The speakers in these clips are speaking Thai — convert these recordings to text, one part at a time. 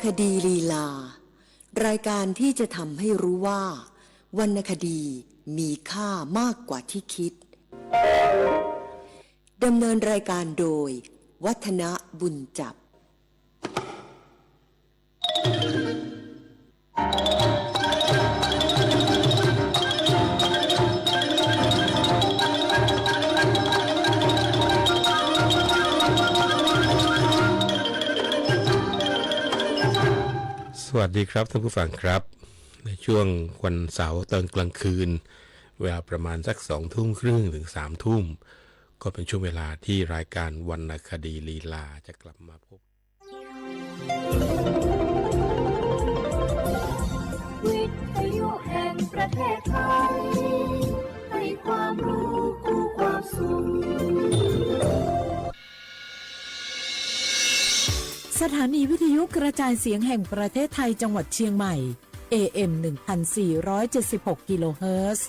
คดีลีลารายการที่จะทำให้รู้ว่าวรรณคดีมีค่ามากกว่าที่คิดดำเนินรายการโดยวัฒนบุญจับสวัสดีครับท่านผู้ฟังครับในช่วงวันเสาร์ตอนกลางคืนเวลาประมาณสัก20:30ถึง21:00ก็เป็นช่วงเวลาที่รายการวรรณคดีลีลาจะกลับมาพบวิทยุแห่งประเทศไทยให้ความรู้คู่ความสุขสถานีวิทยุกระจายเสียงแห่งประเทศไทยจังหวัดเชียงใหม่ AM 1476 กิโลเฮิรตซ์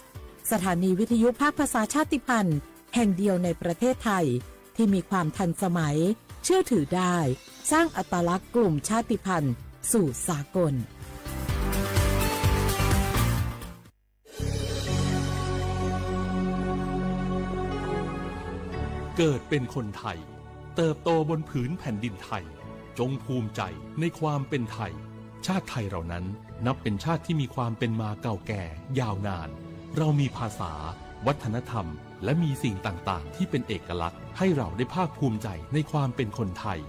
สถานีวิทยุภาคภาษาชาติพันธุ์แห่งเดียวในประเทศไทยที่มีความทันสมัยเชื่อถือได้สร้างอัตลักษณ์กลุ่มชาติพันธุ์สู่สากลเกิดเป็นคนไทยเติบโตบนผืนแผ่นดินไทยจงภูมิใจในความเป็นไทยชาติไทยเรานั้นนับเป็นชาติที่มีความเป็นมาเก่าแก่ยาวนานเรามีภาษาวัฒนธรรมและมีสิ่งต่างๆที่เป็นเอกลักษณ์ให้เราได้ภาคภูมิใจในความเป็นคนไทย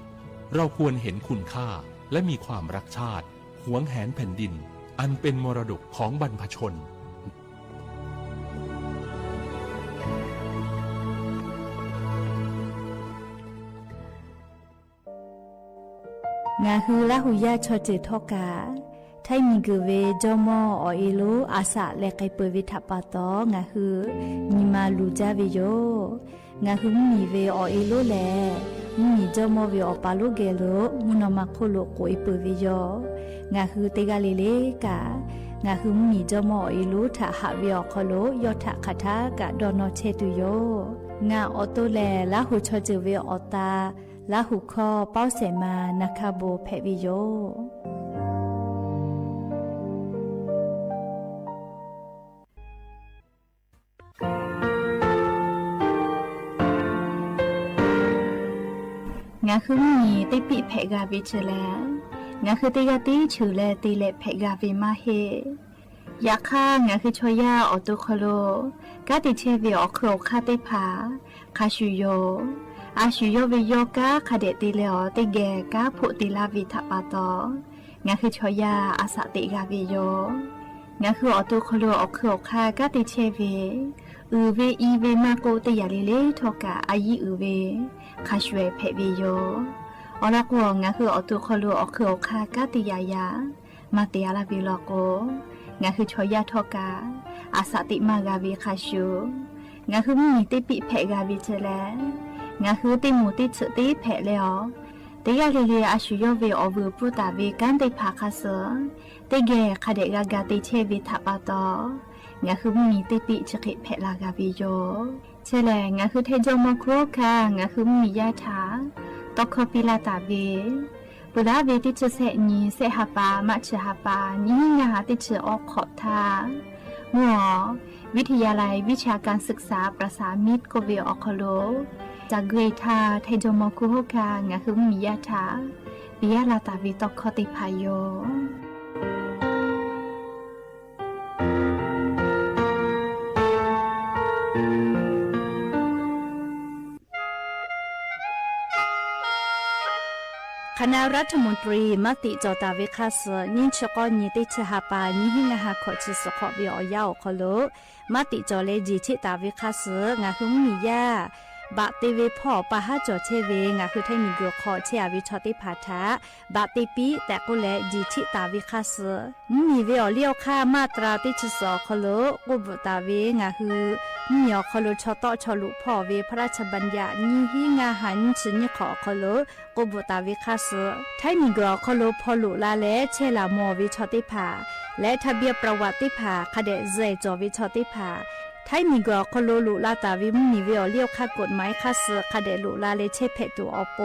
เราควรเห็นคุณค่าและมีความรักชาติหวงแหนแผ่นดินอันเป็นมรดกของบรรพชนงาฮือละหุยาชอเจทอกาไทมีกเวจอมออเอโลอาสะเลไกเปวิทัปปะตองาฮือมีมาลูจาเวโยงาฮือมีเวอเอโลแลมีจอมอเวอปาโลเกโลมุนมาโคโลโกเอเปเวโยงาฮือเตกาเลเลกางาฮือมีจอมอเอโลทะหะเวอคโลยอทะคทากะดอนอเชตุโยงาออโตแลละหุชอเจเวอตาละหุคอเป้าเสมานาคาโบเพวิโยงาคือมีติปิเพกาวิเชลงาคือติกาติชูเลติเลเพกาวิมาเฮยาค่างาคือชอยาออโตโคโลกาติเชวิออโครคาติผาคาชูโยอาชุโยวิโยกาคาเดติเลอติเกกาพุติลาวิทัปปะตองาคือชอยาอาสติกาวิโยงาคือออตุโคโลออกโคคากาติเชเวเวอีเวมาโกติยาเลเลทอกาอายิเวคาชเวเพวิโยอลากวงาคือออตุโคโลออกโคคากาติยายามาเตียลาวิโลโกงาคือชอยาทอกาอาสติมากาวิคาชูงาคือมีติปิเพกาวิเจเลงาคือติมูติสุติเพเลอติยาลีอาชุโยเวอวูปุตาเวกันติภาคาเสติเกคาเดกากาติเชวิทัปปะตองาคือมีติปิจกิเพลากาวิโยเชเลงาคือเทจมโครคางาคือมียาถาตอคปิลาตาเวปุลาเวติจเสนีเสหปามัชหปานิงาติจออกขอบทามัววิทยาลัยวิชาการศึกษาประสานมิตรโกเวออคโลจากเกรธาไทจมกุโฮกางาคือมียาถาปิยาลาตาวิตคติพายโยคณะรัฐมนตรีมติจอตาวิคาสนิชกอนิติชหปานิหิงาหาขอจิสขอวิอยาวคโลมติจอเลจิชิตาวิคาสงาคือมียาบะติเวพ่อปะหาจอเชเวงาคือไทมีกขอเชอวิชอติภาทะบะติปีแต่กุเลจิชิตาวิคาสมีเวอเลี้ยวค่ามาตราติชสอคโลกุบตาเวงาคือมีอคโลชอตอชอลุพ่อเวพระราชบัญญัตินิหิงาหันชนิขอคโลกุบตาวิคาสไทมีกคโลพอลุลาเลเชลามอวิชอติภาและทะเบียนประวัติภาคเดเจจอวิชอติภาไทมีกคโลลุลาตาวิมีเวอเลี้ยวค่ากฎหมายคาสคเดลุลาเลเชเพตุอโป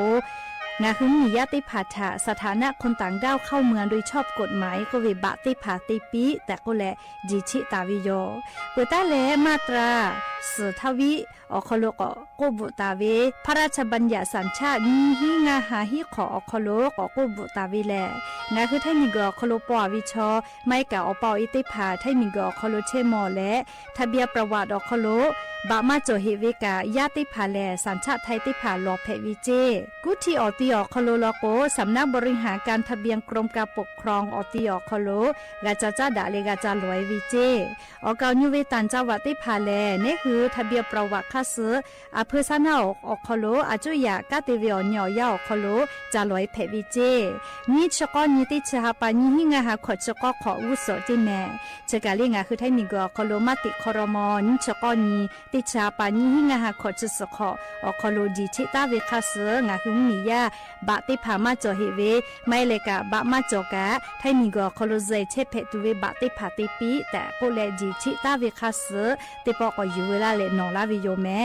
ค งาคือมีญาติผาถะสถานะคนต่างด้าวเข้าเมืองโดยชอบกฎหมายก็เวบะติผาติปีแต่ก็แลจีชิตาวิโยเปิดตาแลมาตราสทวิอคโลกโกบุตาเวพระราชบัญญัติสัญชาตินี้หิงาหาหิขออคโลกโกบุตาเวแลงาคือไทมีกอคโลปอวิชอไม่กะอปออิติผาไทมีกอคโลเชมอและทะเบียนประวัติอคโลบะมาโจเฮเวกาญาติผาแลสัญชาติไทยติผาลอเพวิเจกุที่ออติอคโลโลโกสำนักบริหารการทะเบียนกรมการปกครองออติอคโลกาจาจาดาเลกาจาลอยวิเจออกาญูเวตันจาวติผาแลนี่คือทะเบียนประวัติคาสืออเภอซานาอคโลอาจุยากาติเวียญอยาอคโลจาลอยเพวิเจนี่ชกอนี่ติชหาปานี่หิงาหาขอชกอขออุสจิแม่เจกาเลงาคือไทมีกอคโลมาติคอรมอนี่ชกอนี่ติชหาปานี่หิงาหาขอจุสขออคโลจีชิตาเวคาสืองาคือมียาบะติผามาจอเฮเวไม่เลกะบะมาจอกะไทมีกอคโลเจเชเพตุเวบะติผาติปีแต่ก็แลจีชิตาเวคาสือติปอกอยู่เวลาเลนอลาวิโยแม่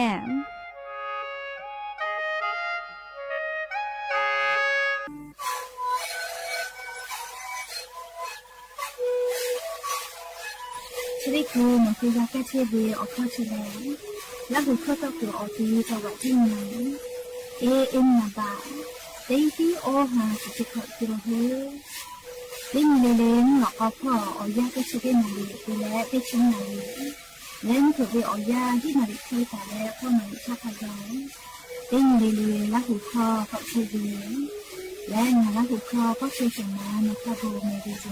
ชริคูมันคือยาแก้เชื้อเบียออกข้อเชื้อและหูข้อตะกัวออกทีจังหวัดที่ไหนเอ็มนาบาเต็งที่โอหาจิตขอจิโรเฮเล่นเล่นหลอกเอาพ่อเอายาแก้เชื้อนาลีกูและไปชิมนาลีเล่นถูกไปเอายาที่นาลีที่แต่แล้วพ่อนาลีชาพยองเล่นเล่นและหูข้อก็เชื้อเบียและงานและหูข้อก็เชื้อสมานในข้าวโบเมดิโซ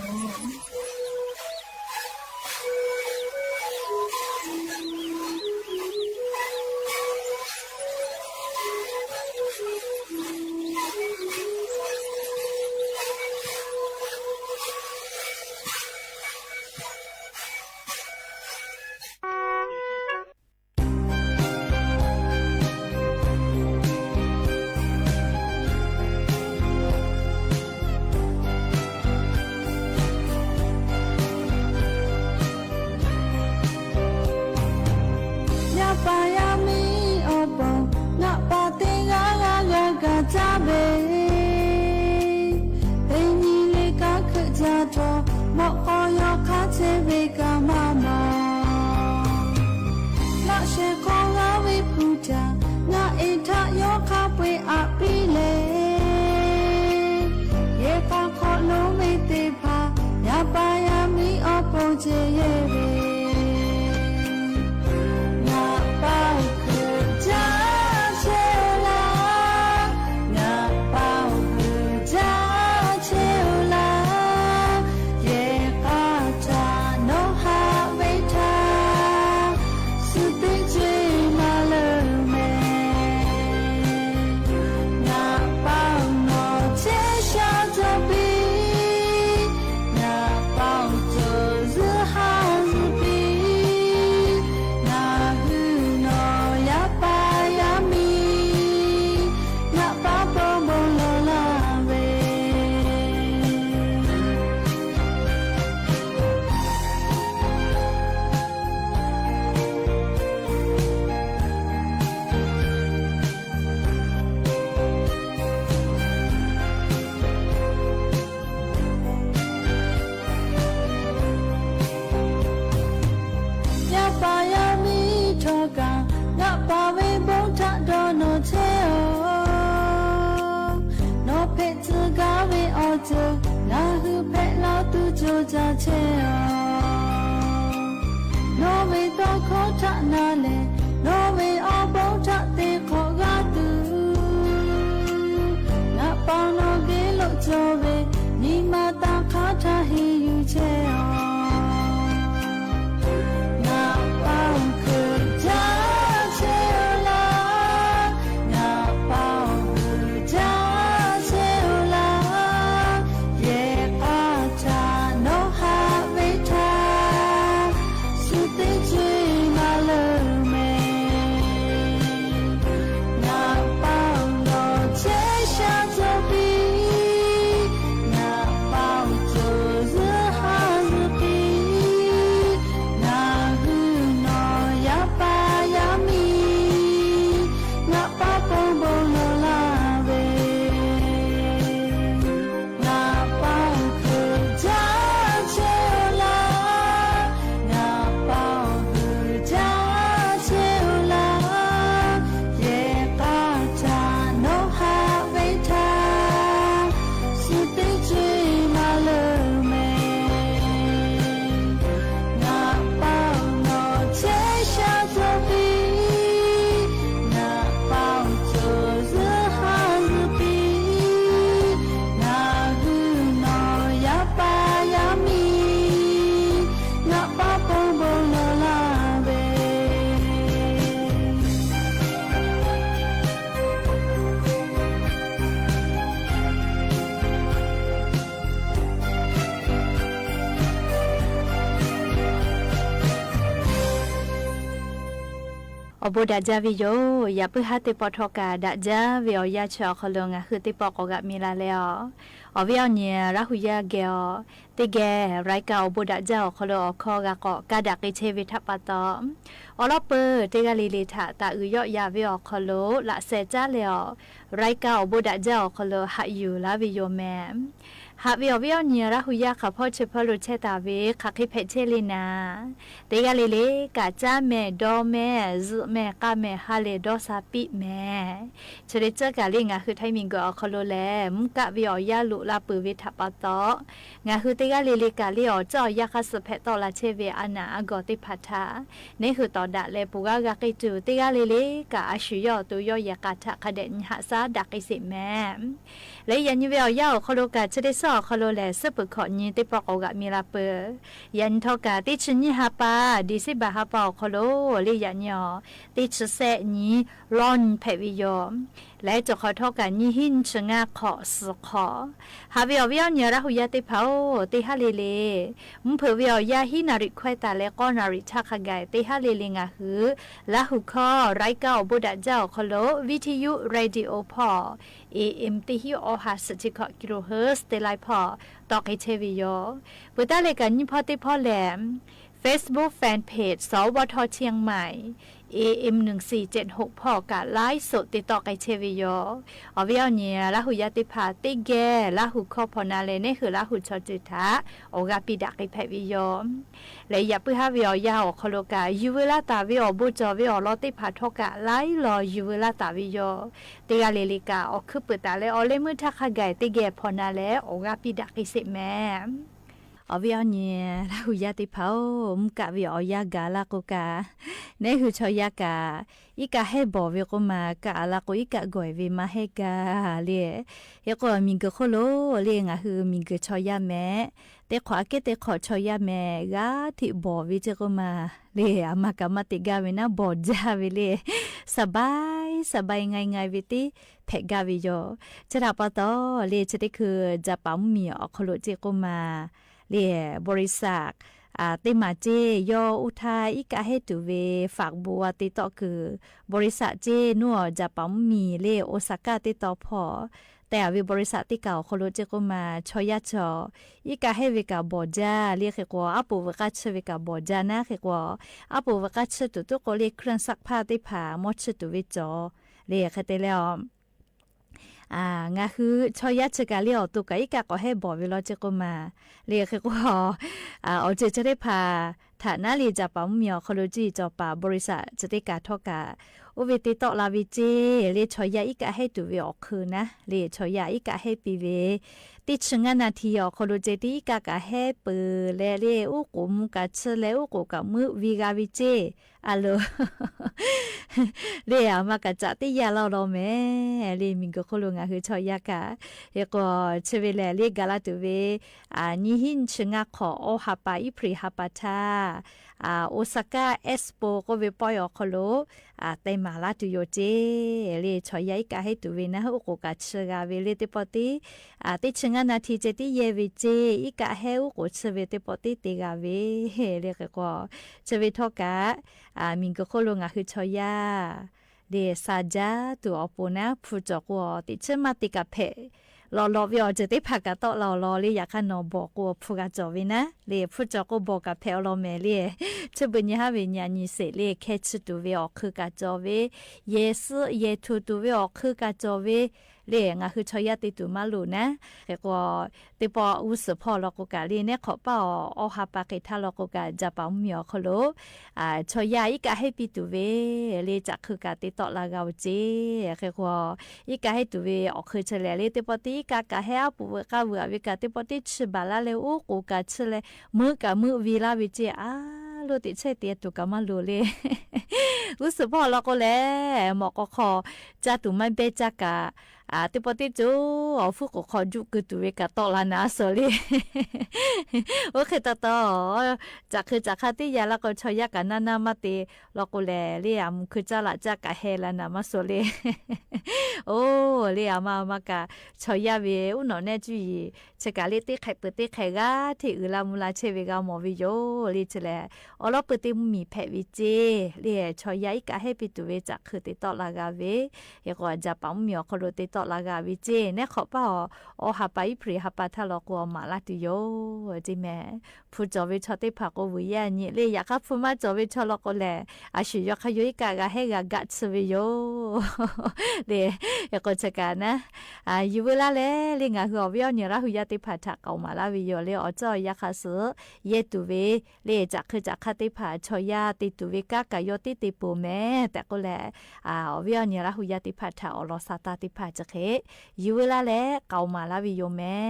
อบูดาจาวิโยอย่าเพิ่งหาติปอทอกาดาจาวิโอยาชอคลงคือติปอกกะมีลาแล้วอวิโอเนี่ยราหุยาเกอติแกไรกาอบูดาจาคลอคอกะกอกาดักเชวิทัปปะตออลอเปติกาลิลิทะตาอุยอยาวิโอคลละเซจาเลอไรกาอบูดาจาคลหะอยู่ลาวิโยแมหาวิโอเนี่ยราหุยาขะพ่อเชพลุเชตาเวขะคิเพเชลินาติกาลิลิกะจาเมดอเมซุเมกาเมฮาเลดอซาปิแม่เฉลยเจอกะลิงาคือไทมิงก็คโลแลมุกะวิออยาลุลาปืวิทัปปะตองาคือติกาลิลิกะลิออจอยาคสเพตอลาเชเวอานาอากอติพัทธานี่คือตอดะเลปุกะกะกิจูติกาลิลิกะอาชุยอตุยอยากะทะคะเดนหะซาดักอิสิแม่และยันวิออยาคโลกะเฉลยซอคโลแลสปุขอญิติปอกกะมีลาเปยันทอกะติชญิหะปาดิสิบะหะปอคโลลิยันยอติชเสนี้ร้อนเพวิโยและจะขอโทษกันยี่หินชงาขอสขอหาวิอวิอเนี่ยราหุยาติเผาติฮาเลเลมุเพวิอยาหินาริควายตาและก็นาริทักขกายติฮาเลเลงาหือละหุคอไรเก้าบุดาเจ้าคโลวิทยุเรดิโอพอAM ติฮิโอหาสจิกกิโลเฮิร์ตเตไลพอตอกไอเทวิโยปุตตะเลกันยี่พอติพอแหลม Facebook Fanpage สวทเชียงใหม่ AM 1476พอกะไลฟ์สดติดต่อไกเชวิโยอวิอเนี่ยละหุยาติภาติแกละหุคอพนาเลนี่คือละหุชอจิตะโอกาปิดักไกแพวิโยและอย่าเพิ่งหาวิอยาอคโลกายูเวลาตาวิอบุจอวิอลอติภาทอกะไลรอยูเวลาตาวิโยติกาเลลิกาอคือปตาเลอเลมือทักขะไกติแกพนาเลโอกาปิดักไกสิแม่อวิอเนี่ยละหุยาติภามุกะวิอยากาลาโกกานี่คือชอยากาอีกะให้บอกวิโกมากะลาโกอีกะกวยวิมาให้กาเลียก็มีกะโคโลเลียงะคือมีกะชอยาแม่แต่ขวาเกแต่ขอชอยาแม่กาที่บอกวิเจก็มาเลียมากะมาติกาเวนะบอกจาวิเลียสบายง่ายๆวิติเพกาวิโยจะรับปะตอเลียจะได้คือจะปั๊มมีอคโลเจก็มาเลียบริษัทเตมาเจยออุทาอิกะเฮตุเวฝากบัวติต่อคือบริษัทเจนัวจะปั๊มมีเลโอซาก้าติต่อพอแต่วิบริษัทที่เก่าโคโลเจก็มาชอยาชออิกะเฮวิกาบอจาเรียกว่าอปูวกัชวิกาบอจานะเรียกว่าอปูวกัชตุตุโกเรียกเครื่องซักผ้าที่ผ่ามดชตุวิจอเรียกเตแล้วงาคือชอยาชกาเลียวตุกะอีกะก็ให้บอกเวลาจะก็มาเรียกว่าเอาจะได้พาฐานะลีจะปั๊มเมียวโคโลจีจอป่าบริษัทจะได้กาทอกาอุวิติตอลาวิเจเรียชอยาอีกะให้ตุเวออกคือนะเรียชอยาอีกะให้ปีเวติชงนาทีอโคโลเจติอีกะกะให้ปืเลเรอุกุมกะเชเลอุกุกะมือวิกาวิเจอะโลเรียมากะจะติยาเราแม่เรียมิงก็โคโลงาคือชอยากะเยก็เชเวเลเรียกาลาตุเวนิหินชงะขอโอฮาปาอิพริฮาปาทาโอซาก้าเอสโปก็เวปอยอโคโลเตมาลาตุโยเจเรียชอยากะให้ตุเวนะอุกุกะเชกาเวเลติปอติติชงะนาทีเจติเยวิเจอีกะให้อุกุเชเวติปอติติกาเวเรียกก็เชเวทอกะมิงก็โคโลงาคือชอยาเดซาจาตัวอปูนะผู้จอกวติเชมาติกะเพรอวิอจะได้พักกะตอรอเลยอยากขนอบอกว่าผู้กะจอวินะเลยผู้จอกบอกกะเพรอแม่เลยจะเป็นยาเวียนิเสเลยแค่ชุดตัววิอคือกะจอวิเยซูเยทูตัววิอคือกะจอวิเรียงคือชอยาติตุมาลูนะแต่ก็ติปออุสพอลกกะเรียนเนี่ยขอเป่าอหาปากิทาลกกะจะเป่าเมียวคโลชอยาอีกะให้ปิตุเวเรียจักคือกะติตอลากาวเจคือก็อีกะให้ตุเวออกคือเฉลเลยติปอติกะให้อาปุกะเววิกะติปอติชบาลาเลอุกูกะเฉลมือกะมือวีลาวิเจโลติเชเตียตุกะมาลูเลอุสพอลกก็แลหมอกก็ขอจะตุไม่เบจักกะ ติปติจูเอาฟุกขอจุกตัวเวกตอลานาโซลีโอเคตอจากคือจากคติยาแล้วก็ชอยกันนามาตีแล้วก็แลเรียมคือจะละจากะเฮลานามาโซลีโอ้เรียมามากะชอยาเวอุนอเนจุยเชกาลิติไข่เปิดติไข่กาที่อุลามุลาเชเวกาหมอวิโยลิเจแลอลอเปิดติมีแพวิเจเรียชอยาอีกะให้ปิตัวเวจากคือติตอลากาเวยก็จะปั๊มมีอคโรติตอลากาวิเจเนี่ยขอป่าอหาไปพรีหาปาทะลอกวมาลาติโยจิแม่ผู้จอวิชอติผักวิญญาณเลยอยากให้ผู้มาจอวิชอลอกแลอาชียกขยุยกากาให้กากัดสวิโยเลยก็จะกันนะอยู่เวลาเลยลิงาหัววิญญาณเราหุยติผัดถักเอามาลาวิโยเลยอจอยาคาสือเยตุเวเลยจากคือจากคติผัดชอยาติตุเวกากายติติปูแม่แต่ก็แลวิญญาณเราหุยติผัดถักอลอสตาติผัดจะเคอยู่เวลาเลยเกามาลาวิโยแม่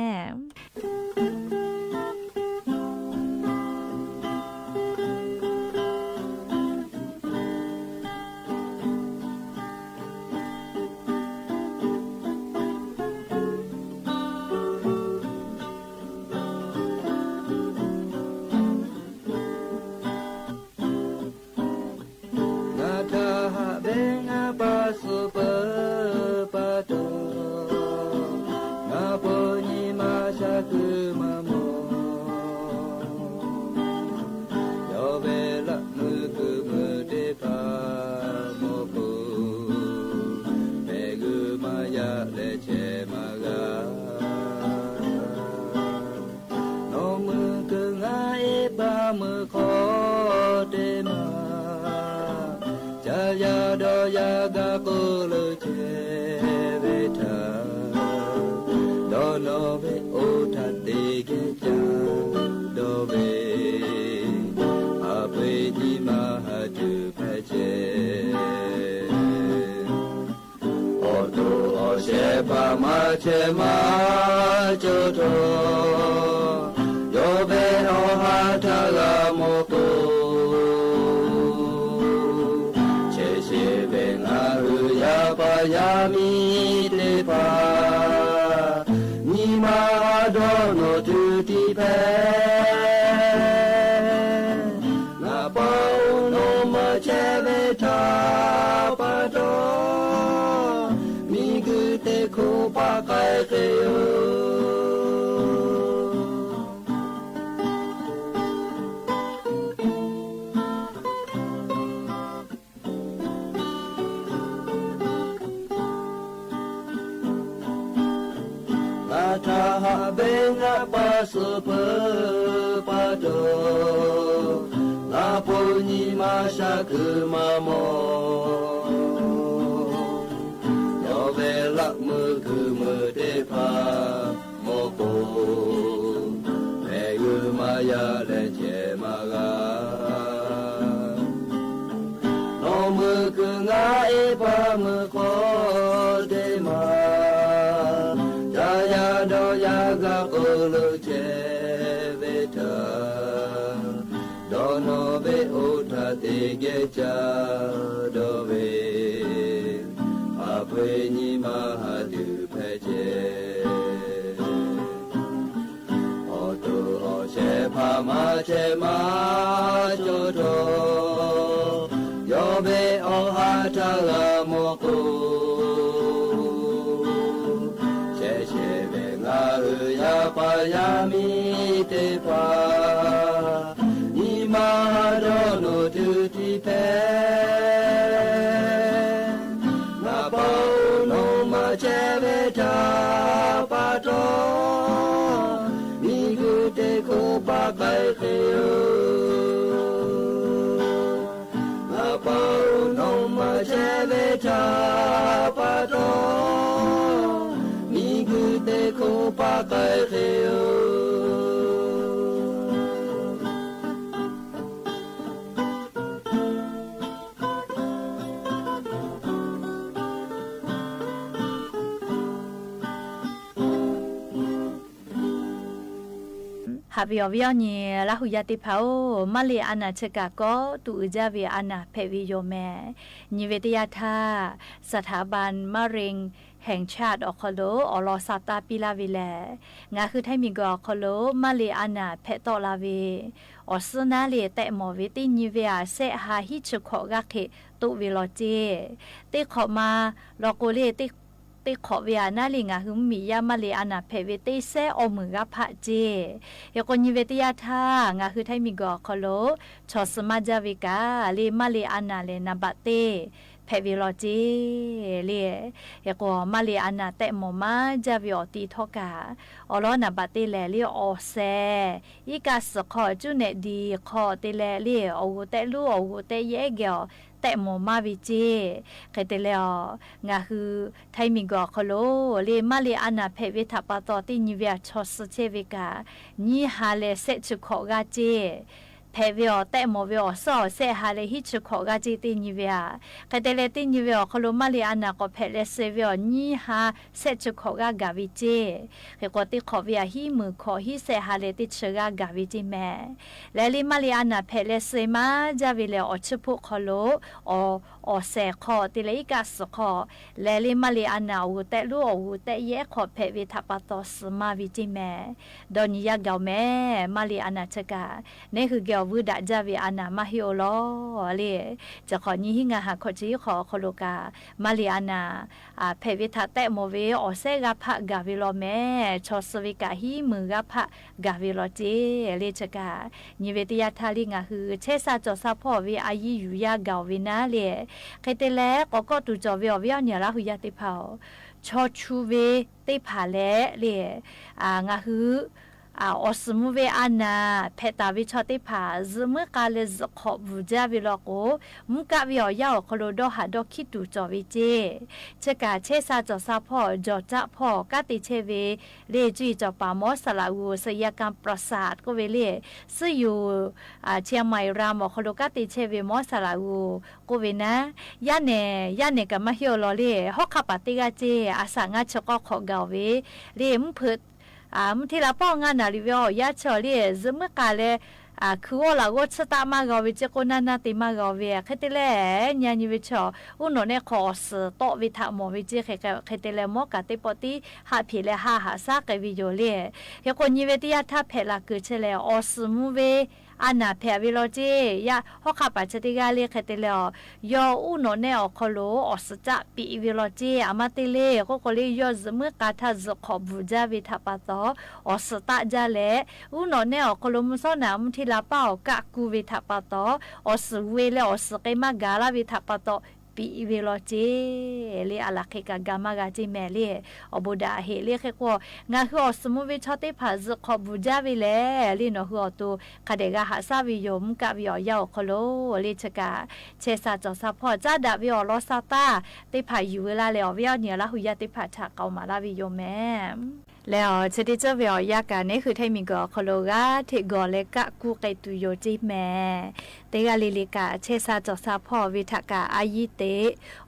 เชมาจุโตโยเบโอหาทะลาโมโกเชเชเบงาหุยาปายามิเตปานิมาโดโนตุติเพนาปาโนมาเชเวทาปะโตคูปะไกเกโยนาทาหะเบงะปะสุปะปะโตนาปุญิมาชะคุมะโมละมือคือมือเตพาโมโกเมยุมายาและเจมากาโนมือคืองาเอปามือโคเตมาจายาโดยากาโอลุเจเวทาโดโนเบอุทาติเกจาโดเวเวนิมาหาดุเพเจโอตุโอเชพามาเชมาจุโตโยเบโอหาทะลาโมโกเชเชเบงาหุยาปายามิเตปานิมาโดโนตุติเพเจเวทาปะโตมิกุเตโคปะไกเกโยอาปาโนมาเจเวทาปะโตมิกุเตโคปะไกเกโย 哈比奥比奥尼拉胡亚蒂跑，马里安娜切嘎高，杜加维安娜佩维尤梅，尼维蒂亚塔สถาบันมะเร็ง แห่งชาติอคโลอลอซาตาปิลาวิแลงาคือไทมิกอคโลมาเลอานาเพตอลาเวอสนาเลแตหมอเวตินิเวอาเซหาฮิชขอกะเขตุเวลอเจติขอมาลอโกเลติขอเวียนาลิงาหึมมียามาเลอานาเพเวติเซอมือกะพะเจยกนิเวติยาทางาคือไทมิกอคโลชอสมาจาวิกาเลมาเลอานาเลนาบะเตเพวิโลจีเลียกว่ามาเลอานาเตมอมาจาวิอตีทอกาอลอนาบะเตแลเลียอเซอีกาสขอจุเนดีขอเตแลเลียอเตลูอเตเยเกอแต่หมอมาวิเจใครแต่แล้วงาคือไทยมิงก็คโลเลมาเลอานาเพเวทัปตอตินิเวชอสเชเวกานี่ฮาเลเซชุขอกาเจเพเวอแต่หมอเวอซอเซฮาเลฮิชุขอกาเจตินิเวใครแต่เลตินิเวคโลมาเลอานาก็เพเลเซเวอนี่ฮาเซชุขอกากาวิเจใครก็ติขอเวียฮิมือขอฮิเซฮาเลติชกากาวิเจแม่และเลมาเลอานาเพเลเซมาจาวิเลอชุพุคโลอเสขอติเลกาสขอและเลมาเลอานาอูแต่ลูอูแต่เยขอเพเวทัปตอสมาวิจิแม่ดอนิยาเกาแม่มาเลอานาชกาเนี่ยคือเกาวูดาจาวิอานามาฮิโอลอเลจะขอนี้หิงาหาขอจีขอโคโลกามาเลอานาเพเวทัแต่โมเวอเซกาพะกาวิโลแม่ชอสวิกาฮิมือกาพะกาวิโลเจเลชกานิเวติยาทาลิงาคือเชซาจอซาพ่อเวอายิยูยาเกาวินาเลใครแต่แล้วก็ตูจอเวียวเนี่ยละหุยาติเผาชอชูเวติผาและเลยงาฮืออสมุเวอานาเพตาวิชอติผาซมือกาเลซขอบูจาวิลโกมุกะวิอยาคโลดอหาดอคิตูจอวิเจเชกาเชซาจอซาพ่อจอจะพ่อกาติเชเวเลจีจอปามอสลาวูสยาการประสาทก็เวเลซอยู่เชียงใหม่รามคโลกาติเชเวมอสลาวูก็เวนะยะเนกะมาฮิโอลอเลฮอกคาปาติกาเจอาสางาชกอขอกาเวเลมเพิดมที่ละป้องงานอะไรวิวยาชอลีซเมื่อกาเลคือว่าเราก็สตามากวิจก็นาติมากวิแค่แต่ละญาณิวิชออุนเนี่ยขอสโตวิทามวิจิแค่แต่ละมอกติปติหาพิเลหาสักวิโยเลเฮคนยิเวติยาถ้าเพลาคือเชลอสมุเวอานาเพวิโลเจยาฮอกขับปัจจิกาเลแค่แต่ละยออุนเนี่ยอคโลอสจะปีวิโลเจอามาติเลก็เลยยอเมื่อกาทาจขบูจาวิทัปตออสตาจาเลอุนเนี่ยอคโลมุสนามที่ลาเป้ากะกูวิทัปตอสเวเลอสเกมากาลาวิทัปตปีเวลเจเลอาลักกากามากาจิแมเลอบูดาเฮเลแค่ก็งาคืออสมุวิชอติผาจขบูจาวิเลลีนอคืออตูคาเดกาหาซาวิยมกะวิอยาคโลเลชกาเชซาจอซาพอจาดาวิอลอซาตาติผาอยู่เวลาเลอวิอเนี่ยละหุยาติผาชาเกามาลาวิโยแม่แล้วชดิเจวิอยากานี่คือไทมิงก็คโลกาเทกอเลกะกูไกตุโยจิแม่เตกาลิลิกาเชซาจอซาพอวิทกาอายิเต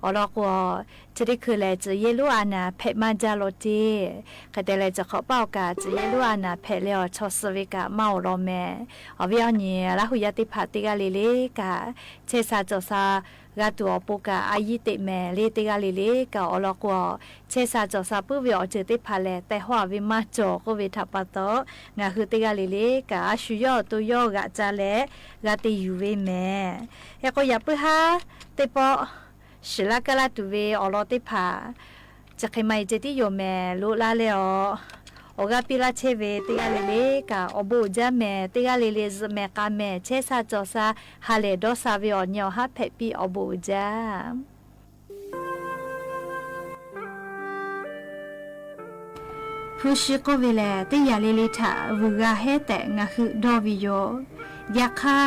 อลอกวชดิคือแลจะเยลุอานาเพมาจาโลจีคาเตเลจะขอเป้ากาจะเยลุอานาเพเลอชอสวิกาเมาโรแม่อวิอเนี่ยละหุยาติผาติกาลิลิกาเชซาจอซากาตัวปุกาอายิเตแม่เลติกาลิลิกาอลอกวเชซาจอซาปุวิอเจติผาเลแต่หัววิมาจอก็วิทัปตงาคือติกาลิลิกาชุยอตุยอกาจาเลกาติยูเวแม่เฮก็อย่าปึฮาเตปอศิลากาลาตุเวอลอติผาจะใครไม่เจติโยแม่ลุลาเลอโอกาปิลาเชเวติกาเลเลกาอบูจาแม่ติกาเลเลซแม่กาแม่เชซาจอซาฮาเลดอซาวิอเนียวฮาเพปีอบูจาผู้ชิโกเวเลติยาเลลิทาวูกาเฮแต่งาคือดอวิโยยาคา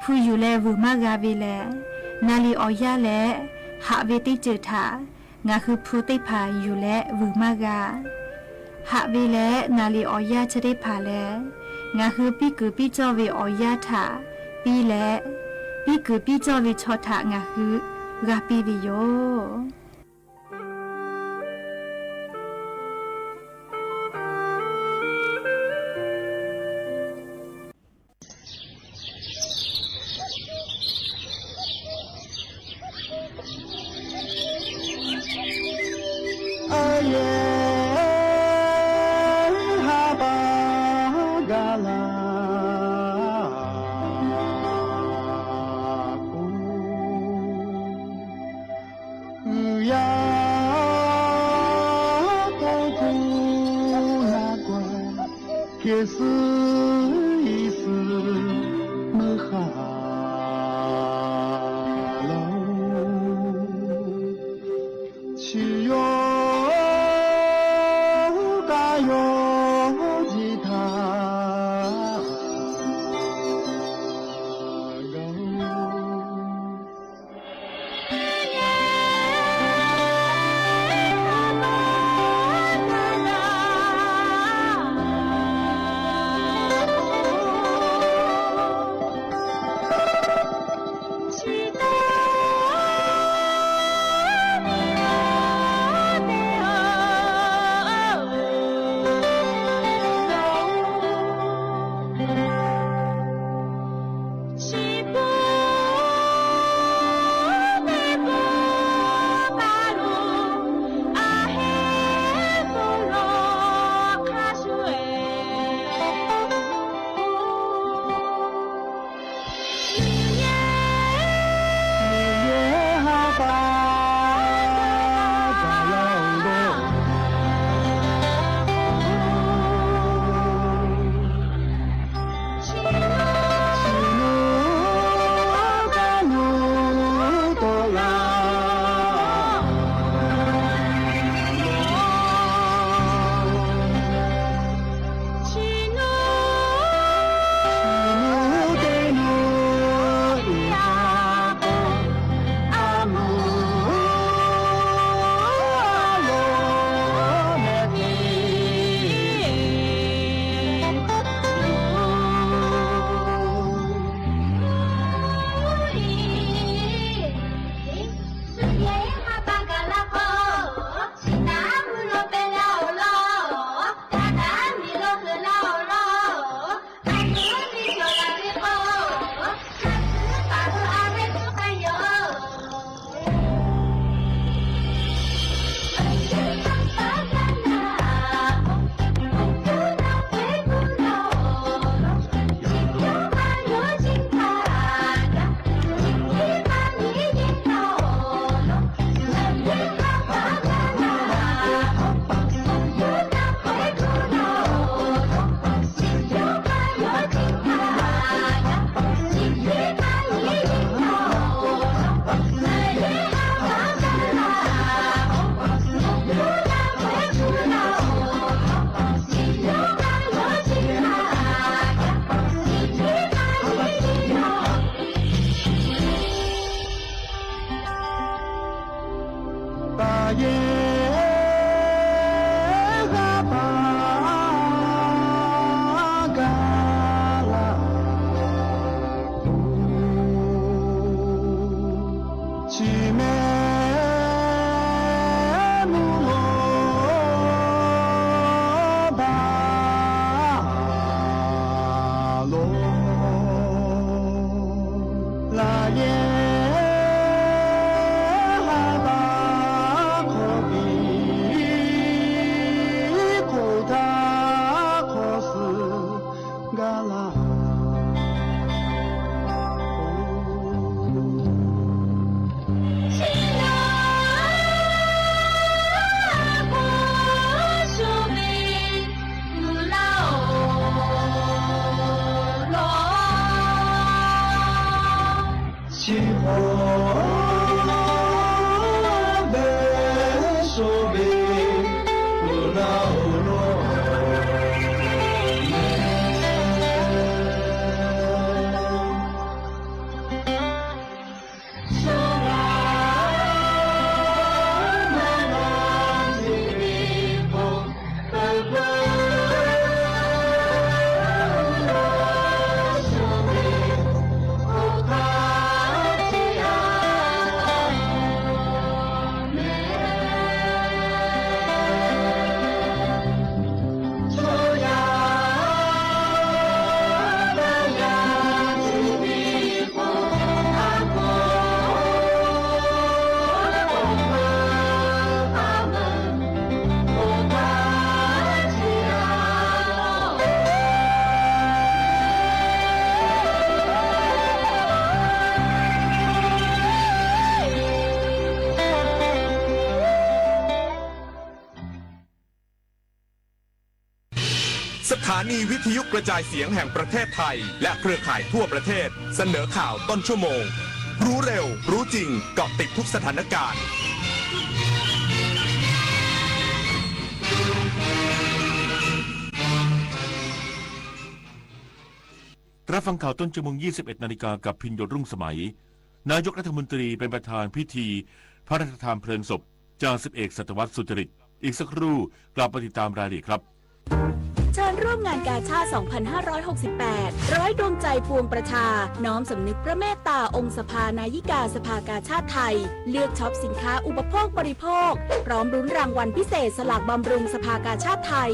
ผู้อยู่เลวูมากาวิเลนาลีออยาและหาเวติเจถางาคือผู้ติพาอยู่และวูมากาหาเวและนาลีออยาจะได้พาและงาคือปีคือปีจอเวออยาถาปีและปีคือปีจอเวชอถางาคือกาปีวิโย เ ถานีวิทยุกระจายเสียงแห่งประเทศไทยและเครือข่ายทั่วประเทศเสนอข่าวต้นชั่วโมงรู้เร็วรู้จริงเกาะติดทุกสถานการณ์รับฟังข่าวต้นชั่วโมง 21 นาฬิกากับพิญโยรุ่งสมัยนายกรัฐมนตรีเป็นประธานพิธีพระราชทานเพลิงศพจ่าสิบเอกสัตวรรษสุจริตอีกสักครู่กลับมาติดตามรายละเอียดครับเชิญร่วมงานกาชาติ 2568 ร้อยดวงใจปวงประชา น้อมสำนึกพระเมตตาองค์สภานายิกาสภากาชาติไทย เลือกช็อปสินค้าอุปโภคบริโภค พร้อมรุ้นรางวัลพิเศษสลากบำรุงสภากาชาติไทย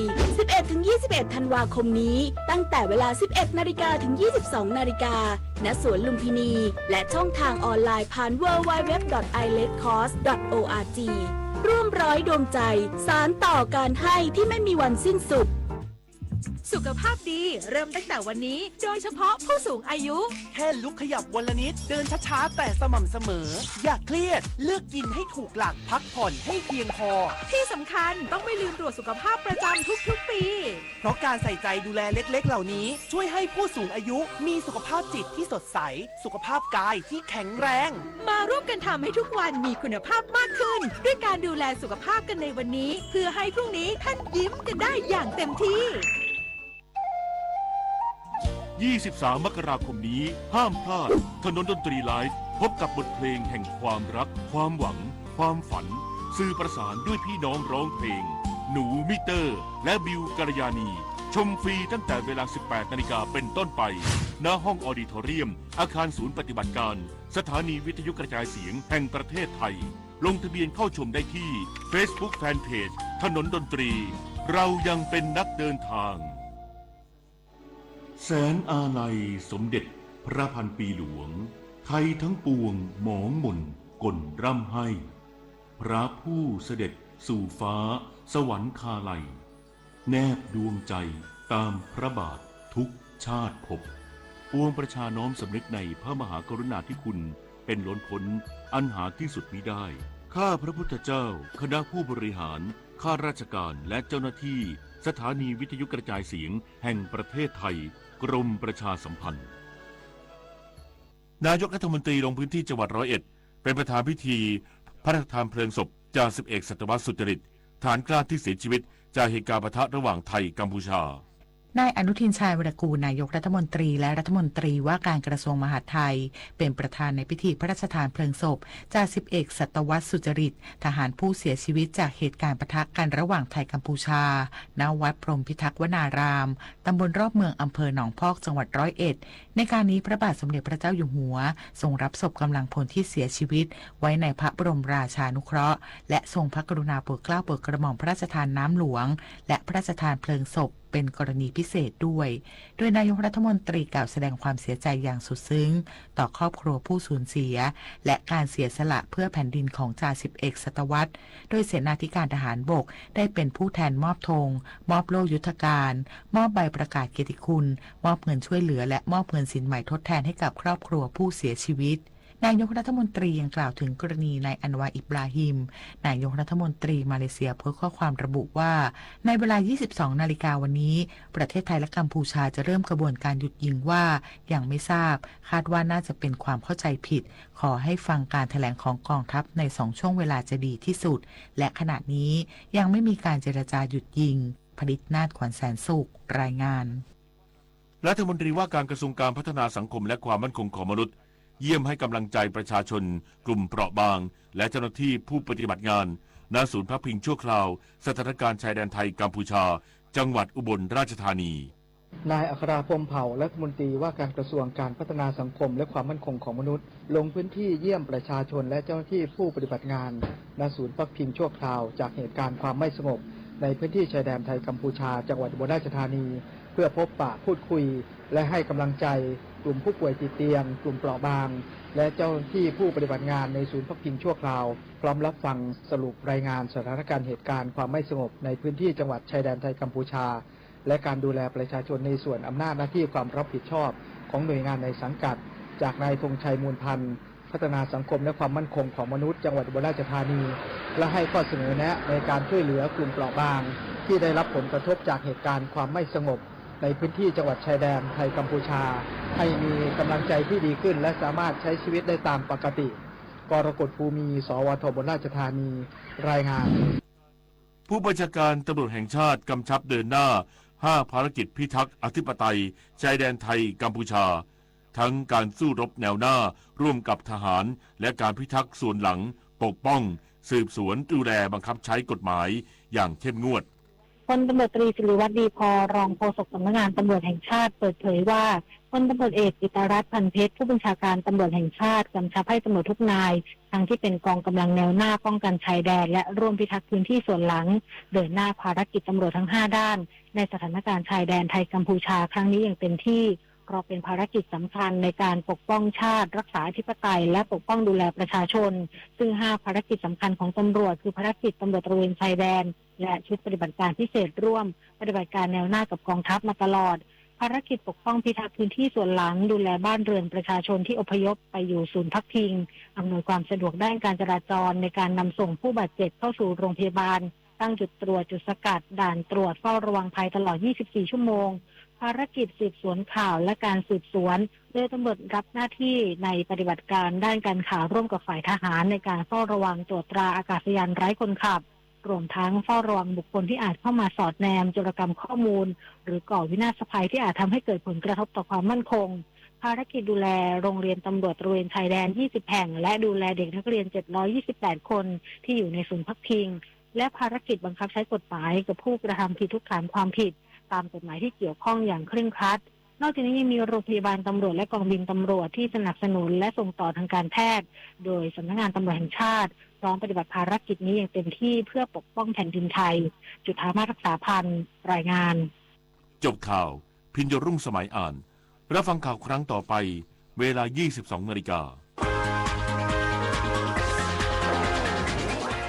11-21 ธันวาคมนี้ ตั้งแต่เวลา 11 นาฬิกาถึง 22 นาฬิกา ณ สวนลุมพินี และช่องทางออนไลน์ผ่าน www.iletcos.org ร่วมร้อยดวงใจสานต่อการให้ที่ไม่มีวันสิ้นสุดสุขภาพดีเริ่มตั้งแต่วันนี้โดยเฉพาะผู้สูงอายุแค่ลุกขยับวันละนิดเดินช้าๆแต่สม่ำเสมออย่าเครียดเลือกกินให้ถูกหลักพักผ่อนให้เพียงพอที่สำคัญต้องไม่ลืมตรวจสุขภาพประจำทุกๆปีเพราะการใส่ใจดูแลเล็กๆเหล่านี้ช่วยให้ผู้สูงอายุมีสุขภาพจิตที่สดใสสุขภาพกายที่แข็งแรงมาร่วมกันทำให้ทุกวันมีคุณภาพมากขึ้นด้วยการดูแลสุขภาพกันในวันนี้เพื่อให้พรุ่งนี้ท่านยิ้มกันได้อย่างเต็มที่23 มกราคมนี้ห้ามพลาดถนนดนตรีไลฟ์พบกับบทเพลงแห่งความรักความหวังความฝันสื่อประสานด้วยพี่น้องร้องเพลงหนูมิเตอร์และบิวกัลยาณีชมฟรีตั้งแต่เวลา 18 นาฬิกาเป็นต้นไปณห้องออดิทอเรียมอาคารศูนย์ปฏิบัติการสถานีวิทยุกระจายเสียงแห่งประเทศไทยลงทะเบียนเข้าชมได้ที่ Facebook Fanpage ถนนดนตรีเรายังเป็นนักเดินทางแสนอาลัยสมเด็จพระพันปีหลวงไทยทั้งปวงหมองหม่นก่นร่ำให้พระผู้เสด็จสู่ฟ้าสวรรคาลัยแนบดวงใจตามพระบาททุกชาติภพปวงประชาน้อมสำนึกในพระมหากรุณาธิคุณเป็นล้นพ้นอันหาที่สุดมิได้ข้าพระพุทธเจ้าคณะผู้บริหารข้าราชการและเจ้าหน้าที่สถานีวิทยุกระจายเสียงแห่งประเทศไทยกรมประชาสัมพันธ์นายกรัฐมนตรีลงพื้นที่จังหวัดร้อยเอ็ดเป็นประธานพิธีพระราชทานเพลิงศพจ่าสิบเอกสัตวรรษสุจริตฐานกล้าที่เสียชีวิตจากเหตุการณ์ปะทะระหว่างไทยกัมพูชานายอนุทินชาญวิรากูลนายกรัฐมนตรีและรัฐมนตรีว่าการกระทรวงมหาดไทยเป็นประธานในพิธีพระราชทานเพลิงศพจ่าสิบเอกสัตวรรษสุจริตทหารผู้เสียชีวิตจากเหตุการณ์ปะทะกันระหว่างไทยกัมพูชาณวัดพรหมพิทักษ์วนารามตำบลรอบเมืองอำเภอหนองพอกจังหวัดร้อยเอ็ดในการนี้พระบาทสมเด็จพระเจ้าอยู่หัวทรงรับศพกำลังพลที่เสียชีวิตไว้ในพระบรมราชานุเคราะห์และทรงพระกรุณาโปรดเกล้าโปรดกระหม่อมพระราชทานน้ำหลวงและพระราชทานเพลิงศพเป็นกรณีพิเศษด้วยโดยนายกรัฐมนตรีกล่าวแสดงความเสียใจอย่างสุดซึ้งต่อครอบครัวผู้สูญเสียและการเสียสละเพื่อแผ่นดินของจ่าสิบเอกสัตวรรษโดยเสนาธิการทหารบกได้เป็นผู้แทนมอบธงมอบโล่ยุทธการมอบใบประกาศเกียรติคุณมอบเงินช่วยเหลือและมอบเงินสินใหม่ทดแทนให้กับครอบครัวผู้เสียชีวิตนายกรัฐมนตรียังกล่าวถึงกรณีนายอันวาอิบราฮิมนายกรัฐมนตรีมาเลเซียโพสต์ข้อความระบุว่าในเวลา 22 นาฬิกาวันนี้ประเทศไทยและกัมพูชาจะเริ่มกระบวนการหยุดยิงว่ายังไม่ทราบคาดว่าน่าจะเป็นความเข้าใจผิดขอให้ฟังการแถลงของกองทัพใน2ช่วงเวลาจะดีที่สุดและขณะนี้ยังไม่มีการเจรจาหยุดยิงผลิตนาฏขวัญแสนสุขรายงานรัฐมนตรีว่าการกระทรวงการพัฒนาสังคมและความมั่นคงของมนุษย์เยี่ยมให้กำลังใจประชาชนกลุ่มเปราะบางและเจ้าหน้าที่ผู้ปฏิบัติงานณศูนย์พักพิงชั่วคราวสถานการณ์ชายแดนไทยกัมพูชาจังหวัดอุบลราชธานีนายอัคราพรหมเผ่ารัฐมนตรีว่าการกระทรวงการพัฒนาสังคมและความมั่นคงของมนุษย์ลงพื้นที่เยี่ยมประชาชนและเจ้าหน้าที่ผู้ปฏิบัติงานณศูนย์พักพิงชั่วคราวจากเหตุการณ์ความไม่สงบในพื้นที่ชายแดนไทยกัมพูชาจังหวัดอุบลราชธานีเพื่อพบปะพูดคุยและให้กำลังใจกลุ่มผู้ป่วยติดเตียงกลุ่มเปราะบางและเจ้าหน้าที่ผู้ปฏิบัติงานในศูนย์พักพิงชั่วคราวพร้อมรับฟังสรุปรายงานสถานการณ์เหตุการณ์ความไม่สงบในพื้นที่จังหวัดชายแดนไทยกัมพูชาและการดูแลประชาชนในส่วนอำนาจหน้าที่ความรับผิดชอบของหน่วยงานในสังกัดจากนายธงชัยมูลพันธ์พัฒนาสังคมและความมั่นคงของมนุษย์จังหวัดอุบลราชธานีและให้ข้อเสนอแนะในการช่วยเหลือกลุ่มเปราะบางที่ได้รับผลกระทบจากเหตุการณ์ความไม่สงบ ในพื้นที่จังหวัดชายแดนไทยกัมพูชาให้มีกำลังใจที่ดีขึ้นและสามารถใช้ชีวิตได้ตามปกติกรกฎภูมิ สวท อุบลราชธานีรายงานผู้บัญชาการตำรวจแห่งชาติกำชับเดินหน้า5ภารกิจพิทักษ์อธิปไตยชายแดนไทยกัมพูชาทั้งการสู้รบแนวหน้าร่วมกับทหารและการพิทักษ์ส่วนหลังปกป้องสืบสวนดูแลบังคับใช้กฎหมายอย่างเข้มงวดพลตำรวจตรีศิริวัฒน์ดีพอรองโฆษกสำนักงานตำรวจแห่งชาติเปิดเผยว่าพลตำรวจเอกกิตติรัตน์พันเพชรผู้บัญชาการตำรวจแห่งชาติกำชับให้ตำรวจทุกนายทั้งที่เป็นกองกำลังแนวหน้าป้องกันชายแดนและร่วมพิทักษ์พื้นที่ส่วนหลังเดินหน้าภารกิจตำรวจทั้ง5ด้านในสถานการณ์ชายแดนไทยกัมพูชาครั้งนี้อย่างเต็มที่เพราะเป็นภารกิจสำคัญในการปกป้องชาติรักษาอธิปไตยและปกป้องดูแลประชาชนซึ่ง5ภารกิจสำคัญของตำรวจคือภารกิจตำรวจตระเวนชายแดนและชุดปฏิบัติการพิเศษร่วมปฏิบัติการแนวหน้ากับกองทัพมาตลอดภารกิจปกป้องพิทักษ์พื้นที่ส่วนหลังดูแลบ้านเรือนประชาชนที่อพยพไปอยู่ศูนย์พักพิงอำนวยความสะดวกด้านการจราจรในการนำส่งผู้บาดเจ็บเข้าสู่โรงพยาบาลตั้งจุดตรวจจุดสกัดด่านตรวจเฝ้าระวังภัยตลอด 24 ชั่วโมงภารกิจสืบสวนข่าวและการสืบสวนโดยตำรวจรับหน้าที่ในปฏิบัติการด้านการข่าวร่วมกับฝ่ายทหารในการเฝ้าระวังตรวจตราอากาศยานไร้คนขับรวมทั้งเฝ้าระวังบุคคลที่อาจเข้ามาสอดแนมโจรกรรมข้อมูลหรือก่อวินาศภัยที่อาจทำให้เกิดผลกระทบต่อความมั่นคงภารกิจดูแลโรงเรียนตำรวจตระเวนชายแดน 20 แห่งและดูแลเด็กนักเรียน 728 คนที่อยู่ในศูนย์พักพิงและภารกิจบังคับใช้กฎหมายกับผู้กระทำผิดทุกฐานความผิดตามกฎหมายที่เกี่ยวข้องอย่างเคร่งครัดนอกจากนี้ยังมีโรงพยาบาลตำรวจและกองบินตำรวจที่สนับสนุนและส่งต่อทางการแพทย์โดยสำนักงานตำรวจแห่งชาติพร้อมปฏิบัติภารกิจนี้อย่างเต็มที่เพื่อปกป้องแผ่นดินไทยจุฑามาศรักษาพันธ์รายงานจบข่าวพิญญรุ่งสมัยอ่านรับฟังข่าวครั้งต่อไปเวลา 22 นาฬิกา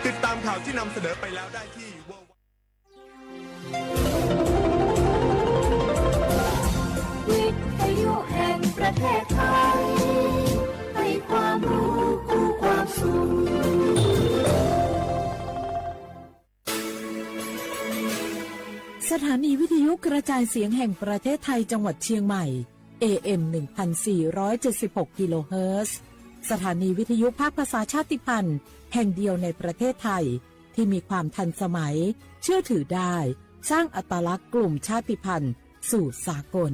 ติดตามข่าวที่นำเสนอไปแล้วได้ที่วิทยุแห่งประเทศไทยให้ความรู้คู่ความสุขสถานีวิทยุกระจายเสียงแห่งประเทศไทยจังหวัดเชียงใหม่ AM 1476 กิโลเฮิรตซ์สถานีวิทยุภาคภาษาชาติพันธุ์แห่งเดียวในประเทศไทยที่มีความทันสมัยเชื่อถือได้สร้างอัตลักษณ์กลุ่มชาติพันธุ์สู่สากล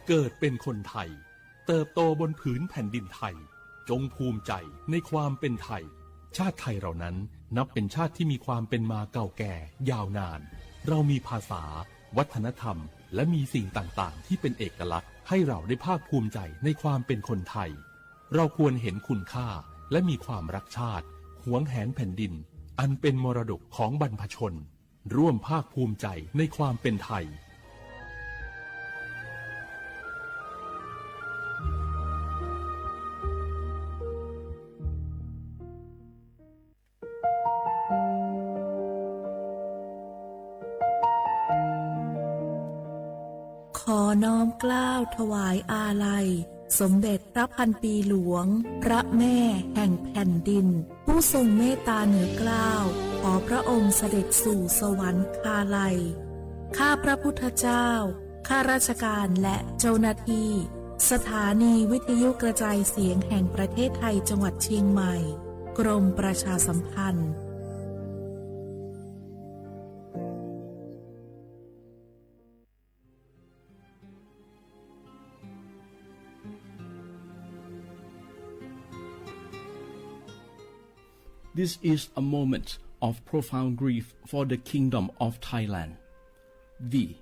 เกิดเป็นคนไทยเติบโตบนผืนแผ่นดินไทยจงภูมิใจในความเป็นไทยชาติไทยเรานั้นนับเป็นชาติที่มีความเป็นมาเก่าแก่ยาวนานเรามีภาษาวัฒนธรรมและมีสิ่งต่างๆที่เป็นเอกลักษณ์ให้เราได้ภาคภูมิใจในความเป็นคนไทยเราควรเห็นคุณค่าและมีความรักชาติหวงแหนแผ่นดินอันเป็นมรดกของบรรพชนร่วมภาคภูมิใจในความเป็นไทยขอน้อมเกล้าถวายอาลัยสมเด็จพระพันปีหลวงพระแม่แห่งแผ่นดินผู้ทรงเมตตาเหนือเกล้าขอพระองค์เสด็จสู่สวรรคาลัยข้าพระพุทธเจ้าข้าราชการและเจ้าหน้าที่สถานีวิทยุกระจายเสียงแห่งประเทศไทยจังหวัดเชียงใหม่กรมประชาสัมพันธ์This is a moment of profound grief for the Kingdom of Thailand. We,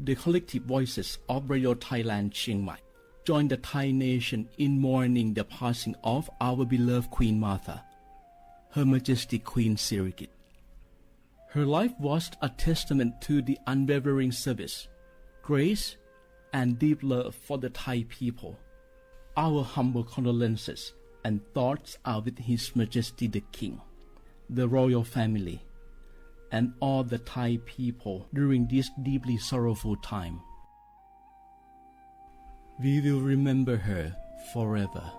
the collective voices of Radio Thailand Chiang Mai, join the Thai nation in mourning the passing of our beloved Queen Martha, Her Majesty Queen Sirikit. Her life was a testament to the unwavering service, grace, and deep love for the Thai people. Our humble condolences and thoughts are with His Majesty the King, the royal family, and all the Thai people during this deeply sorrowful time. We will remember her forever.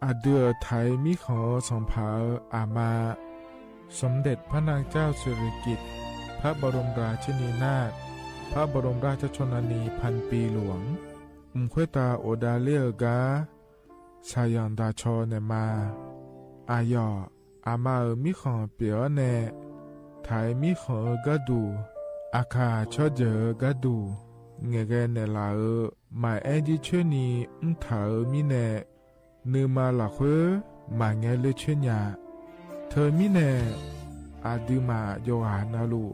อาเดือไทยมิขอสองผาอามาสมเด็จพระนางเจ้าสิริกิติ์พระบรมราชินีนาถพระบรมราชชนนีพันปีหลวงควยตาโอดาเลียกาชายันดาชอเนมาอายออามามิขอเปียวเนไทยมิขอกะดูอาคาชอเจอกะดูเงเกเนลามาแอจิเชนีถามิเนนือมาละเควมาเงเลเชญาเธอมิเนอาดืมาโยหานาลู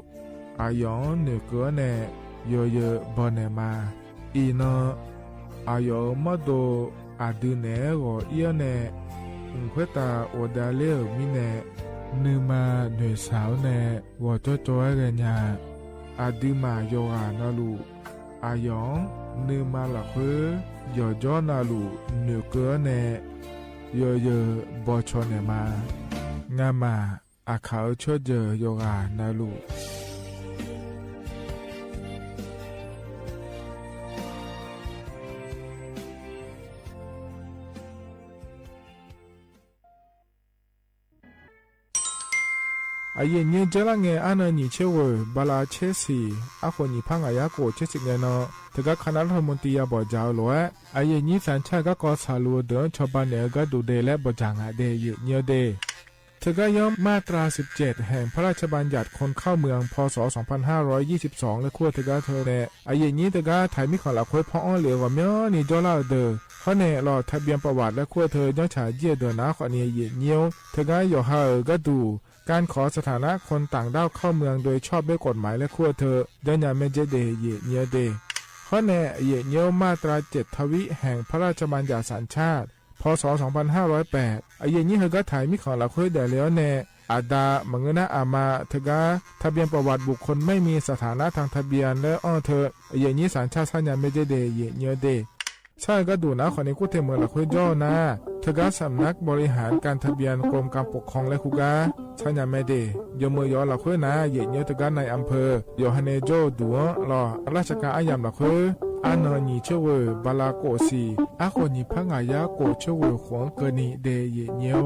อายอนเนเกเนโยเยบอเนมาอีนอายอมโดอาดืเนโอเอียเนควยตาโอดาเลมิเนนือมาเนสาวเนวอจอจอยเรญาอาดืมาโยหานาลูอายองนือมาละเควย่อจอนาลูเนเกเนโยเยบอชอเนมางามาอาเขาชอเจโยกานาลูอาเย็นเย็นเจลังเงอันนี้เชวบาลาเชสีอาคนนี้พังอายาโกเชสิเงนอแต่ก็คณะรัฐมนตรีบอกเจ้าหลวงอาเย็นนี้สัญชาติก็กอสาลูเดินชาวบ้านเนี่ยก็ดูเดและบอกจางอาเดยเนียวเดเธอก็ย่อมมาตรา17แห่งพระราชบัญญัติคนเข้าเมืองพศ2522และขั้วเธอก็เธอเนี่ยอาเย็นนี้เธอก็ถ่ายมิขอหลักคุยพ่ออ้อเหลือว่าเมื่อนี่เจ้าเล่าเดอเขาเนี่ยรอทะเบียนประวัติและขั้วเธอย่อฉาเยี่ยเดินนะขอเนี่ยเนียวเธอก็ย่อหาก็ดูการขอสถานะคนต่างด้าวเข้าเมืองโดยชอบด้วยกฎหมายและขั้วเธอเดินยาเมเจเดเยเนียเดข้อแน่เยเนียวมาตรา7ทวิแห่งพระราชบัญญัติสัญชาติพศ2508อาเยนี้เธอก็ถ่ายมิขอหลักคุยเดแล้วแน่อาดามังเงนะอามาเธอก็ทะเบียนประวัติบุคคลไม่มีสถานะทางทะเบียนและอ้อเธออาเยนี้สัญชาติสัญญาเมเจเดเยเนียเดใช่ก็ดูนะขอในกู้เทเมืองหลักคุยย่อนะเธอก็สำนักบริหารการทะเบียนกรมการปกครองและคุกาชัญญาไม่เดยมือยอหลักคุยนะเยเนียเธอก็ในอำเภอยอฮันเนโจดัวรอราชการอายามหลักคุยอานอนีเชวบาลาโกซีอาคนนี้พังอายาโกเชวขวงเกนีเดเยเนียว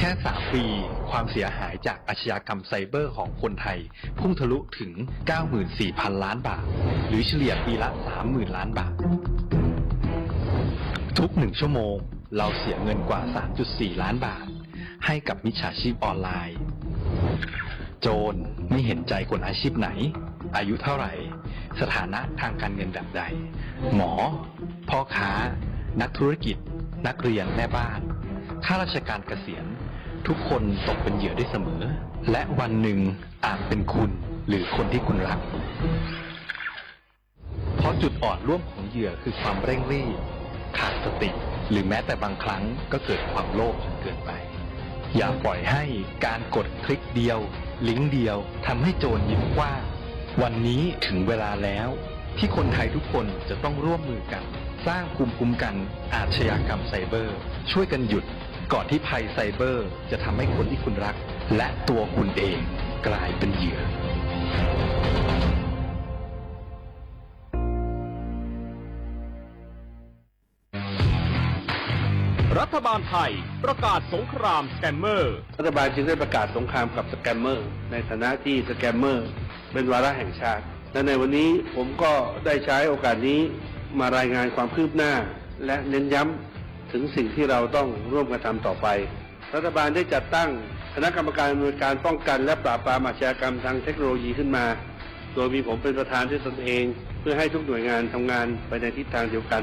แค่3 ปีความเสียหายจากอาชญากรรมไซเบอร์ของคนไทยพุ่งทะลุถึง 94,000 ล้านบาทหรือเฉลี่ยปีละ 30,000 ล้านบาททุก1 ชั่วโมงเราเสียเงินกว่า 3.4 ล้านบาทให้กับมิจฉาชีพออนไลน์โจรไม่เห็นใจคนอาชีพไหนอายุเท่าไหร่สถานะทางการเงินแบบใดหมอพ่อค้านักธุรกิจนักเรียนแม่บ้านข้าราชการเกษียณทุกคนตกเป็นเหยื่อได้เสมอและวันหนึ่งอาจเป็นคุณหรือคนที่คุณรักเพราะจุดอ่อนร่วมของเหยื่อคือความเร่งรีบขาดสติหรือแม้แต่บางครั้งก็เกิดความโลภจนเกินไปอย่าปล่อยให้การกดคลิกเดียวลิงก์เดียวทำให้โจรยิ้มกว้างวันนี้ถึงเวลาแล้วที่คนไทยทุกคนจะต้องร่วมมือกันสร้างภูมิคุ้มกันอาชญากรรมไซเบอร์ช่วยกันหยุดก่อนที่ภัยไซเบอร์จะทำให้คนที่คุณรักและตัวคุณเองกลายเป็นเหยื่อรัฐบาลไทยประกาศสงครามสแกมเมอร์รัฐบาลจึงได้ประกาศสงครามกับสแกมเมอร์ในฐานะที่สแกมเมอร์เป็นวาระแห่งชาติและในวันนี้ผมก็ได้ใช้โอกาสนี้มารายงานความคืบหน้าและเน้นย้ำถึงสิ่งที่เราต้องร่วมกันทำต่อไปรัฐบาลได้จัดตั้งคณะกรรมการดำเนินการป้องกันและปราบปรามอาชญากรรมทางเทคโนโลยีขึ้นมาโดยมีผมเป็นประธานด้วยตนเองเพื่อให้ทุกหน่วยงานทำงานไปในทิศทางเดียวกัน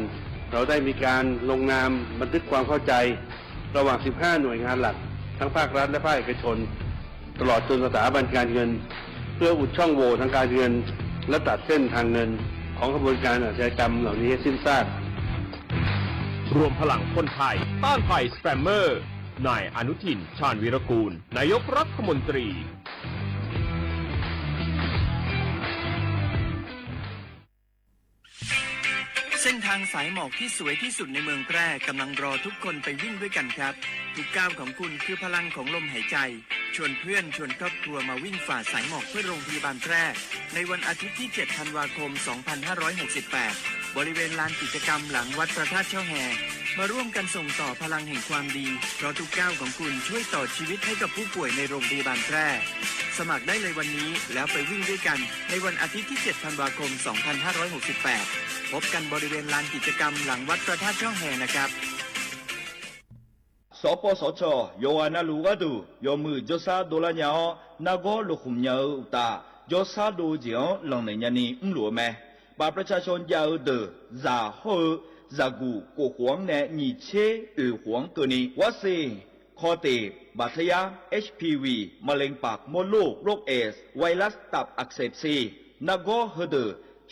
เราได้มีการลงนามบันทึกความเข้าใจระหว่าง15หน่วยงานหลักทั้งภาครัฐและภาคเอกชนตลอดจนสถาบันการเงินเพื่ออุดช่องโหว่ทางการเงินและตัดเส้นทางเงินของกระบวนการอาชญากรรมเหล่านี้ให้สิ้นซากรวมพลังคนไทยต้านภัยสแกมเมอร์นายอนุทินชาญวีรกูลนายกรัฐมนตรีเส้นทางสายหมอกที่สวยที่สุดในเมืองแพร่กำลังรอทุกคนไปวิ่งด้วยกันครับทุกก้าวของคุณคือพลังของลมหายใจ ชวนเพื่อนชวนครอบครัวมาวิ่งฝ่าสายหมอกเพื่อโรงพยาบาลแพร่ในวันอาทิตย์ที่ 7 ธันวาคม 2568 บริเวณลานกิจกรรมหลังวัดพระธาตุช่อแฮมาร่วมกันส่งต่อพลังแห่งความดีเพราะทุกก้าวของคุณช่วยต่อชีวิตให้กับผู้ป่วยในโรงพยาบาลแพร่สมัครได้เลยวันนี้แล้วไปวิ่งด้วยกันในวันอาทิตย์ที่ 7 ธันวาคม 2568 พบกันบริเวณลานกิจกรรมหลังวัดพระธาตุช่อแฮนะครับสปสชโยอานาลูกาดูโยมือจอซาโดลาญานาโกลุคุมญาอุตาจอซาโดเจียงหลังในญานีหลัวแม่บาประชาชนยาวเดอซาโฮซากูกูหวงแนนีเชหวงตัวนี้วัดซีคอตีบาดทะยัก HPV มะเร็งปากมดลูกโรคเอสไวรัสตับอักเสบซีนาโกเฮเดอ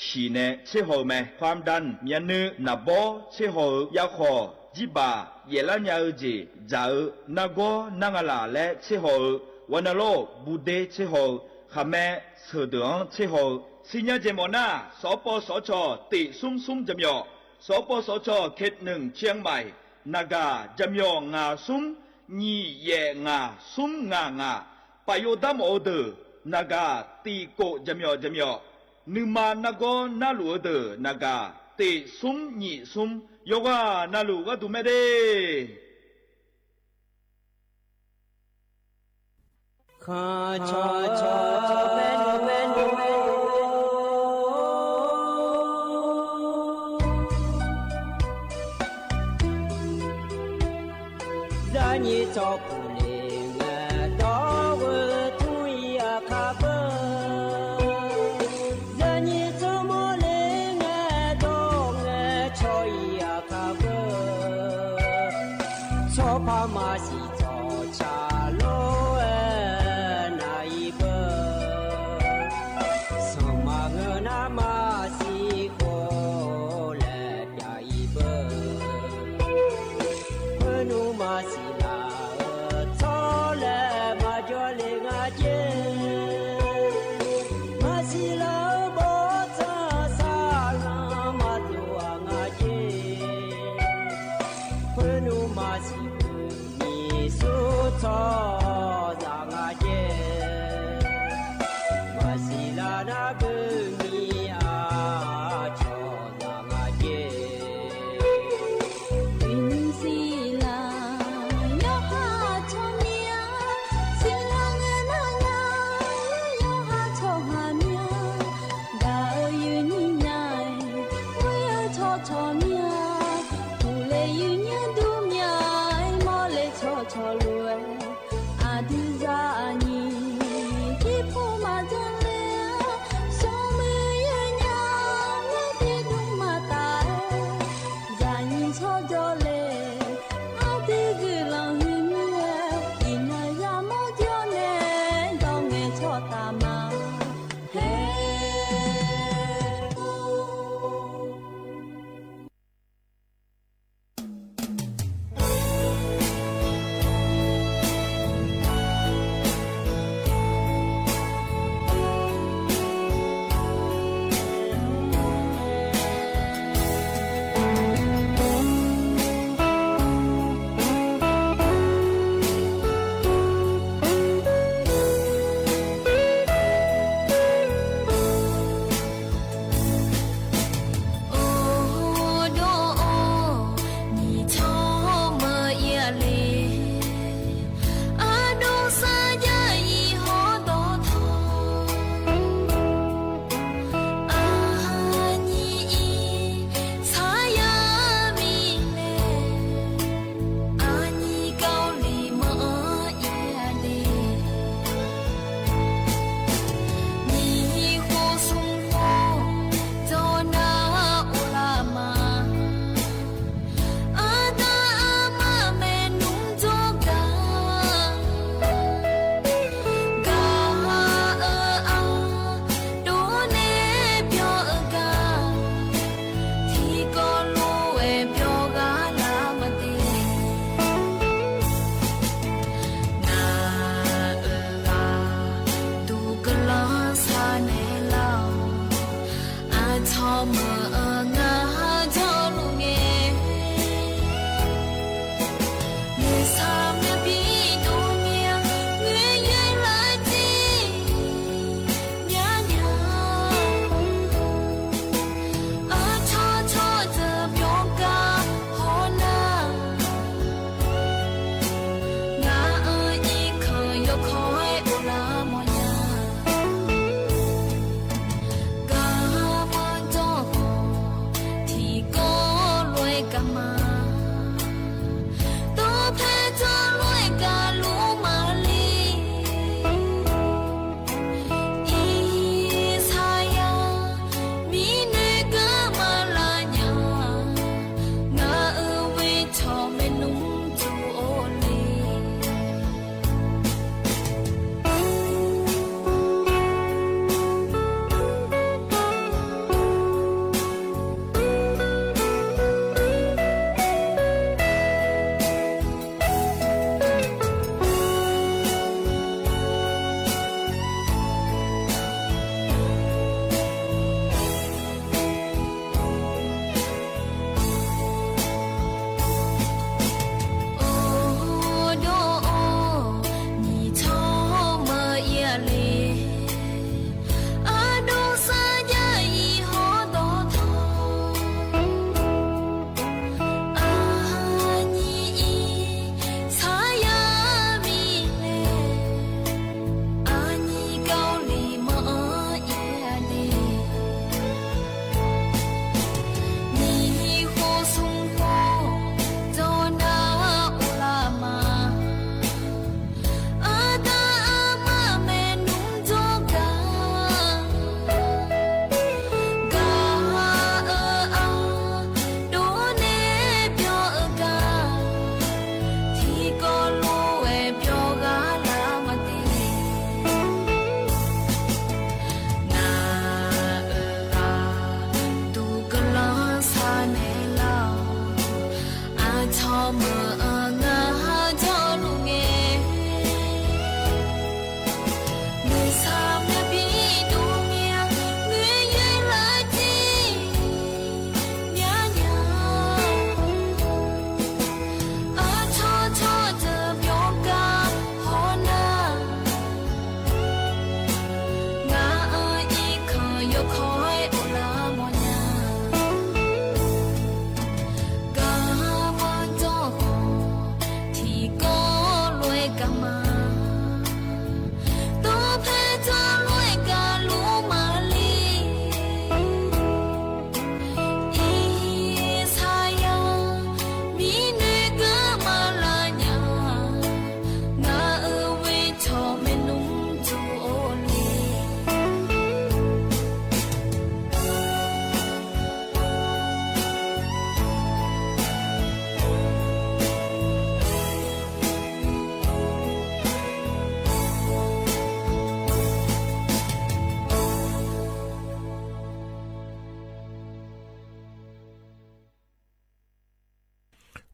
ชีเนเชโฮแม่ความดันยันนือนาโบเชโฮยาคอจิบาเยลัญญาจีจานาโกนังลาและเชโฮวันโลบูเดเชโฮขแม่เสดงเชโฮสิญญาเจมอนาสปสชติซุมซุมจำยอสปสชเขตหนึ่งเชียงใหม่นากาจำยองาซุมญีเยงาซุมงาปโยดามโอเดนากาตีโกจำยอนึมานาโกนาลูเดนากาติซุมญีซุมโยกานาลูกาดูเมเดข้าชอเมนูza ni cho pu le nga do we tu ya ka ba za ni cho mo le nga do nga cho ya ka ba cho pa ma si cho cha lo na i ba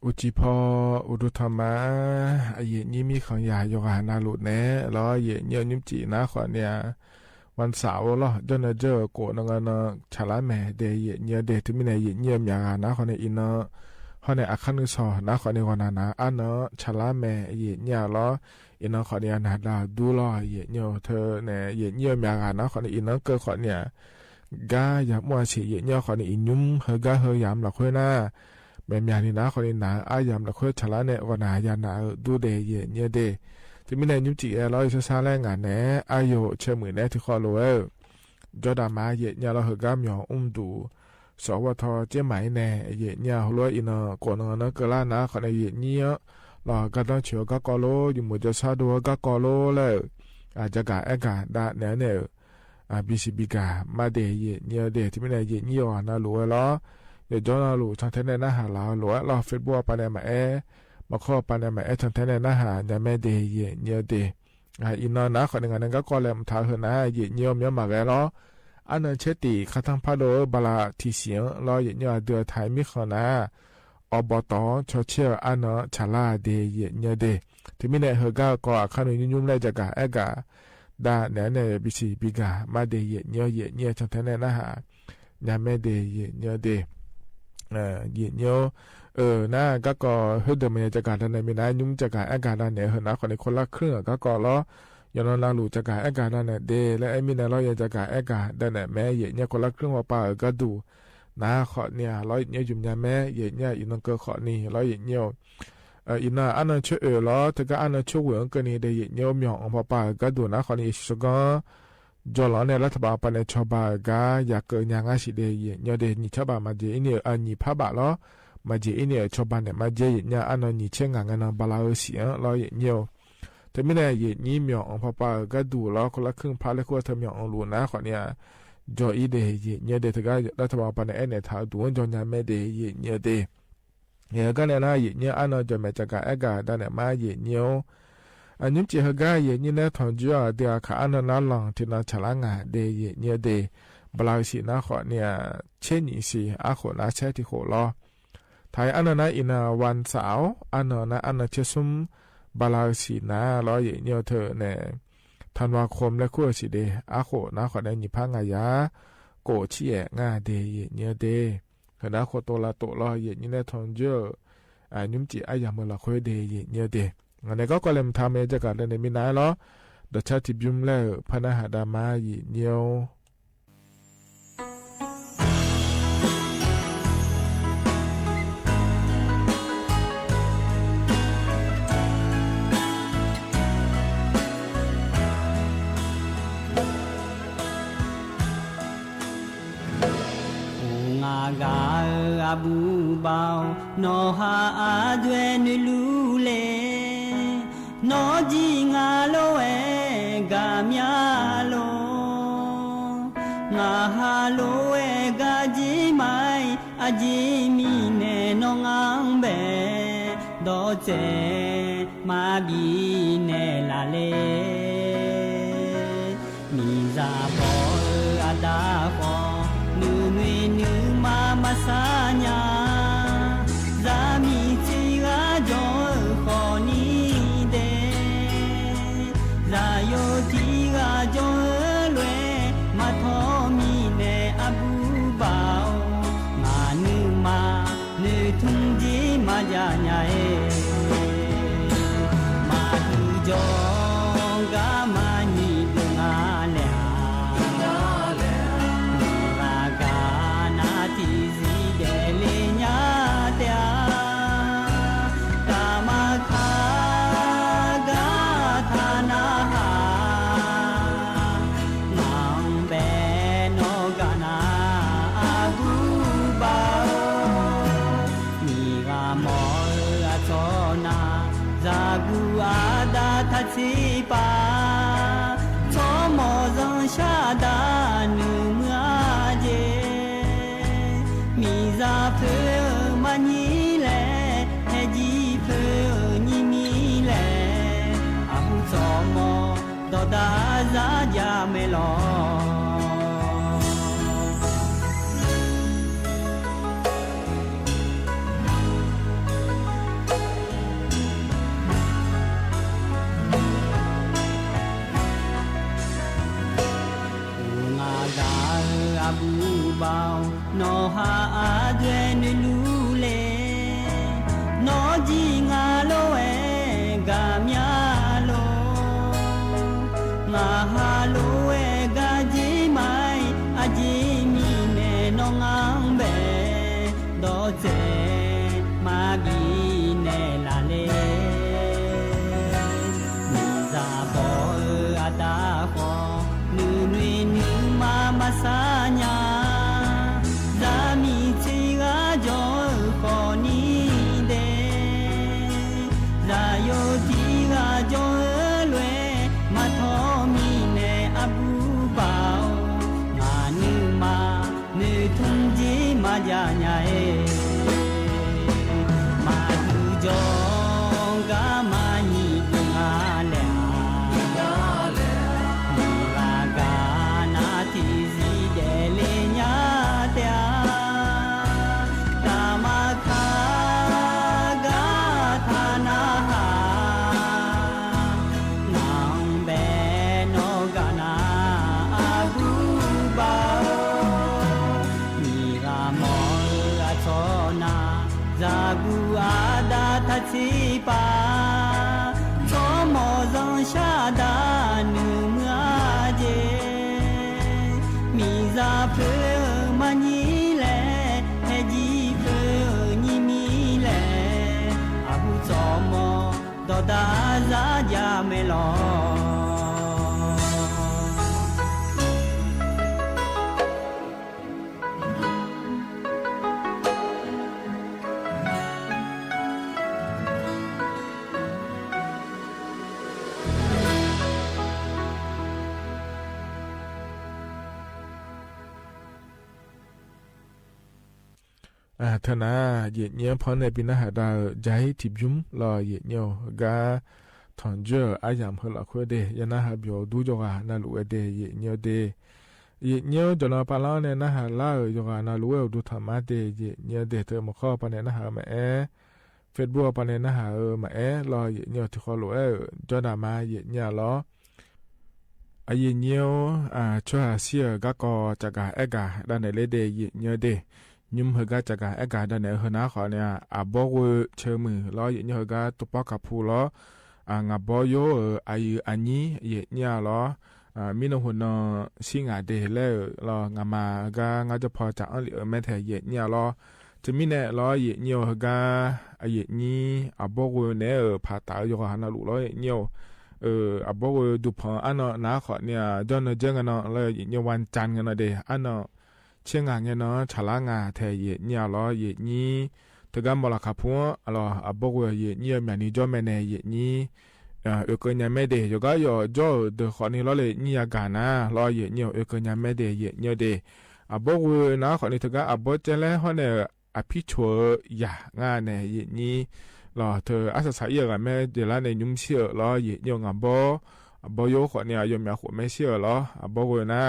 อุจิพออุดุธรรมะเย็นนี้มีของยาโยกานาลุแน่แล้วเย็นเยอะนิ่มจีนะขอเนี่ยวันเสาร์ล่ะเดินเจอโกนงานชาลาแม่เดย์เย็นเยอะเดย์ที่มีในเย็นเยี่ยมอย่างนะขอในอินเนอร์ขอในอาคารนึกสอนะขอในวันนั้นอันเนอชาลาแม่เย็นเนี่ยแล้วอินเนอร์ขอเนี่ยนาดาดูล่อเย็นเยอะเธอเนี่ยเย็นเยี่ยมอย่างนะขอในอินเนอร์เกิดขอเนี่ยกาอยากมัวเฉียเย็นเยอะขอในอินยุ่มเฮกาเฮยามหลักคุยหน้าแม่ยานี่นะคนนี้นะอายามละคุยชะละเนี่ยวันายานาดูเดเยเนี่ยเดที่มีในยุจิเราจะสร้างแรงงานเนี่ยอายุเชื่อมือเนี่ยที่ขอรู้จอดามาเยเนี่ยเราเฮกามยองดูสวทเจ้าหมายเนี่ยเยเนี่ยหัวอินก่อนเนเกล้านะคนเยเนี่ยเราก็ต้องเชื่อก็กอโลอยู่มือจะซาดูก็กอโลเลยอาจจะกะเอกาดาเนี่ยบิสิบิกามาเดเยเนี่ยเดที่มีในเยเนี่ยนะรู้แล้วเดี๋ยวจอนาลูทางเทนในหน้าเราหรือว่าเราเฟซบุ๊กปานในมามาข้อปานในมาทางเทนในหน้าหาเนี่ยแม่เดย์เนี่ยเดย์อินนนะคนหนึ่งนั้นก็กอเลมท้าเหินนะเยี่ยมมากเลยเนาะอันนั้นเชติข้าทั้งพาโดบาลาที่เสียงเราเนี่ยเดือดไทยมิขนะอบตชอเชียอันนั้นชาลาเดย์เนี่ยเดย์ที่มีในเฮก้าก็ข้าหนึ่งยุ่งเลยจะกะกาดาเนี่ยบิสิบิกามาเดย์เนี่ยทางเทนในหน้าหาเนี่ยแม่เดย์เนี่ยเดย์เย็นเยอะน่าก็เฮ้ยเดี๋ยวมันจะการในมีนายยุ่งจะการอากาศเนี่ยเห็นนะคนในคนละครึ่งก็ล้อยอนนาลูจะการอากาศเนี่ยเดและไอ้มีนายเราอยากจะการอากาศได้เนี่ยแม่เย็นเนี่ยคนละครึ่งว่าป่าก็ดูนะขอเนี่ยเราเนี่ยยุ่งยาแม่เย็นเนี่ยอินนก็ขอนี่เราเย็นเนี่ยอินน่าอันนั้นช่วยล้อแต่ก็อันนั้นช่วยเหมือนกันนี่เดเย็นเนี่ยมีของป่าก็ดูนะขอนี่สุก็จอหลอเนี่ยรัฐบาลปนชาวบ้านก็อยากเกิดอย่างอาชีพเดียเนี่ยเดนี่ชาวบ้านมาเจอินเนี่ยนี่พระบาทล้อมาเจอินเนี่ยชาวบ้านเนี่ยมาเจเนี่ยอันนั้นนี่เช่นงานบาลาเสียล้อเนี่ยแต่ไม่ได้นี่มีของพ่อป้าก็ดูล้อคนละครึ่งพาเลยก็ทำอย่างรู้นะขอเนี่ยจออีเดเนี่ยเดถึงก็รัฐบาลปนเนี่ยท้าดูจอเนี่ยไม่เดเนี่ยเดเนี่ยก็เนี่ยนะเนี่ยอันนั้นจะมาจากการแก่ด้านเนี่ยมาเนี่ยอันนี้จะให้ก็ยังนี่นะทางจ้าเดียข้าอันนั้นหลังที่น่าฉลาดเดียเนี่ยเดบลาวสินะขอเนี่ยเช่นนี้สิอาขอนะเช่ที่ขอรอไทยอันนั้นอินาวันเสาร์อันนั้นเชื่อซุ่มบลาวสินะรอเนี่ยเธอเนี่ยธันวาคมและคู่สิเดอาขอนะขอได้ยิพังายาโกเชี่ยงาเดยเนี่ยเดขณะขอตัวละตัวรอเนี่ยนี่นะทางจ้าอันนี้จะอายามละคุยเดยเนี่ยเดอันนี้ก็เลยทำให้จะการเล่นมีนายล้อเดี๋ยวชาติบิมแล้วพนักหาดามาอีเนียวงาบูบาวโนฮาอาดเวนลูเลโนจีงาโลเอกามยาโลงาฮาโลเอกาจีไมอาจีมีเนโนงังเบโดเจมาบีเนลาเลมีซาโปอาดาโปนูนุยนูมามาสาญาซามีจีกาจอขอนีเดซาโยจีกาจอลวยมาทอมีเนอบูบาวมานูมานูทุงจีมาญาญาเอมาดูจองกามานีตุงาเลสิปาชอมอซังชาดานูเมื่อเจมีซาเพอมันยีแลเฮจีเพอนีมีแลอาหูชอมอดอดาซาจาเมลอ bao no ha a dwe nu lu le no ji nga lo e ga mya lo nga ha lo e ga ji mai a ji mi ne no ngang be do je ma gi ne la le ni za bo a da ho nu nui nu ma ma sa nya za mi chi ga jo ko ni de za yo ti ga jo lwe ma tho mi ne a bu bao nga nu ma nu thum ji ma ja nya e ma du jo ga ma ni nga le ni la ga na ti zi de le nya tia ta ma kha ga tha na ha nang be no ga na a bu ba ni ga mo a cho na za gu a da tha chi pa cho mo zong sha da nu nga je mi za phe ma ni le he ji phe ni mi le a bu cho mo do da za ja me loธนาเย็นเนี้ยพอในปีหน้าหาดาวใจทิบยุ้มรอเย็นเนี้ยกาถอนเจออายามเฮลคุเดยนาหาเบียวดูจงานาลูเดเย็นเนี้ยเดเย็นเนี้ยจนปาลาเนี่ยนาหาล่าจงานาลูดูธรรมะเดเย็นเนี้ยเดเธอมาข้อปานนาหามาเฟซบุ๊กปานนาหามารอเย็นเนี้ยที่เขาลูจนมาเย็นเนี้ยรออเย็นเนี้ยช่วยเสียก็กอจากกาเอกาด้านในเลเดเย็นเนี้ยเดยุมเฮกาจากการเอกาดันเนอร์นาขอเนี่ยบอกว่าเชื่อมือล้อเยเนี่ยเฮกาตุปกับผู้ล้องาบอยอายุอันนี้เยเนี่ยล้อมีนหุ่นชิงาเดแล้วล้องามากางาจะพอจากอันเหลือแม้แต่เยเนี่ยล้อจะมีเนี่ยล้อเยเนี่ยเฮกาเยนี้บอกว่าเนี่ยผ่าตายอยู่หันลุล้อเยเนี่ยบอกว่าดูพออันนั้นนาขอเนี่ยจนเจอกันเนาะเลยเยเนี่ยวันจันทร์กันเดอันนั้นเชียงงานเนาะชาลางาแทเยเนี่ยล้อเยนี้ถึงกันบลาคาพัวล้อบอกว่าเยเนี่ยแม่นี่จ่อแม่เนี่ยเยนี้ก็ยังไม่ได้อยู่ก็อยู่จ่อเดือดขอนี่ล้อเลยเนี่ยกันนะล้อเยเนี่ยก็ยังไม่ได้เยเนี่ยเดบอกว่านะขอนี่ถึงกันบอกเจริญเขาเนี่ยพิชัวยางานเนี่ยเยนี้ล้อเธออาศัยอย่างแม่เดี๋ยวละในยุ่งเชี่ยวล้อเยเนี่ยงาบอกโยขอเนี่ยยมยาขวไม่เชี่ยวล้อบอกว่านะ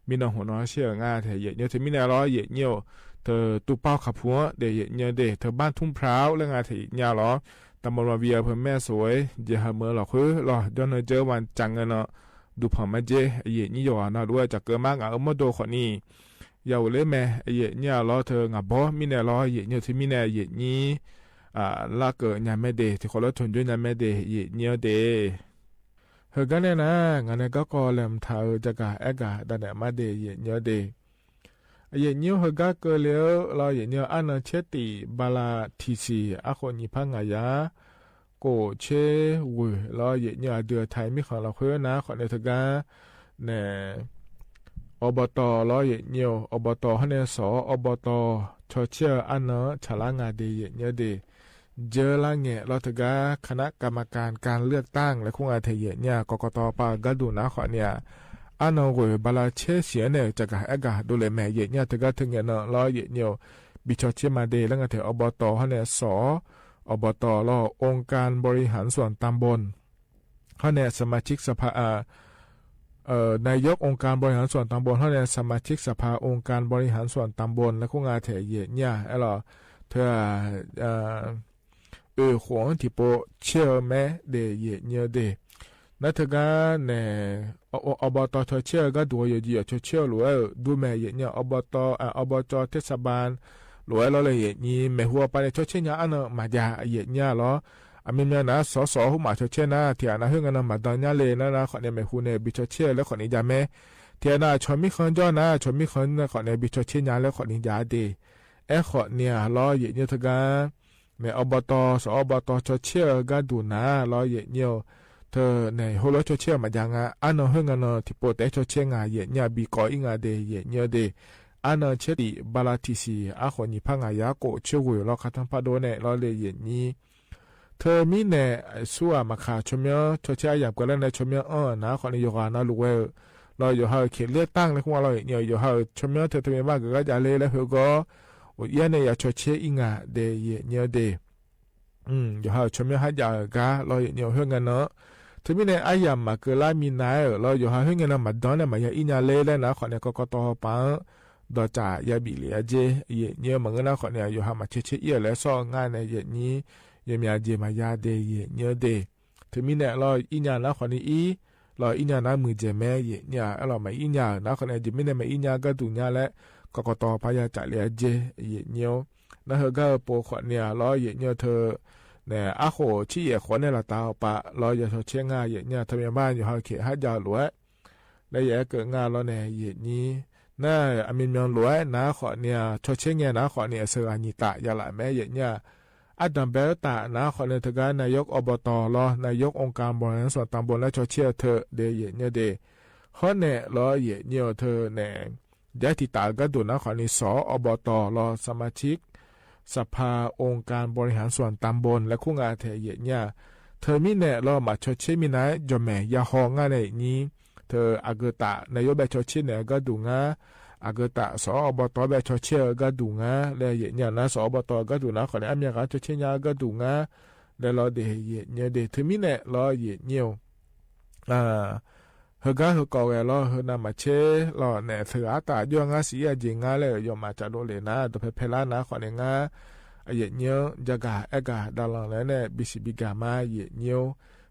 มีน้องหัวน้อยเชื่องาเธอเยเนี่ยเธอมีแนวล้อเยเนี่ยเธอตู้เป้าขับหัวเดยเนี่ยเดเธอบ้านทุ่งพร้าวเรื่องงาเธอเนี่ยล้อตำบลวาเวียเพื่อแม่สวยเจ้าเมื่อหล่อคือหล่อย้อนเจอวันจังเนาะดูผ่อนมาเจเยนี่อยู่นะด้วยจากเกิดมากเอามาโดขอนี่ยาวเลยแม่เยเนี่ยล้อเธองาบ่มีแนวล้อเยเนี่ยเธอมีแนวเยนี่ลาเกิดเนี่ยแม่เดที่เขาล้อชนด้วยเนี่ยแม่เดเยเนี่ยเดเฮกันเนี่ยนะงานก็กอลมท้าจากกาเอกาดันเนมาเดเยเนี่ยเดเยเนี่ยเฮกาเกลียวเราเยเนี่ยอันเชติบาลาทีซีอาคนยิพังายาโกเชวเราเยเนี่ยเดือไทยมีของเราเพื่อนะขอในทกาเนี่ยอบตเราเยเนี่ยอบตฮันเนี่ยสอบตชอเชียอันเนาะฉลางาเดเยเนี่ยเดเจอละเงะเราถึงกับคณะกรรมการการเลือกตั้งและคงอาเทเยเนี่ยกกตปากดูนะขอเนี่ยอันนั้นก็บาลาเชเสียเนี่ยจากการเอกาดูแลแม่เยเนี่ยถึงกับถึงเนาะเราเยเนี่ยบิชอเชมาเดแล้วก็เถอบตเขาเนี่ยสอบตเราองค์การบริหารส่วนตำบลเขาเนี่ยสมาชิกสภานายกองค์การบริหารส่วนตำบลเขาเนี่ยสมาชิกสภาองค์การบริหารส่วนตำบลและคงอาเทเยเนี่ยไอ้เราเธอหัวที่โปเชื่อแม่เดเยเนี่ยเด นั่นเถอะกันเนี่ยอบตชเชื่อก็ดูอยู่ชเชื่อหรือว่าดูแม่เนี่ยอบจเทศบาลหรือว่าเราเลยนี่แม่หัวไปชเชื่อเนี่ยอันนั้นมาจากเนี่ยหรออามีเนี่ยนะสหัวมาชเชื่อนะที่อันนั้นเฮงกันมาตอนนี้เลยนะขอเนี่ยแม่หัวเนี่ยบิชเชื่อแล้วขอเนี่ยจะแม่ที่อันนั้นชมิคนจ้านะชมิคนขอเนี่ยบิชเชื่อเนี่ยแล้วขอเนี่ยจะดีขอเนี่ยรอเนี่ยเถอะกันเนี่ยอบตชเชื่อก็ดูนะรอเนี่ยเธอในหัวเราเชื่อมาอย่างอ่ะอันนั้นเฮงกันที่โปรแต่เชื่องานเนี่ยบีก่ออิงาเดเนี่ยเดอันนั้นเชื่อดีบาลาทิซีอาคนนี้พังอายาโกเชื่อหัวเราคัดทั้งพัดโดเนี่ยเราเลยนี้เธอมีเนี่ยสัวมาขาชมยเชื่ออยากกว่าแล้วในชมยนะคนนี้อยู่กันนะลูกเวเราอยู่หาเขตเลือกตั้งในของเราเนี่ยอยู่หาชมยเธอทำไมบ้างก็จะเลยแล้วเขาก็ยันเนี่ยอยากเชื่ออิงาเดเนี่ยเดอยู่หาชมยหายากะเราเนี่ยเฮงกันเนาะถึงมีในอายามมาเกล้ามีนายเราอยู่หาเฮงกันมาดอนเนี่ยมาอย่างอินยาเล่แล้วนะคนเนี่ยก็ต่อปังดอจ่ายาบิเลียเจเนี่ยเหมือนนะคนเนี่ยอยู่หามาเชื่อแล้วซ้องานในอย่างนี้ยังมีอาเจมายาเดเนี่ยเดถึงมีเนี่ยเราอินยานะคนนี้เราอินยานะมือเจแม่เนี่ยเราไม่อินยานะคนเนี่ยจะไม่ได้ไม่อินยาก็ดูเนี่ยแหละก็ต่อพายาจ่ายเลียเจเนี่ยนะเฮก็โปคนเนี่ยเราเนี่ยเธอเนี่ยอาโหชี้คนเนี่ยละตาปะเราจะเชื่องานเนี่ยทำยังบ้านอยู่หาเขตหาดาวหลวงได้แย่เกิดงานเราเนี่ยนี้น่าอามินเมืองหลวงนะขอเนี่ยเชื่อเนี่ยนะขอเนี่ยเสือนิตะยาละแม่เนี่ยอัดดัมเบลตานะขอเนี่ยทกานายกอบตรอนายกองค์การบริหารส่วนตำบลและเชื่อเธอเดยเนี่ยเดข้อเนี่ยเราเนี่ยเธอเนี่ยยะติตาก็ดูนะขอเนี่ยสอบตรสมาชิกสภาองค์การบริหารส่วนตำบลและคู่งานเทเยเนี่ยเธอมีเนี่ยเรามาชดเชยมีนายจอมแม่ยาหองานในนี้เธออากตะนายกแบบชดเชยเนี่ยก็ดูงาอากตะสอบตแบบชดเชยก็ดูงาและเนี่ยนะสอบตก็ดูนะขอในอเมริกาชดเชยเนี่ยก็ดูงาและเราเดเนี่ยเดเธอมีเนี่ยเราเนี่ยเฮก็เฮก็เวลาเฮนามาเชลอเนี่ยเสือตาย่องาสีจริงงาเลยยอมมาจากโดเลนะตัวเพลานะขอเนี่ยงาเนี่ยจะกะกะดาลังแล้วเนี่ยบิสิบิกามาเนี่ย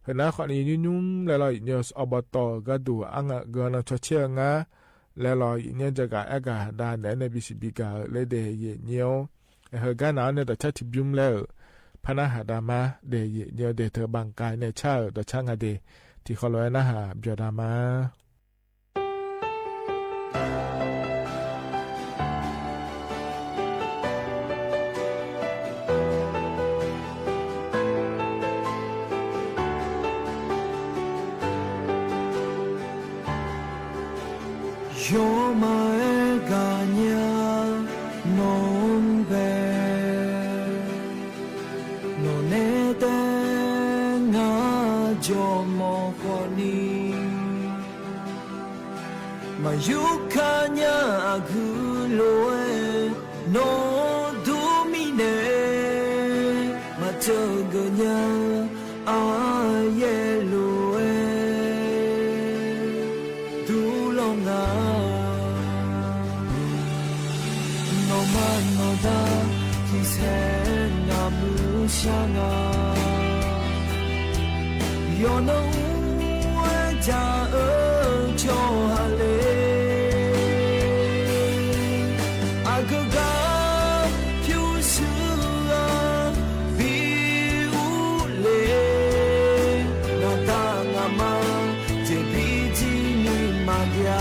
เฮนะขอเนี่ยยุ่มแล้วเราเนี่ยอบตก็ดูอังเกนชเชียงาแล้วเราเนี่ยจะกะกะดาเนี่ยบิสิบิกาเลยเดเนี่ยเฮก็นาเนี่ยแต่ชัดทิบุมแล้วพนะหาดามาเดเนี่ยเดเธอบางกายเนี่ยชาแต่ช่างอเดที่เขาเลยนะฮะเบียดามาโยมาเอกาญานงเบโนเนเตงาโจโมโคนีมายุคาญากุโลเอโนดูมิเนมาเจอกญาอาเยโลเอดูลงาโนมาโนดาที่แสนงามุชางาโยโนจาโจฮาเลอากกาพิวสุอาบิอุเลนาตางามาเจบิจินิมาเดีย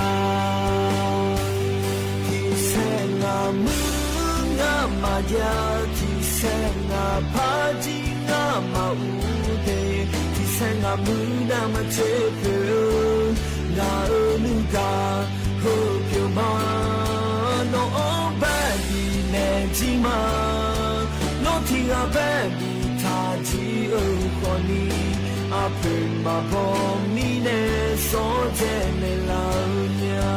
ที่แสงามุงามาเดียที่แสงาพาจิงามาอุเดงามุนามาเจเพงานุกาโฮเปียวมาโนบาดีเนจิมาโนทิอาเบบีทาจิโอคอนีอาเปมาบอมีเนโซเจเนลาญา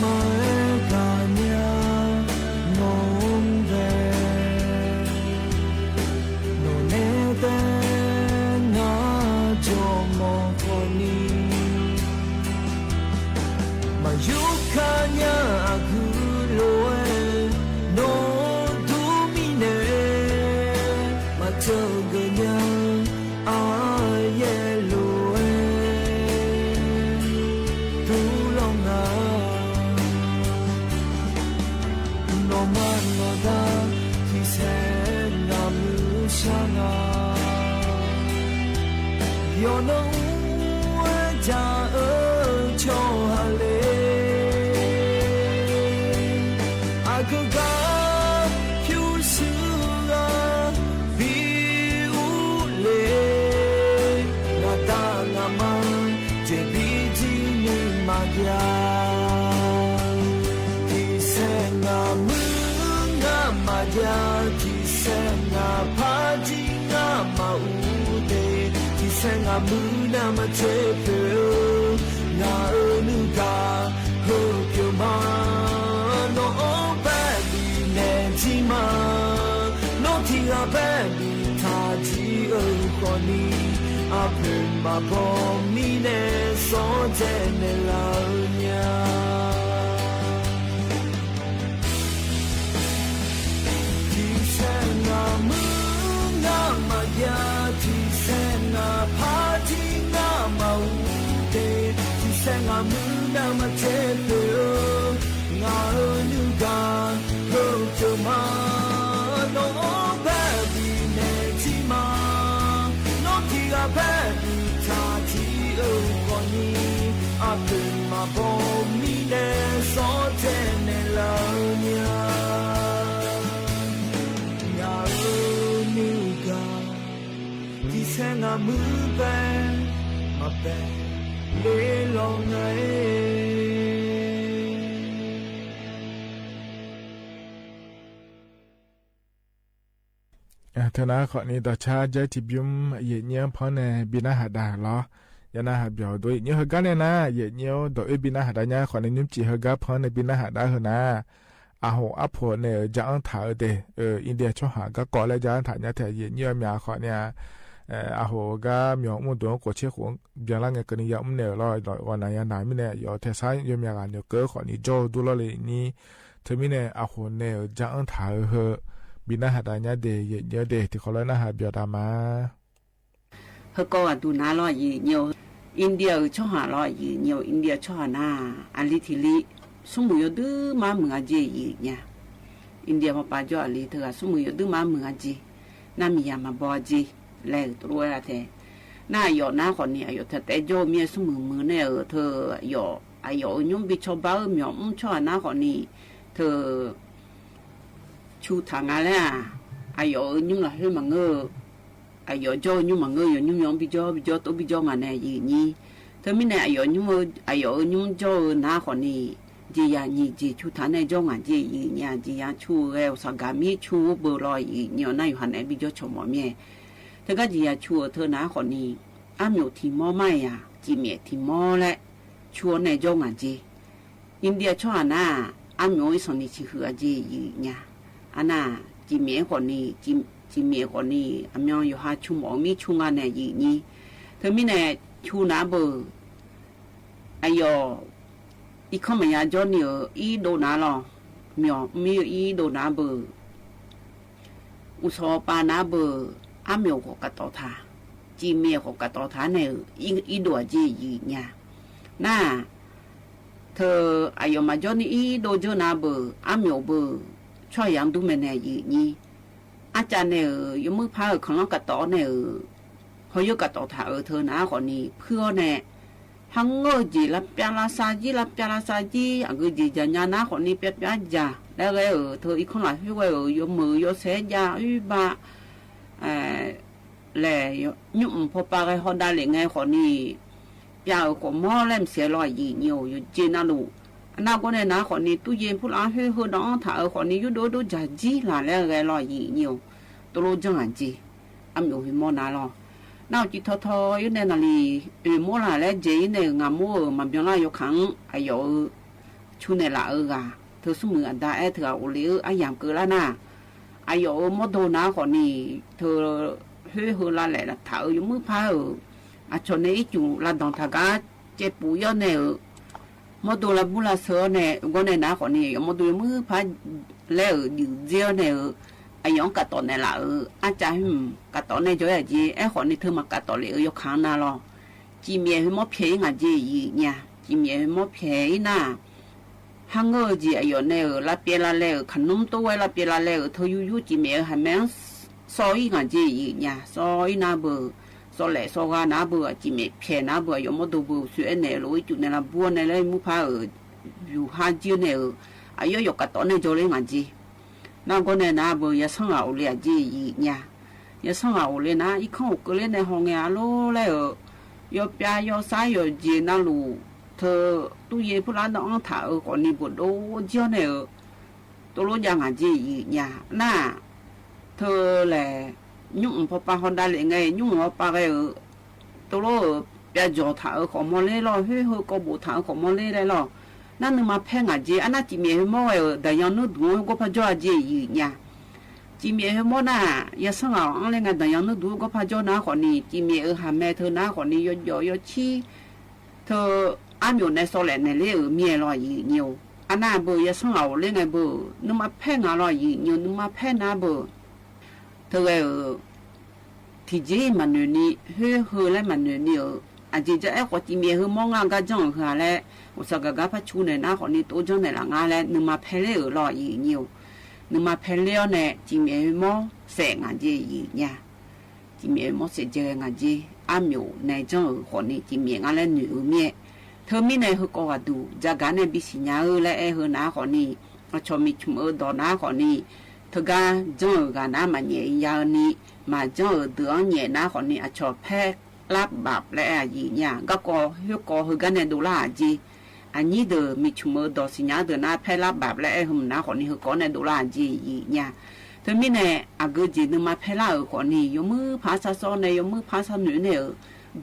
มาเอกาญานงเว ganya ayelo tu longa no man no da ti se na mu shanga yo no ja cho hale akuga pyu su ga bi u le na ta na ma je bi ji ni ma ya ti se na mu na ma ya ti se na pa ji na ma u de ti se na mu na ma che pe na nu ga ho pyo ma no baby ne ji ma no ti ga baby ta ji o ko ni a pe ma bo mi ne so je ne la nya ti se na mu na ma ya ti se na pa ji na ma u de ti se na mu na ma che pe nga nu ga ho to ma no baby ne ji ma no ti ga baby ta ji o ko ni a pe ma bo mi ne so te ne la nya nga nu ga ti se na mu ba ma ba le long naiธนาขอนี้ต่อชาใจที่บิมเยี่ยเยี่ยมเพราะในบินาหาดาล้อยานาหาเบียวโดยเยี่ยกันเลยนะเยี่ยเยี่ยวโดยบินาหาดาเนี่ยขอในนุ่มจีเฮกาเพราะในบินาหาดาเหรอนะอาโหอัพโหเนี่ยจะอังถ่ายเดอินเดียชอบหาก็ก่อแล้วจะอังถ่ายเนี่ยแต่เยี่ยเยี่ยมยาขอเนี่ยอาโหก็มีมุดดวงกดเชี่ยขวงเบียงล่างเงี้ยกันเนี่ยมันเนี่ยรอวันไหนยันไหนไม่เนี่ยอยู่แต่ซ้ายเยี่ยมยากันเนี่ยเกิดขอนี้โจดูแลเลยนี่เธอไม่เนี่ยอาโหเนี่ยจะอังถ่ายเหรอบินาหาดาเนี่ยเดย์เยอะเดย์ที่เขาเล่นนะหาเบียดามาเฮก็ดูน่ารอยีเนียวอินเดียชอบหารอยีเนียวอินเดียชอบหน้าอันลิทิลิสมุยดื้อมาเมืองจีเนี่ยอินเดียมาปาจ่อลิเธอสมุยดื้อมาเมืองจีน่ามียามาบอจีแหลกตัวอะไรน่าหยอดหน้าคนนี้หยอดแต่โจมีสมุยมือเนี่ยเธอหยอดหยอดยุ่งบิชอบบ้าหยอดชอบหน้าคนนี้เธอชูทางอะไรไอ้ยอยุ่งละให้มันเงอไอ้ยอจ่อยุ่งมันเงอยุ่งยองบิจ่อตัวบิจ่องานเนี่ยยี่นี่เธอไม่เนี่ยไอ้ยอยุ่งจ่อหน้าคนนี้จียานี่จีชูทางเนี่ยจ่องานจียี่เนี่ยจียาชูเอลสังกามีชูเบอร์ลอยยี่เนี่ยนั่นอยู่หันเนี่ยบิจ่อชมว่าเมียเธอก็จียาชูเธอหน้าคนนี้อ้ามอยู่ที่มอไม่อะจีเมียที่มอแหละชัวเนี่ยจ่องานจีอินเดียชอบหน้าอ้ามอยู่อีสานนี่ชื่อจียี่เนี่ยอันน่ะจีเมียคนนี้จีเมียคนนี้อเมียอยู่หาชูหมอมีชูงานเนี่ยยี่นี่เธอมีเนี่ยชูน้าเบอร์ไอ้ยออีข้อมันยาจอนเนี่ยอีโดนาหรอมีอีโดนาเบอร์อุศปานาเบอร์อาเมียก็กระต่อทาจีเมียก็กระต่อทาเนี่ยอีดัวจียี่เนี่ยน่าเธอไอ้ยอมาจอนนี่อีโดจนาเบอร์อาเมียเบอร์ช่วยยังดูแม่เนี่ยยี่นี่อาจารย์เนี่ยยมือพาของเรากระต่อเนี่ยเขายกกระต่อถ่าเธอนะคนนี้เพื่อเนี่ยฮังเงอจีรับยาลาซาจีอันก็จีจะยานะคนนี้เปียกยาแล้วก็เธออีกคนหลายพี่ว่ายมือยเสยาอุบะแหล่ยุ่งพอปากให้เขาได้เลยไงคนนี้ยาก็มอเล่มเสียลอยยี่เหนียวอยู่จีน่าลูอันนั้นก็เนี่ยนะคนนี้ตู้เย็นพูดอะไรให้น้องถ่ายคนนี้ยุดดูจ่ายจีหลานแล้วไงลอยยี่เหนียวตัวรู้จังหันจีอ้ำอยู่หิมอนาลอน่าจีทออยู่ในนาลีมัวละแล้วเจเนี่ยงามัวมันเป็นอะไรอยู่ขังไอ้ยอชูในละกะเธอสมืออันใดเธออุลิไอ้ยามเกิดแล้วนะไอ้ยอมดโดนะคนนี้เธอเฮ้ยละแหละถ่ายอยู่มือพายอาชนในจู่ละดองทากาเจ็บปุยเนี่ยมดละบุลาเสือเนี่ยก็เนี่ยนะคนนี้มดมือพายแล้วอยู่เจียวเนี่ย ไอ้ยองกัดต่อในละอาจารย์กัดต่อในจ่อยจีไอ้คนนี้เธอมากัดต่อเลยยกข้างน่ะรอจีเมียมอเพงอ่ะจีเนี่ยจีเมียมอเพน่ะฮังเออจีไอ้ยอนเนี่ยละเปียละเลยขนมตัวละเปียละเลยเธออยู่จีเมียให้แม่ซอยอ่ะจีเนี่ยซอยน่ะเบอซอแหล่ซอกาน่ะเบอจีเมียเพน่ะเบอยมอดูเบอสวยเนี่ยรู้จุดเนี่ยละบัวเนี่ยเลยมุพาอยู่หาจีเนี่ยไอ้ยกกัดต่อในจ่อยเลยอ่ะจี那个呢，那不也生熬了这一年，也生熬了那一看我个人那行呀咯来哦，要边要啥要接那路，他都也不然当他个你不都叫那个，都罗讲啊这一年，那他嘞用不把好大嘞个用我把个都罗边叫他个么嘞咯，去个不他个么嘞来咯。นั่นนึกมาแพงอ่ะจีอันนั้นจีเมียมอแต่ยังนึกดูก็พะจ้าจีอีเนี่ยจีเมียมอน่ะยังสังเอาอะไรกันแต่ยังนึกดูก็พะจ้านะคนนี้จีเมียหาแม่เธอนะคนนี้ยอชี้เธออามีในโซเลนในเรื่องเมียรออีเนี่ยอันนั้นเบอยังสังเอาเรื่องไงเบอนึกมาแพงอะไรอีเนี่ยนึกมาแพงนะเบอเธอที่จีมันนี่เฮ้อแล้วมันนี่อาจจะไอ้คนจีเมียเฮมองงานก็จังหาแล้ว我说个个把出来那好你多种的人啊嘞，你嘛拍了老一牛，你嘛拍了呢，今面么三眼睛一呀，今面么是这个眼睛，阿苗那种好你今面啊嘞牛面，他们呢去搞个都，这个呢比新疆嘞爱去拿好你，我从没从耳朵拿好你，他个种个拿嘛年要你，嘛种得年拿好你啊，从拍拉粑嘞一呀，个去个呢都垃圾。อันนี้เดอมีชุมดอสิญญาเดอหน้าแพร่แบบและไอ้หุ่นหน้าคนนี้คือก้อนในโดราจีเนี่ยเธอมีในอากูจีนึงมาแพร่คนนี้ยมือภาษาโซในยมือภาษาหนุ่ยเนี่ย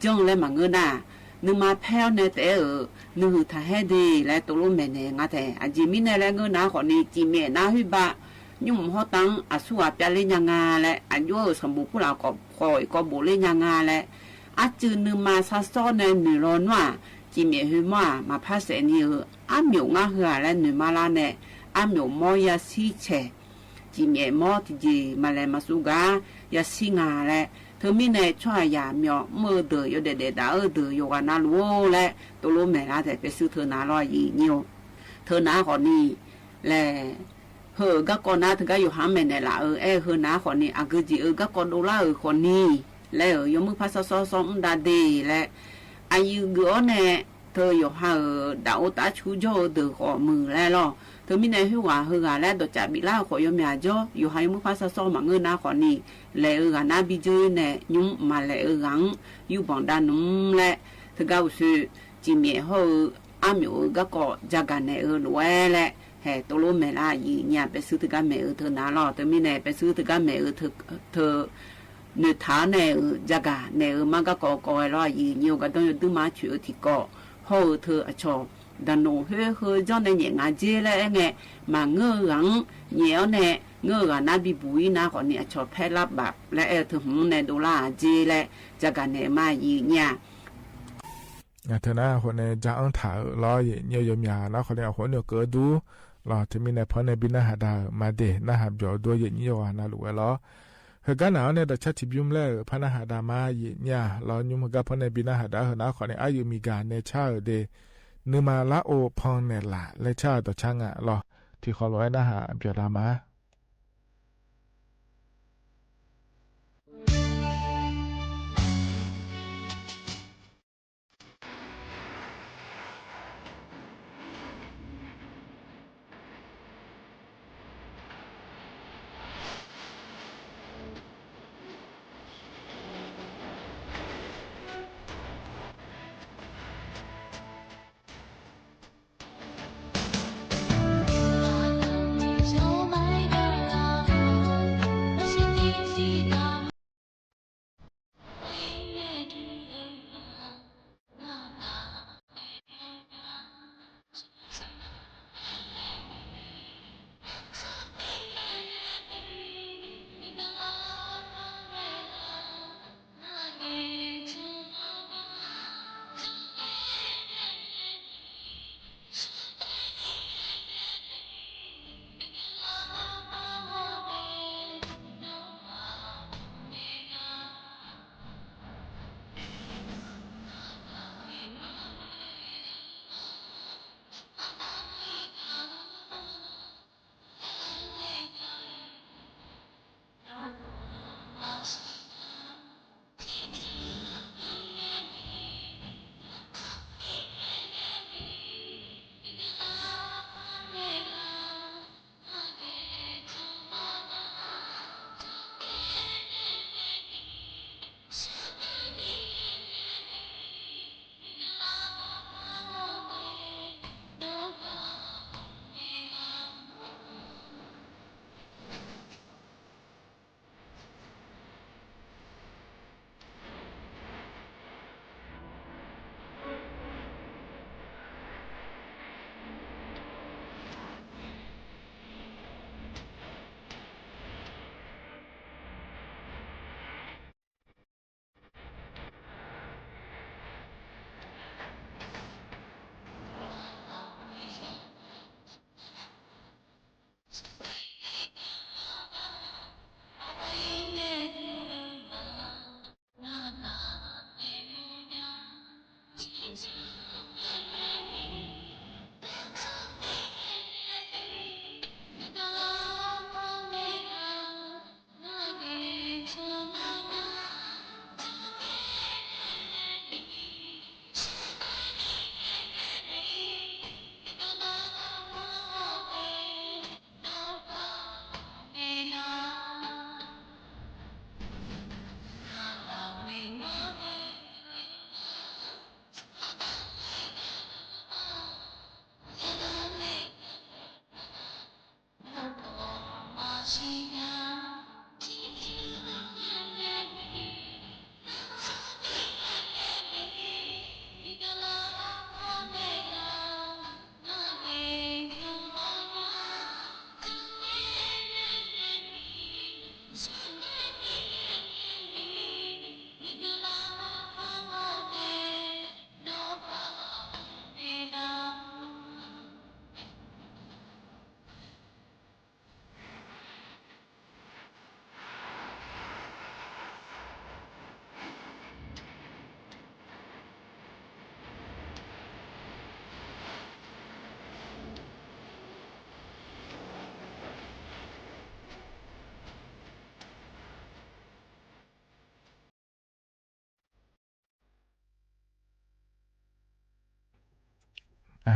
จังเลยมาเงินน่ะนึงมาแพร่ในแต่นึกถ้าให้ดีและตัวรู้แม่เนี่ยงั้นแต่อาจีมีในและเงินหน้าคนนี้จีเมียหน้าหิบะยุ่งหัวตังอาสุอาเปียเลยยังงาและอายุสมบูรณ์ผู้เราก็คอยก็บุเลยยังงาและอาจือนึงมาซาโซในหนึ่งร้อนว่าจีเมียหือมาพาเสนีอาหมิวงาหือและหนึ่งมาลาเนี่ยอาหมิวมอยาซีเชจีเมียมอที่จีมาเลมาสุกายาซีงาและเธอมีในช่วยยาเมียวมือเดือยเด็ดดาเดือยอยู่กันนาลูและตัวลูแม่ละแต่ไปซื้อเธอนาลอยยีนิวเธอนาคนนี้และเฮอก็ก่อนนะเธอก็อยู่หาแม่เนี่ยละเฮอนาคนนี้อากูจีก็ก่อนดูละคนนี้แล้วยมือภาษาซ้อมดาดีและอายุเกอเนี่ยเธออยู่หาดาวตาชูโจเดือขอมือแล้วล่ะเธอมีในหัวหัวแล้วตัวจับบิล่าขอยมีอาจ่ออยู่ให้มือภาษาซ้อมเงินนะคนนี้แล้วกันนะบิจูเนี่ยยุ่งมาแล้วกังอยู่บังด้านนู้นแหละเธอก็รู้จีเมียเขาอามิวก็จักกันเนี่ยรวยแหละเฮ้ตัวลูกแม่ละยี่เนี่ยไปซื้อถึงกันแม่เธอน่าล่ะเธอมีเนี่ยไปซื้อถึงกันแม่เธอเนื้อท้าเนี่ยจักกันเนี่ยมันก็ก่อรอยี่เนี่ยก็ต้องดูมาช่วยที่ก่อเขาเธอชอบดันโนเฮ้ยจอนในเนี่ยงานเจแล้วไงมาเงื้อหลังเนี่ยเนี่ยเงื้อกันน่าบิบุยนะคนนี้ชอบแพ้รับแบบและถึงในดอลลาร์เจแล้วจักกันเนี่ยมายี่เนี่ยเธอหน้าคนในจ้างถ่ายรอเนี่ยยมยาแล้วคนในคนเนี่ยเกิดดูรอจะมีในพอในบินหาดามาเดนะฮะเดี๋ยวด้วยอย่างนี้ว่าน่ารู้แล้วเฮกันหนาวเนี่ยแต่ชัดชิบยุ่มแล้วพนักหาดามาเนี่ยรอยุ่มกับพนักบินหาดาเฮนะขอในอายุมีการในชาเดนึมาละโอพองเนี่ยละและชาต่อช่างอ่ะรอที่ขอร้อยนะฮะเบียรามา小麦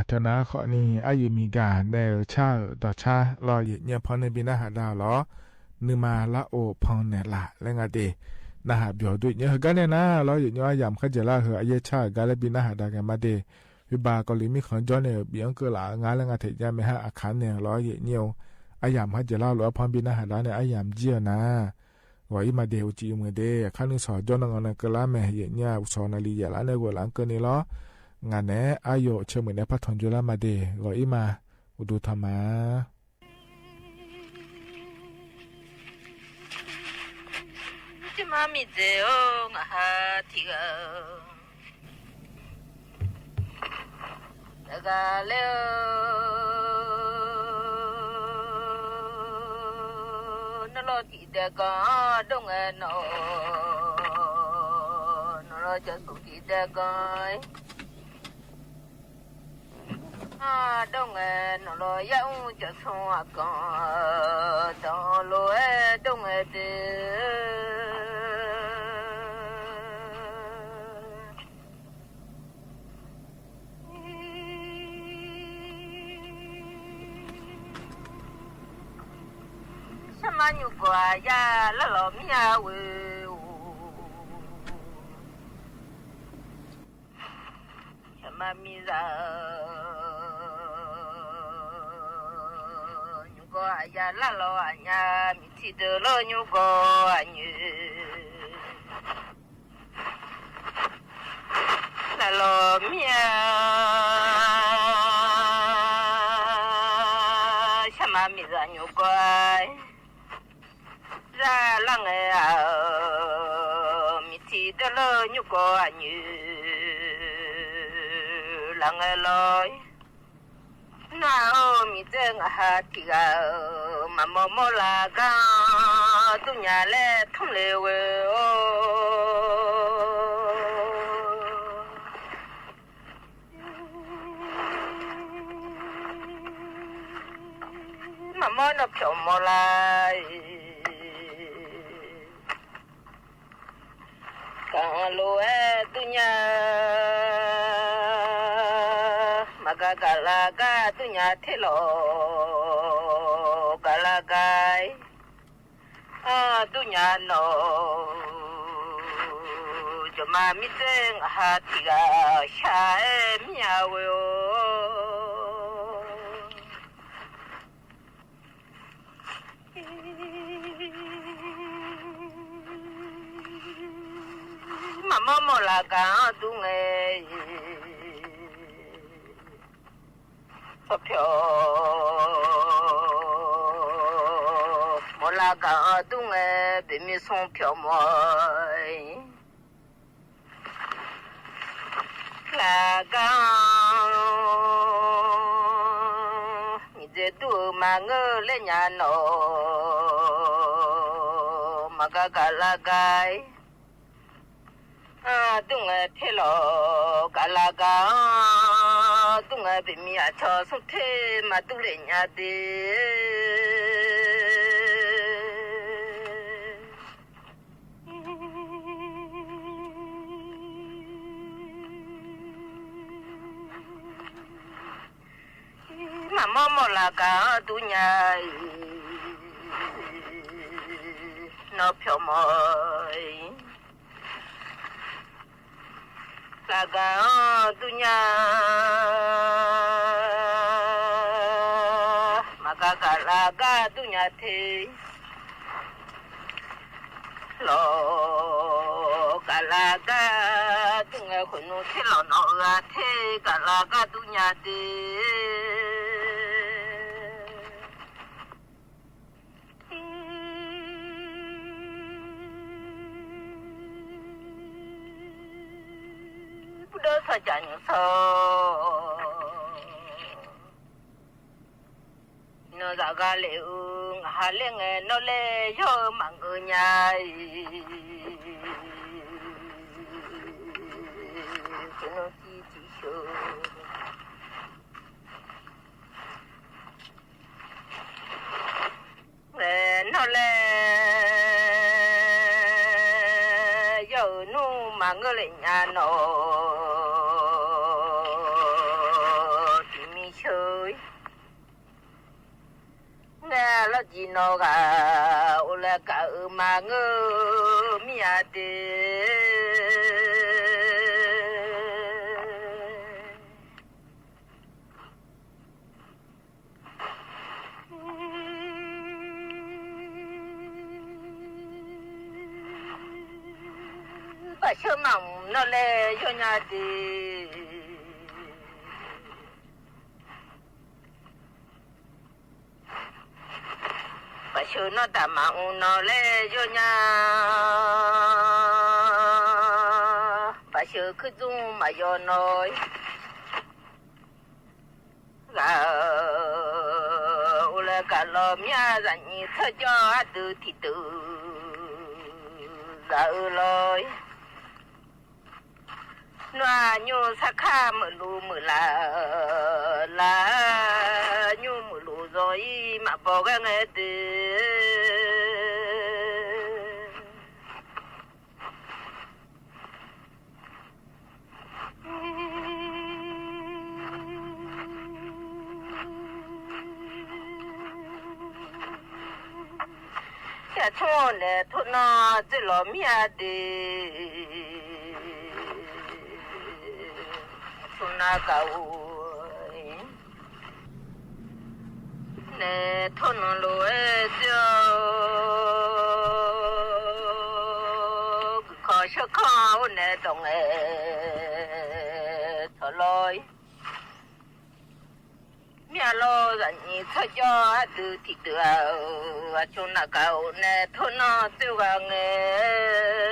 ธนาข้อนี้อายุมีกาได้ชาต่อชารอเนี่ยพอในบินาหาดาวหรอนึมาละโอพองเนี่ยละแล้วงาเดนะฮะเบียวด้วยเนี่ยกันเนี่ยนะรออยู่เนี่ยยามขจละเหออายชากาลบินาหาดากันมาเดวิบากอลิมีของจอเนี่ยเบียงเกลางาแล้วงาเทยาไม่ฮะอาคารเนี่ยรออยู่เนี่ยอายามขจละหรอพองบินาหาดาเนี่ยอายามเจียนะว่าอีมาเดวจีมือเดคันนึงสอจอนงอนกะละแม่เนี่ยอุสอนาลียาละเนี่ยกว่าหลังเกินนี่หรองานแน่อายุเชื่อเหมือนในพัฒนจุลามาเดรออีมาอุดูธรรมะจิมามิเจโองาฮาทิกา Galeo no lo ti de ga dong no no lo just go ti de ga dong no lo ya un cho son a ga don lo dong de Manyu kwa ya la lo mia we Chama miza Nyu kwa ya la lo anya mi ti de lo nyu ko anyu La lo mia Chama miza nyu kwa ra lăng mi ti de lo nyu ko anyu lăng loi na o mi te nga ha ti ga ma mo la ga tu nya le thong le we o ma mo no pyo mo lai Kalau dunia maka galaga dunia telo galagai dunia no cuma miseng hati ga syae miawe Mama mola ga dunge Sopyo mola ga dunge de mi son pyo moi La ga ni de du ma nge le nya no Magaga la gai tung thế lo cả là cả tung bị mía cho số thế mà tu lên nhà đi mà mò là cả tu nhà nó phiêu mỏi là cả tu nhà mà cả là cả tu nhà thì lo cả là cả tu nhà khôn nó thế lo nó thế cả là cả tu nhà thì đỡ chẳng sao nó ra gà liệu hà lên nó lê cho mạng người nhà nó chỉ sợ nó lê giờ nu mà người lên nhà nó nghe là gì nó cả là cả mà ngơ mía đi bà chưa mỏng nó lê cho nhà đi bà chưa nó đã mỏng nó lê cho nhà bà chưa cứ dung mà cho nói gà là cả lò mía dành như thơ cho từ thì từ gà lôi nó nhu sa kha mở lù mở là nhu mở lù rồi mà bỏ cái nghe từ ya thô nè thô nó chỉ lo mía đi na cầu nè thôn lúa cho khó cho khó nè đồng thọ lôi mía lô dành cho cho từ thịt từ cho na cầu nè thôn nó tiêu gà nghe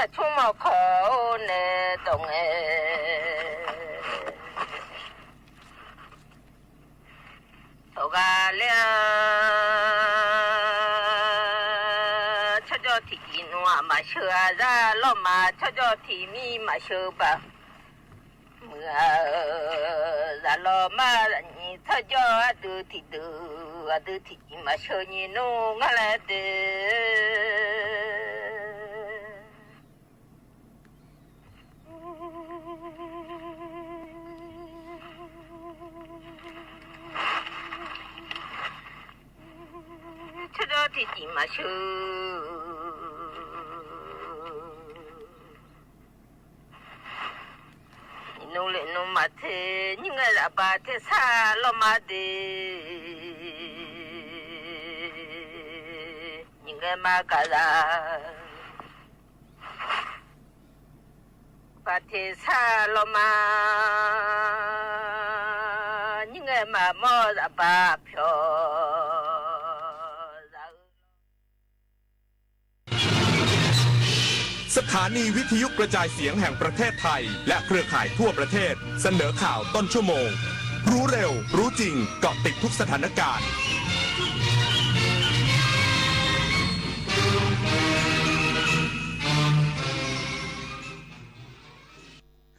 là chung màu khổ nè đồng tổ gà lia cho thị nua mà sửa ra lo mà cho thị mi mà sửa bà mưa ra lo mà cho từ thị mà sửa như nô ngã lại cho thì chỉ mà sư nô lệ nô mà thế nhưng người là bà thế xa lo mà đi những người mà cả là bà thế xa lo mà những người mà mò là bà phiền สถานีวิทยุกระจายเสียงแห่งประเทศไทยและเครือข่ายทั่วประเทศเสนอข่าวต้นชั่วโมงรู้เร็วรู้จริงเกาะติดทุกสถานการณ์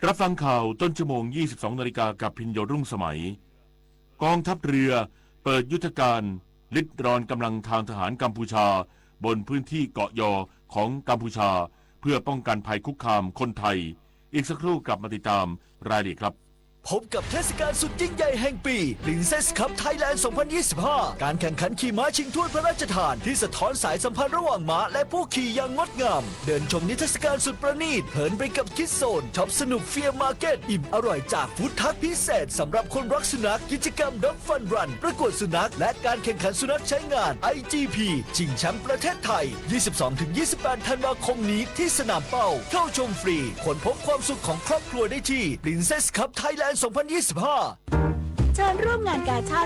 รับฟังข่าวต้นชั่วโมง 22 นาฬิกากับพิญโยรุ่งสมัยกองทัพเรือเปิดยุทธการริดรอนกำลังทางทหารกัมพูชาบนพื้นที่เกาะยอของกัมพูชาเพื่อป้องกันภัยคุกคามคนไทยอีกสักครู่กลับมาติดตามรายละเอียดครับพบกับเทศกาลสุดยิ่งใหญ่แห่งปี Princess Cup Thailand 2025 การแข่งขันขี่ม้าชิงถ้วยพระราชทานที่สะท้อนสายสัมพันธ์ระหว่างม้าและผู้ขี่อย่างงดงามเดินชมนิทรรศการสุดประณีตเหินไปกับคิดโซนช็อปสนุกเฟียร์มาร์เก็ตอิ่มอร่อยจากฟู้ดทักพิเศษสำหรับคนรักสุนัขกิจกรรม Dog Fun Run ประกวดสุนัขและการแข่งขันสุนัขใช้งาน IGP ชิงแชมป์ประเทศไทย 22-28 ธันวาคมนี้ที่สนามเป้าเข้าชมฟรีค้นพบความสุขของครอบครัวได้ที่ Princess Cup Thailand 2025เชิญร่วมงานกาชาด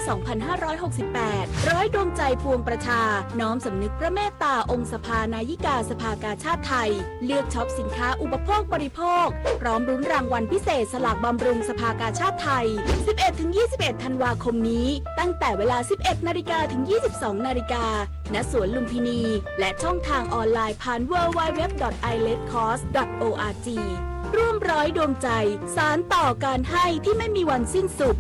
2568ร้อยดวงใจพวงประชาน้อมสำนึกพระเมตตาองค์สภานายิกาสภากาชาดไทยเลือกช็อปสินค้าอุปโภคบริโภคพร้อมรุ้นรางวัลพิเศษสลากบำรุงสภากาชาดไทย 11-21 ธันวาคมนี้ตั้งแต่เวลา 11 นาฬิกาถึง 22 นาฬิกาณสวนลุมพินีและช่องทางออนไลน์ผ่าน www.iletcost.org ร่วมร้อยดวงใจสารต่อการให้ที่ไม่มีวันสิ้นสุด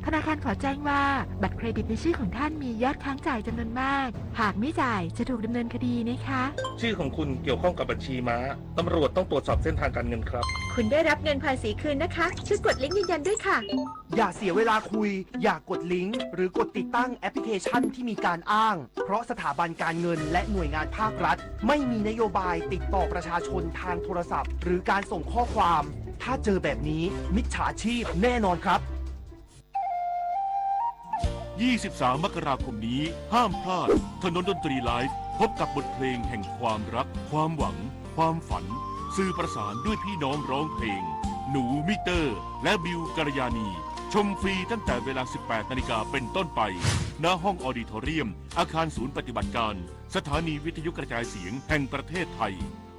ธนาคารขอแจ้งว่าบัตรเครดิตในชื่อของท่านมียอดค้างจ่ายจำนวนมากหากไม่จ่ายจะถูกดำเนินคดีนะคะชื่อของคุณเกี่ยวข้องกับบัญชีม้าตำรวจต้องตรวจสอบเส้นทางการเงินครับคุณได้รับเงินภาษีคืนนะคะช่วยกดลิงก์ยืนยันด้วยค่ะอย่าเสียเวลาคุยอย่ากดลิงก์หรือกดติดตั้งแอปพลิเคชันที่มีการอ้างเพราะสถาบันการเงินและหน่วยงานภาครัฐไม่มีนโยบายติดต่อประชาชนทางโทรศัพท์หรือการส่งข้อความถ้าเจอแบบนี้มิจฉาชีพแน่นอนครับ23 มกราคมนี้ห้ามพลาดถนนดนตรีไลฟ์พบกับบทเพลงแห่งความรักความหวังความฝันสื่อประสานด้วยพี่น้องร้องเพลงหนูมิเตอร์และบิวกัลยาณีชมฟรีตั้งแต่เวลา 18 นาฬิกาเป็นต้นไปณห้องออดิทอเรียมอาคารศูนย์ปฏิบัติการสถานีวิทยุกระจายเสียงแห่งประเทศไทย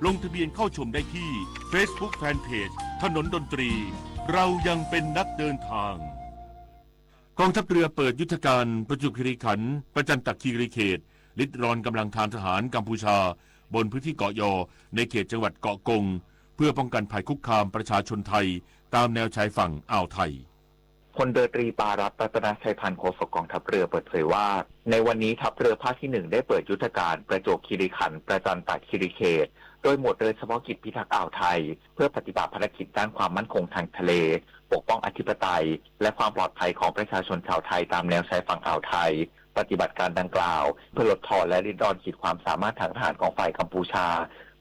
ลงทะเบียนเข้าชมได้ที่ Facebook Fanpage ถนนดนตรีเรายังเป็นนักเดินทางกองทัพเรือเปิดยุทธการประจวบคีรีขันธ์ประจันตคีรีเขตริดรอนกำลังทางทหารกัมพูชาบนพื้นที่เกาะยอในเขตจังหวัดเกาะกงเพื่อป้องกันภัยคุกคามประชาชนไทยตามแนวชายฝั่งอ่าวไทยพลเรือตรีปารัตน์ รัตนชัยพันธ์โฆษกกองทัพเรือเปิดเผยว่าในวันนี้ทัพเรือภาคที่ 1ได้เปิดยุทธการประจวบคีรีขันธ์ประจันตคีรีเขตโดยหมวดเรือเฉพาะกิจพิทักษ์อ่าวไทยเพื่อปฏิบัติภารกิจด้านความมั่นคงทางทะเลปกป้องอธิปไตยและความปลอดภัยของประชาชนชาวไทยตามแนวชายฝั่งอ่าวไทยปฏิบัติการดังกล่าวเพื่อลดทอนและริดรอนขีดความสามารถทางทหารของฝ่ายกัมพูชา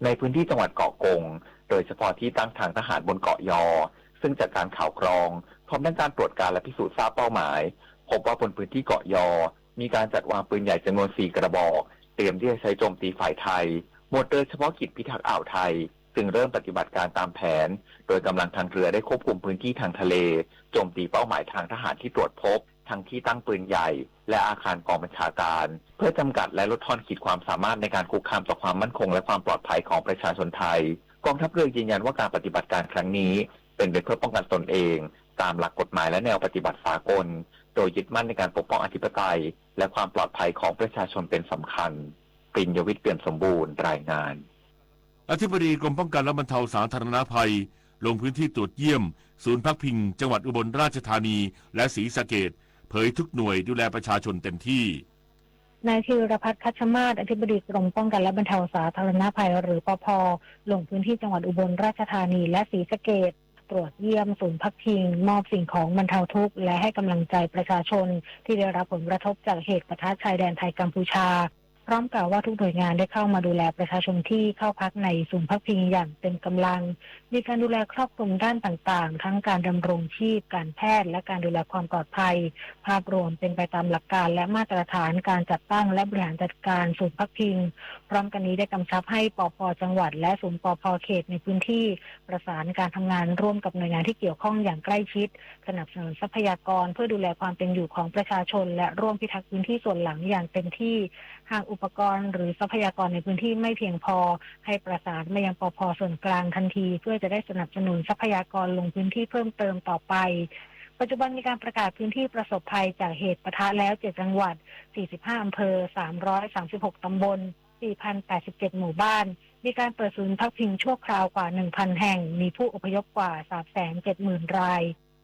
ในพื้นที่จังหวัดเกาะกงโดยเฉพาะที่ตั้งทางทหารบนเกาะยอซึ่งจากการข่าวกรองพร้อมทั้งการตรวจการและพิสูจน์ทราบเป้าหมายพบว่าบนพื้นที่เกาะยอมีการจัดวางปืนใหญ่จำนวน4 กระบอกเตรียมที่จะใช้โจมตีฝ่ายไทยหมวดเรือเฉพาะกิจพิทักษ์อ่าวไทยจึงเริ่มปฏิบัติการตามแผนโดยกำลังทางเรือได้ควบคุมพื้นที่ทางทะเลโจมตีเป้าหมายทางทหารที่ตรวจพบทั้งที่ตั้งปืนใหญ่และอาคารกองบัญชาการเพื่อจำกัดและลดทอนขีดความสามารถในการคุกคามต่อความมั่นคงและความปลอดภัยของประชาชนไทยกองทัพเรือยืนยันว่าการปฏิบัติการครั้งนี้เป็นไปเพื่อป้องกันตนเองตามหลักกฎหมายและแนวปฏิบัติสากลโดยยึดมั่นในการปกป้องอธิปไตยและความปลอดภัยของประชาชนเป็นสำคัญปริญญวิทย์เปี่ยมสมบูรณ์รายงานอธิบดีกรมป้องกันและบรรเทาสาธารณภัยลงพื้นที่ตรวจเยี่ยมศูนย์พักพิงจังหวัดอุบลราชธานีและศรีสะเกษเผยทุกหน่วยดูแลประชาชนเต็มที่นายธีรพัฒน์คัชมาศอธิบดีกรมป้องกันและบรรเทาสาธารณภัยหรือปภ.ลงพื้นที่จังหวัดอุบลราชธานีและศรีสะเกษตรวจเยี่ยมศูนย์พักพิงมอบสิ่งของบรรเทาทุกข์และให้กำลังใจประชาชนที่ได้รับผลกระทบจากเหตุปะทะชายแดนไทยกัมพูชาพร้อมกล่าวว่าทุกหน่วยงานได้เข้ามาดูแลประชาชนที่เข้าพักในศูนย์พักพิงอย่างเต็มกำลังมีการดูแลครอบคลุมด้านต่างๆทั้งการดำรงชีพการแพทย์และการดูแลความปลอดภัยภาพรวมเป็นไปตามหลักการและมาตรฐานการจัดตั้งและบริหารจัดการศูนย์พักพิง พร้อมกันนี้ได้กำชับให้ปภ.จังหวัดและศูนย์ปภ.เขตในพื้นที่ประสานการทำงานร่วมกับหน่วยงานที่เกี่ยวข้องอย่างใกล้ชิดสนับสนุนทรัพยากรเพื่อดูแลความเป็นอยู่ของประชาชนและร่วมพิทักษ์พื้นที่ส่วนหลังอย่างเต็มที่หากอุปกรณ์หรือทรัพยากรในพื้นที่ไม่เพียงพอให้ประสานมายังปภ.ส่วนกลางทันทีเพื่อจะได้สนับสนุนทรัพยากรลงพื้นที่เพิ่มเติมต่อไปปัจจุบันมีการประกาศพื้นที่ประสบภัยจากเหตุปะทะแล้ว7จังหวัด45อำเภอ336ตำบล4,087หมู่บ้านมีการเปิดศูนย์พักพิงชั่วคราวกว่า 1,000 แห่งมีผู้อพยพกว่า 370,000 ราย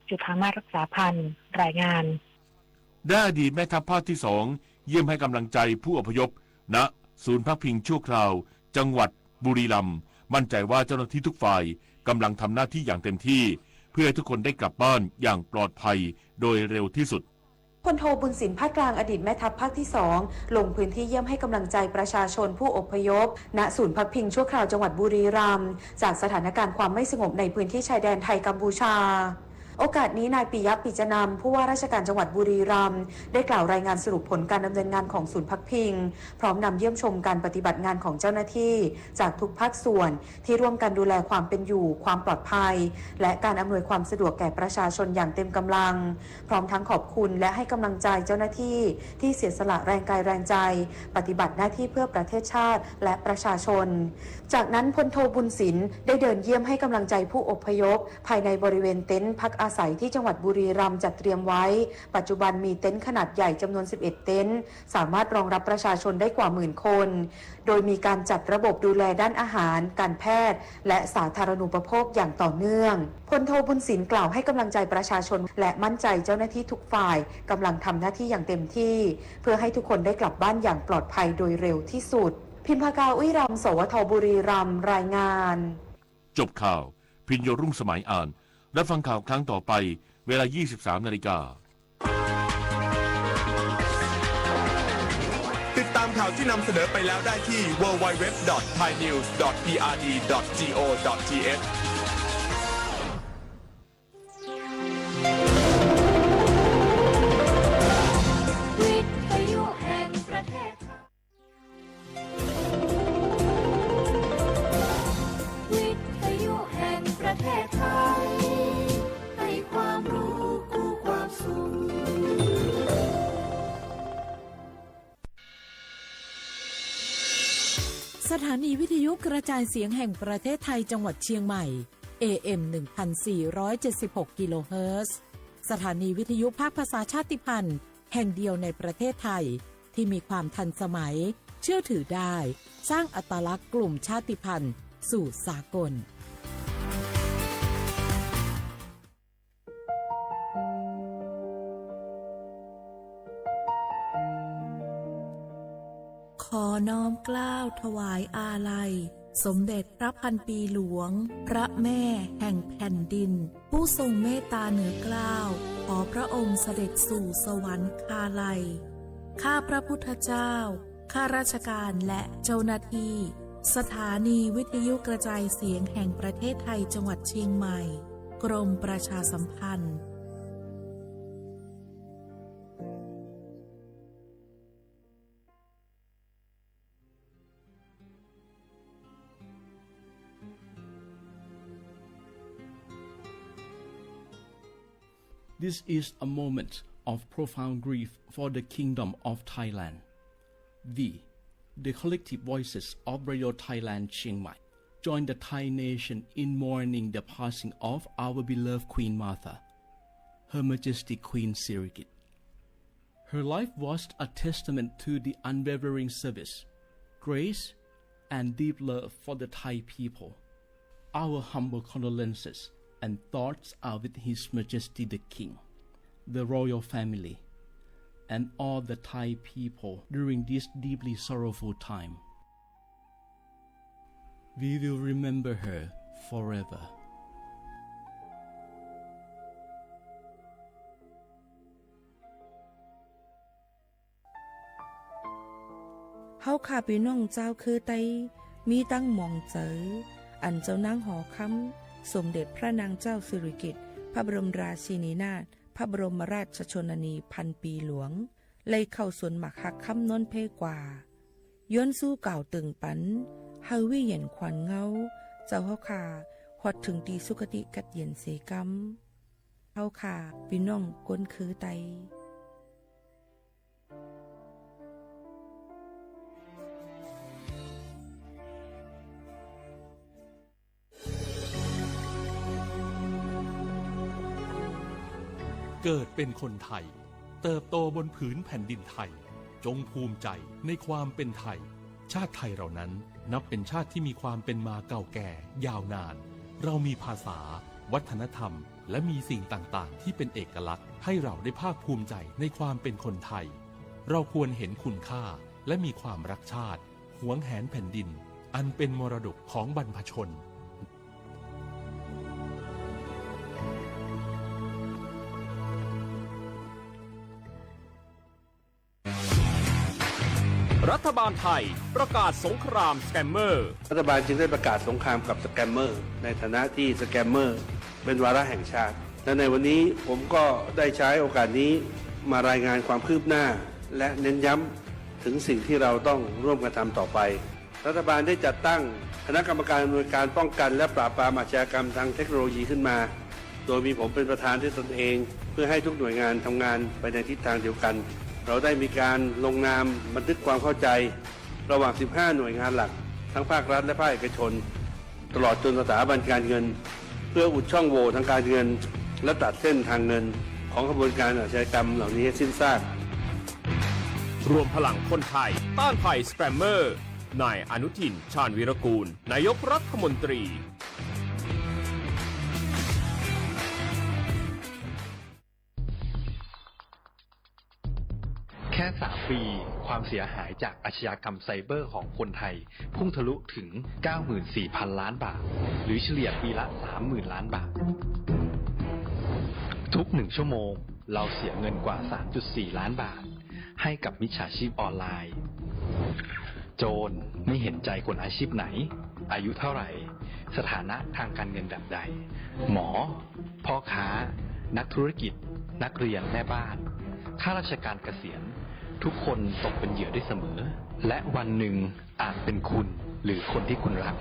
จุฑามาสรักษาพันธ์รายงานได้อดีตแม่ทัพภาคที่2เยี่ยมให้กำลังใจผู้อพยพณศูนย์พักพิงชั่วคราวจังหวัดบุรีรัมย์มั่นใจว่าเจ้าหน้าที่ทุกฝ่ายกำลังทำหน้าที่อย่างเต็มที่เพื่อให้ทุกคนได้กลับบ้านอย่างปลอดภัยโดยเร็วที่สุดพลโทบุญสินภาคกลางอดีตแม่ทัพภาคที่2ลงพื้นที่เยี่ยมให้กำลังใจประชาชนผู้อพยพณศูนย์พักพิงชั่วคราวจังหวัดบุรีรัมย์จากสถานการณ์ความไม่สงบในพื้นที่ชายแดนไทยกัมพูชาโอกาสนี้นายปิยะปิจนำผู้ว่าราชการจังหวัดบุรีรัมย์ได้กล่าวรายงานสรุปผลการดำเนินงานของศูนย์พักพิงพร้อมนำเยี่ยมชมการปฏิบัติงานของเจ้าหน้าที่จากทุกภาคส่วนที่ร่วมกันดูแลความเป็นอยู่ความปลอดภัยและการอำนวยความสะดวกแก่ประชาชนอย่างเต็มกำลังพร้อมทั้งขอบคุณและให้กำลังใจเจ้าหน้าที่ที่เสียสละแรงกายแรงใจปฏิบัติหน้าที่เพื่อประเทศชาติและประชาชนจากนั้นพลโทบุญสินได้เดินเยี่ยมให้กำลังใจผู้อพยพภายในบริเวณเต็นท์พักอาศัยที่จังหวัดบุรีรัมย์จัดเตรียมไว้ปัจจุบันมีเต็นท์ขนาดใหญ่จำนวน11เต็นท์สามารถรองรับประชาชนได้กว่า10,000คนโดยมีการจัดระบบดูแลด้านอาหารการแพทย์และสาธารณูปโภคอย่างต่อเนื่องพลโทบุญสินกล่าวให้กำลังใจประชาชนและมั่นใจเจ้าหน้าที่ทุกฝ่ายกำลังทำหน้าที่อย่างเต็มที่เพื่อให้ทุกคนได้กลับบ้านอย่างปลอดภัยโดยเร็วที่สุดพิมพากาอุ้ยรำสวทบุรีรัมย์รายงานจบข่าวพิญโยรุ่งสมัยอ่านรับฟังข่าวครั้งต่อไปเวลา 23:00 น.ติดตามข่าวที่นำเสนอไปแล้วได้ที่ www.thainews.prd.go.thสถานีวิทยุกระจายเสียงแห่งประเทศไทยจังหวัดเชียงใหม่ AM 1476 กิโลเฮิรตซ์สถานีวิทยุภาคภาษาชาติพันธุ์แห่งเดียวในประเทศไทยที่มีความทันสมัยเชื่อถือได้สร้างอัตลักษณ์กลุ่มชาติพันธุ์สู่สากลขอน้อมเกล้าถวายอาลัยสมเด็จพระพันปีหลวงพระแม่แห่งแผ่นดินผู้ทรงเมตตาเหนือเกล้าขอพระองค์เสด็จสู่สวรรคาลัยข้าพระพุทธเจ้าข้าราชการและเจ้าหน้าที่สถานีวิทยุกระจายเสียงแห่งประเทศไทยจังหวัดเชียงใหม่กรมประชาสัมพันธ์ This is a moment of profound grief for the Kingdom of Thailand. We, the collective voices of Radio Thailand Chiang Mai, join the Thai nation in mourning the passing of our beloved Queen Martha, Her Majesty Queen Sirikit. Her life was a testament to the unwavering service, grace, and deep love for the Thai people. Our humble condolences and thoughts are with His Majesty the King, the royal family, and all the Thai people during this deeply sorrowful time. We will remember her forever. เฮาข้าพี่น้องเจ้าคือไตมีตั้งหม่องเจออันเจ้านางหอคำสมเด็จพระนางเจ้าสิริกิติ์พระบรมราชินีนาถพระบรมราชชนนีพันปีหลวงเลยเข้าสวนหมักหักคำนนเพกว่า ย้อนสู้เก่าตึงปันเฮาวิเย็นขวัญเงาเจ้าเฮาขาฮอดถึงตีสุคติกัดเย็นเสกำเฮาขาพี่น้องก้นคือไตเกิดเป็นคนไทยเติบโตบนผืนแผ่นดินไทยจงภูมิใจในความเป็นไทยชาติไทยเรานั้นนับเป็นชาติที่มีความเป็นมาเก่าแก่ยาวนานเรามีภาษาวัฒนธรรมและมีสิ่งต่างๆที่เป็นเอกลักษณ์ให้เราได้ภาคภูมิใจในความเป็นคนไทยเราควรเห็นคุณค่าและมีความรักชาติหวงแหนแผ่นดินอันเป็นมรดกของบรรพชนรัฐบาลไทยประกาศสงครามสแกมเมอร์รัฐบาลจึงได้ประกาศสงครามกับสแกมเมอร์ในฐานะที่สแกมเมอร์เป็นวาระแห่งชาติและในวันนี้ผมก็ได้ใช้โอกาสนี้มารายงานความคืบหน้าและเน้นย้ำถึงสิ่งที่เราต้องร่วมกันทำต่อไปรัฐบาลได้จัดตั้งคณะกรรมการอำนวยการป้องกันและปราบปรามอาชญากรรมทางเทคโนโลยีขึ้นมาโดยมีผมเป็นประธานด้วยตนเองเพื่อให้ทุกหน่วยงานทำงานไปในทิศทางเดียวกันเราได้มีการลงนามบันทึกความเข้าใจระหว่าง 15 หน่วยงานหลักทั้งภาครัฐและภาคเอกชนตลอดจนสถาบันการเงินเพื่ออุดช่องโหว่ทางการเงินและตัดเส้นทางเงินของกระบวนการอาชญากรรมเหล่านี้ให้สิ้นซากรวมพลังคนไทยต้านภัยสแกมเมอร์นายอนุทินชาญวีรกูลนายกรัฐมนตรีแค่3 ปีความเสียหายจากอาชญากรรมไซเบอร์ของคนไทยพุ่งทะลุถึง 94,000 ล้านบาทหรือเฉลี่ยปีละ 30,000 ล้านบาททุก1 ชั่วโมงเราเสียเงินกว่า 3.4 ล้านบาทให้กับมิจฉาชีพออนไลน์โจรไม่เห็นใจคนอาชีพไหนอายุเท่าไหร่สถานะทางการเงินแบบใดหมอพ่อค้านักธุรกิจนักเรียนแม่บ้านข้าราชการเกษียณทุกคนตกเป็นเหยื่อได้เสมอและวันหนึ่งอาจเป็นคุณหรือคนที่คุณรัก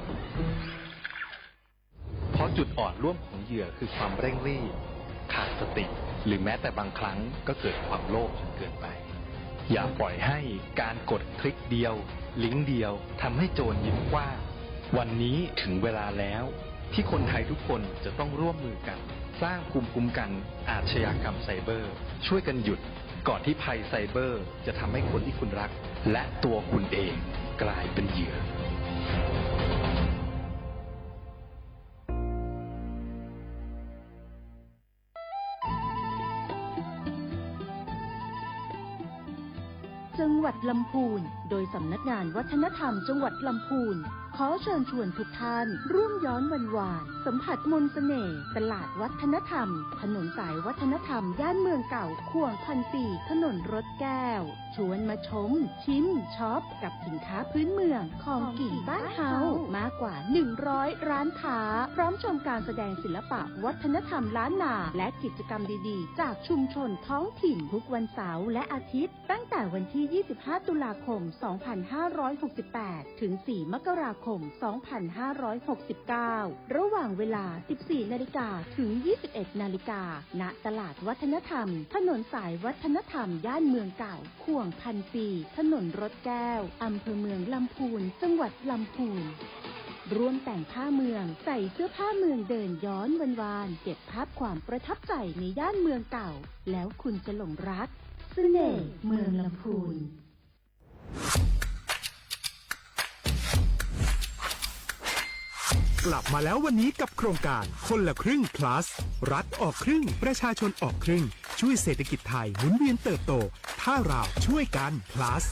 เพราะจุดอ่อนร่วมของเหยื่อคือความเร่งรีบขาดสติหรือแม้แต่บางครั้งก็เกิดความโลภจนเกินไปอย่าปล่อยให้การกดคลิกเดียวลิงก์เดียวทำให้โจรยิ้มกว้างวันนี้ถึงเวลาแล้วที่คนไทยทุกคนจะต้องร่วมมือกันสร้างภูมิคุ้มกันอาชญากรรมไซเบอร์ช่วยกันหยุดก่อนที่ภัยไซเบอร์จะทำให้คนที่คุณรักและตัวคุณเองกลายเป็นเหยื่อจังหวัดลำพูนโดยสำนักงานวัฒนธรรมจังหวัดลำพูนขอเชิญชวนทุกท่านร่วมย้อนวันวานสัมผัสมนต์เสน่ห์ตลาดวัฒนธรรมถนนสายวัฒนธรรมย่านเมืองเก่าข่วง1,400ถนนรถแก้วชวนมาชมชิมช็อปกับสินค้าพื้นเมืองของกิ่งบ้านเฮามากกว่า100ร้านค้าพร้อมชมการแสดงศิลปะวัฒนธรรมล้านนาและกิจกรรมดีๆจากชุมชนท้องถิ่นทุกวันเสาร์และอาทิตย์ตั้งแต่วันที่25ตุลาคม2568ถึง4มกราคม2569ระหว่างเวลา 14 นาฬิกาถึง 21 นาฬิกาณตลาดวัฒนธรรมถนนสายวัฒนธรรมย่านเมืองเก่าข่วง1,400ถนนรถแก้วอำเภอเมืองลำพูนจังหวัดลำพูนร่วมแต่งผ้าเมืองใส่เสื้อผ้าเมืองเดินย้อนวันวานเก็บภาพความประทับใจในย่านเมืองเก่าแล้วคุณจะหลงรักเสน่ห์เมืองลำพูนกลับมาแล้ววันนี้กับโครงการคนละครึ่ง plus รัฐออกครึ่งประชาชนออกครึ่งช่วยเศรษฐกิจไทยหมุนเวียนเติบโตถ้าเราช่วยกัน plus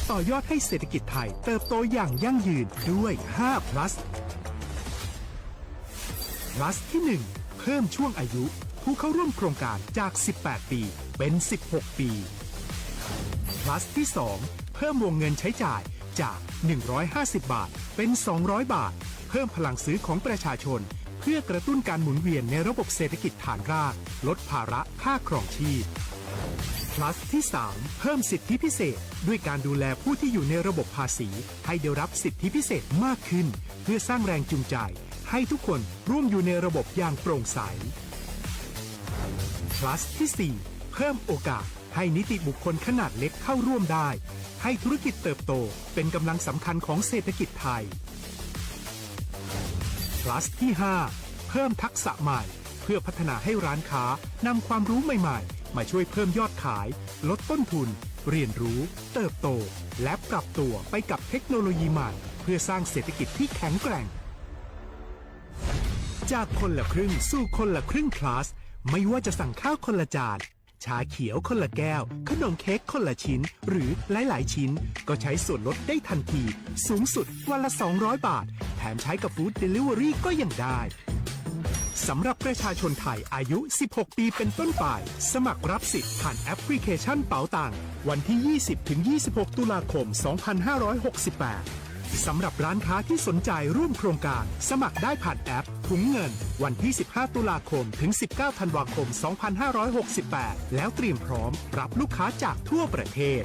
ต่อยอดให้เศรษฐกิจไทยเติบโตอย่างยั่งยืนด้วย5 plus plus ที่ 1 เพิ่มช่วงอายุผู้เข้าร่วมโครงการจาก18 ปีเป็น16 ปี plus ที่ 2 เพิ่มวงเงินใช้จ่ายจาก150 บาทเป็น200 บาทเพิ่มพลังซื้อของประชาชนเพื่อกระตุ้นการหมุนเวียนในระบบเศรษฐกิจฐานรากลดภาระค่าครองชีพ plus ที่ 3 เพิ่มสิทธิพิเศษด้วยการดูแลผู้ที่อยู่ในระบบภาษีให้ได้รับสิทธิพิเศษมากขึ้นเพื่อสร้างแรงจูงใจให้ทุกคนร่วมอยู่ในระบบอย่างโปร่งใส plus ที่ 4 เพิ่มโอกาสให้นิติบุคคลขนาดเล็กเข้าร่วมได้ให้ธุรกิจเติบโตเป็นกำลังสำคัญของเศรษฐกิจไทย plus ที่ 5 เพิ่มทักษะใหม่เพื่อพัฒนาให้ร้านค้านำความรู้ใหม่ๆมาช่วยเพิ่มยอดขายลดต้นทุนเรียนรู้เติบโตและปรับตัวไปกับเทคโนโลยีใหม่เพื่อสร้างเศรษฐกิจที่แข็งแกร่งจากคนละครึ่งสู่คนละครึ่ง plus ไม่ว่าจะสั่งข้าวคนละจานชาเขียวคนละแก้วขนมเค้กคนละชิ้นหรือหลายๆชิ้นก็ใช้ส่วนลดได้ทันทีสูงสุดวันละ200 บาทแถมใช้กับฟู้ดเดลิเวอรี่ก็ยังได้สำหรับประชาชนไทยอายุ 16 ปีเป็นต้นไปสมัครรับสิทธิ์ผ่านแอปพลิเคชันเป๋าตังวันที่ 20-26 ตุลาคม 2568 สำหรับร้านค้าที่สนใจร่วมโครงการสมัครได้ผ่านแอปถุงเงินวันที่ 15 ตุลาคมถึง 19 ธันวาคม 2568 แล้วเตรียมพร้อมรับลูกค้าจากทั่วประเทศ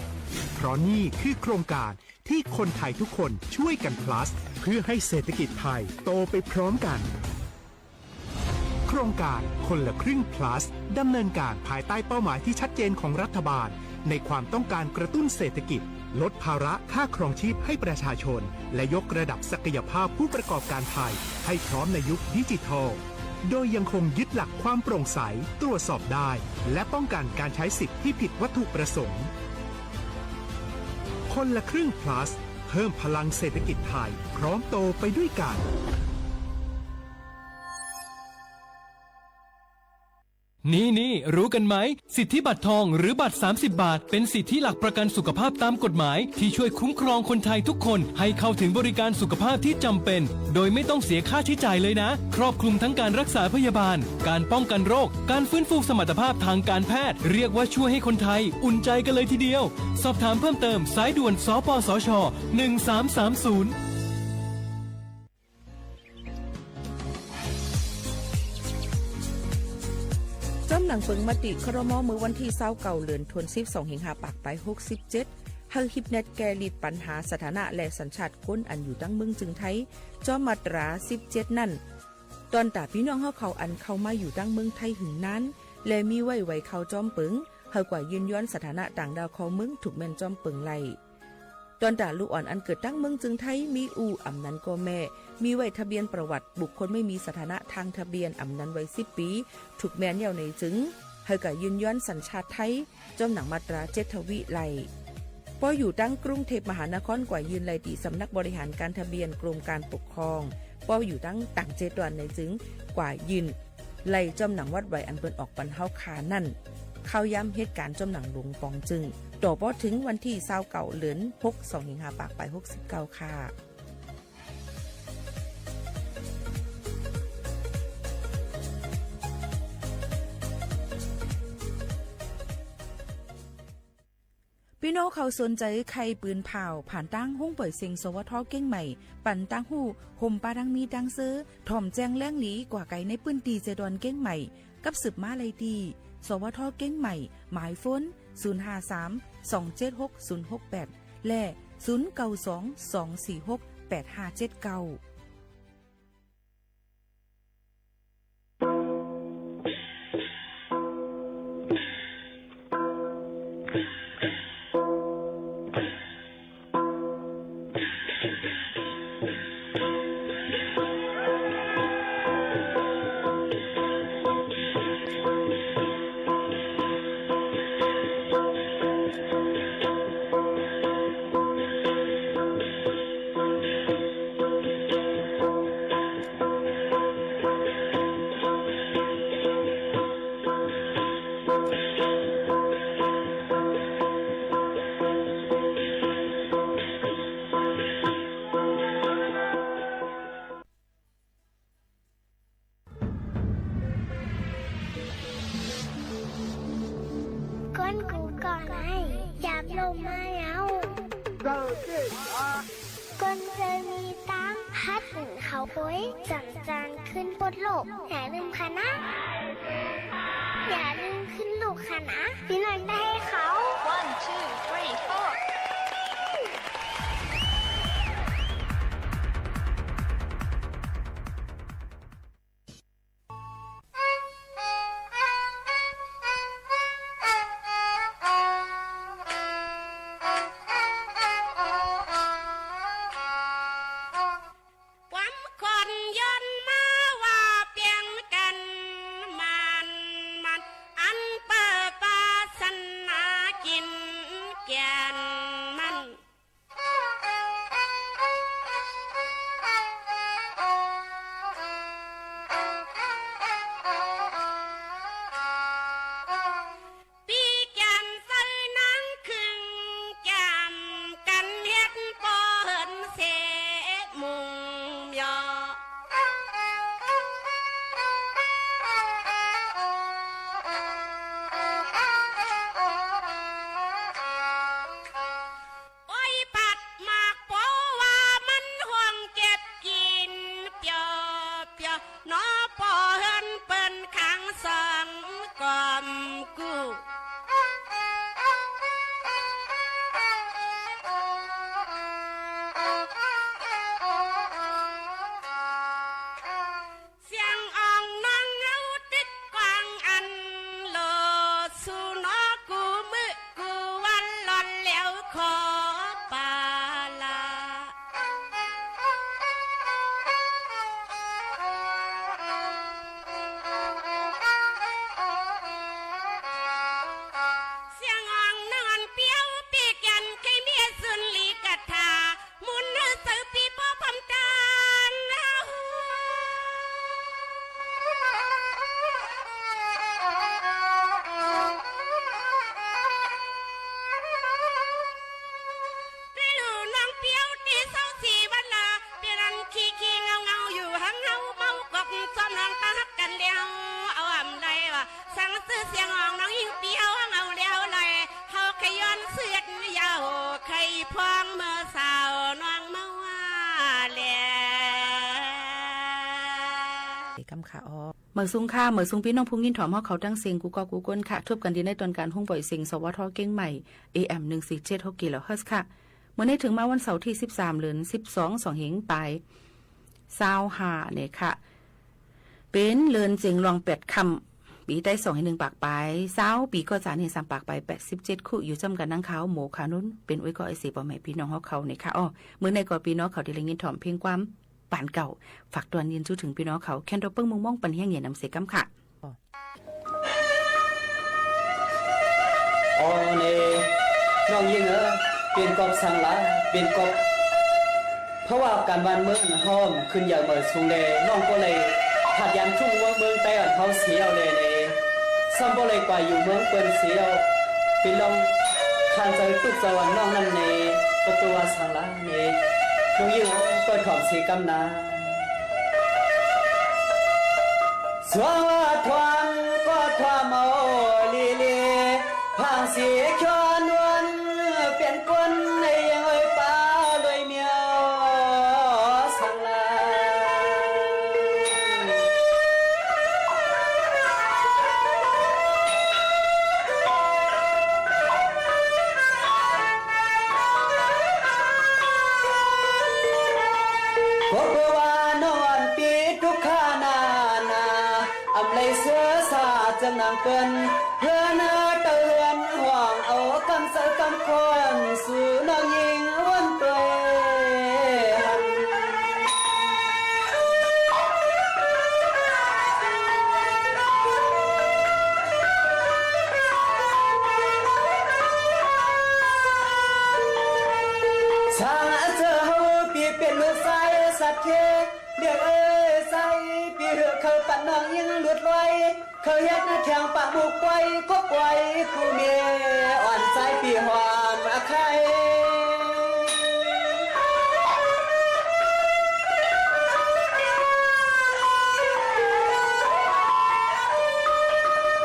เพราะนี่คือโครงการที่คนไทยทุกคนช่วยกัน plus เพื่อให้เศรษฐกิจไทยโตไปพร้อมกันโครงการคนละครึ่ง plus ดำเนินการภายใต้เป้าหมายที่ชัดเจนของรัฐบาลในความต้องการกระตุ้นเศรษฐกิจลดภาระค่าครองชีพให้ประชาชนและยกระดับศักยภาพผู้ประกอบการไทยให้พร้อมในยุคดิจิทัลโดยยังคงยึดหลักความโปร่งใสตรวจสอบได้และป้องกันการใช้สิทธิที่ผิดวัตถุประสงค์คนละครึ่ง plus เพิ่มพลังเศรษฐกิจไทยพร้อมโตไปด้วยกันนี่รู้กันไหมสิทธิบัตรทองหรือบัตร30 บาทเป็นสิทธิหลักประกันสุขภาพตามกฎหมายที่ช่วยคุ้มครองคนไทยทุกคนให้เข้าถึงบริการสุขภาพที่จำเป็นโดยไม่ต้องเสียค่าใช้จ่ายเลยนะครอบคลุมทั้งการรักษาพยาบาลการป้องกันโรคการฟื้นฟูสมรรถภาพทางการแพทย์เรียกว่าช่วยให้คนไทยอุ่นใจกันเลยทีเดียวสอบถามเพิ่มเติมสายด่วนสปสช1330จำหนังเปิงมติครม.มือวันที่29เดือนธันวาคม25ปากไป67ให้ฮิปเน็ตแกลิดปัญหาสถานะและสัญชาติคนอันอยู่ตั้งเมืองจึงไทยจอมมาตรา17นั่นตอนตาพี่น้องเฮาเขาอันเข้ามาอยู่ตั้งเมืองไทยหึงนั้นและมีไว้เข้าจอมเปิงเฮากว่ายืนย้อนสถานะต่างดาวของเมืองถูกแม่นจอมเปิงไล่ตอนตาลูกอ่อนอันเกิดตั้งเมืองจึงไทยมีอำนั้นก็แม่มีไว้ทะเบียนประวัติบุคคลไม่มีสถานะทางทะเบียนอำนั้นไว้10 ปีถูกแม่นยาวในจึงเฮาก็ยืนย้อนสัญชาติไทยจอมหนังมาตรา7ทวิไลพออยู่ตั้งกรุงเทพมหานครกว่ายืนไลตีสำนักบริหารการทะเบียนกรมการปกครองพออยู่ตั้งต่าง7วันในจึงกว่ายืนไลจอมหนังวัดไว้อันเปิ้นออกปันเฮาขานั่นเข้าย้ำเหตุการณ์จอมหนังหลวงปองจึงต่อพอถึงวันที่29เดือน6 ปากไป69ค่ะพี่น้องเขาสนใจใครปืนเผาผ่านตั้งห้องเปิดเสียงสวทเก้งใหม่ปั่นตั้งหูห่มปาดังมีดังซื้อถ่อมแจ้งแล้งหลีกว่าไก่ในปืนตีเจดอนเก้งใหม่กับสืบมาเลยดีสวทเก้งใหม่หมายฝน053-276-068และ092-246-8579ก้นกูก่อนไอ้จับลงมาแล้วก้นเคยมีตั้งพัดเขาโอยจังจานขึ้นบนโลกอย่าลืมค่ะนะอย่าลืมขึ้นลูก ค่ะนะพี่หน่อยได้ให้เขา 1 2 3 4เมื่อซุ้งค่าเมื่อซุ้งพี่น้องพุงยินถอมเฮาเขาตั้งเสียงกูก็กูก้นค่ะทบกันดีในตอนการหุ้งปล่อยเสียงสวทเก้งใหม่ AM 147 กิโลเฮิรตซ์ค่ะเมื่อได้ถึงมาวันเสาร์ที่13เดือน12 2เหงปลาย25เนี่ยค่ะเป็นเลือนเสียงรอง8คำปีได้2ให้1ปากปลาย20ปีก็จานให้3ปากปลาย87คู่อยู่จำกันนังขาวหมูขานุนเป็นอ้วยก็ไอสิบ่แม่พี่น้องเฮาเขาเนี่ยค่ะอ้อมื้อในก่อพี่น้องเขาที่ได้ยินถอมเพียงความป่านเก่าฝากตัวเนียนจู้ถึงพี่น้องเขาแคนดอเปิ้งมุงม่องปันเฮียงเหยียนนำเสกำค่ะอ๋อนี่น้องยิงเปลี่ยนกอบสังละเปลี่ยนกอบเพราะว่าการบ้านเมืองห้อมขึ้นอย่างเหมือนสูงเลยน้องก็เลยผัดยันชุ่มเมืองใต้อ่อนเขาเสียวเลยนี่ซ้ำบ่เลยกว่าอยู่เมืองเปิ้นเสียวเป็นลองคันใจตุกสวรรค์น้องนั่นนี่ประตูสังละนี่น้องยิงเปิดถอมสีกำนาสวงทวงก็ทวามเอาลีลีพางสีชวนวนเปลี่ยนคนในยังเอ้ยป้าเลยเมียวสังลาก็เพราะว่านอนปีทุกขานาอำเลยเสือสาจังนางเปิ้นเพื่อนาเตือนห่วงเอากำเสือกำคนสู่น้องยิงวันเปยหันช่างเจอเฮาปีเป็นลูกสายสัตว์เคเรียกเอ้ยใส่ปีเหือเขาปัดน้องยิงหลุดไว้เขาเฮ็ดหน้าแข่งปากบุกไว้ก็ไว้ผู้เมียอ่อนใจปีหวานมาใคร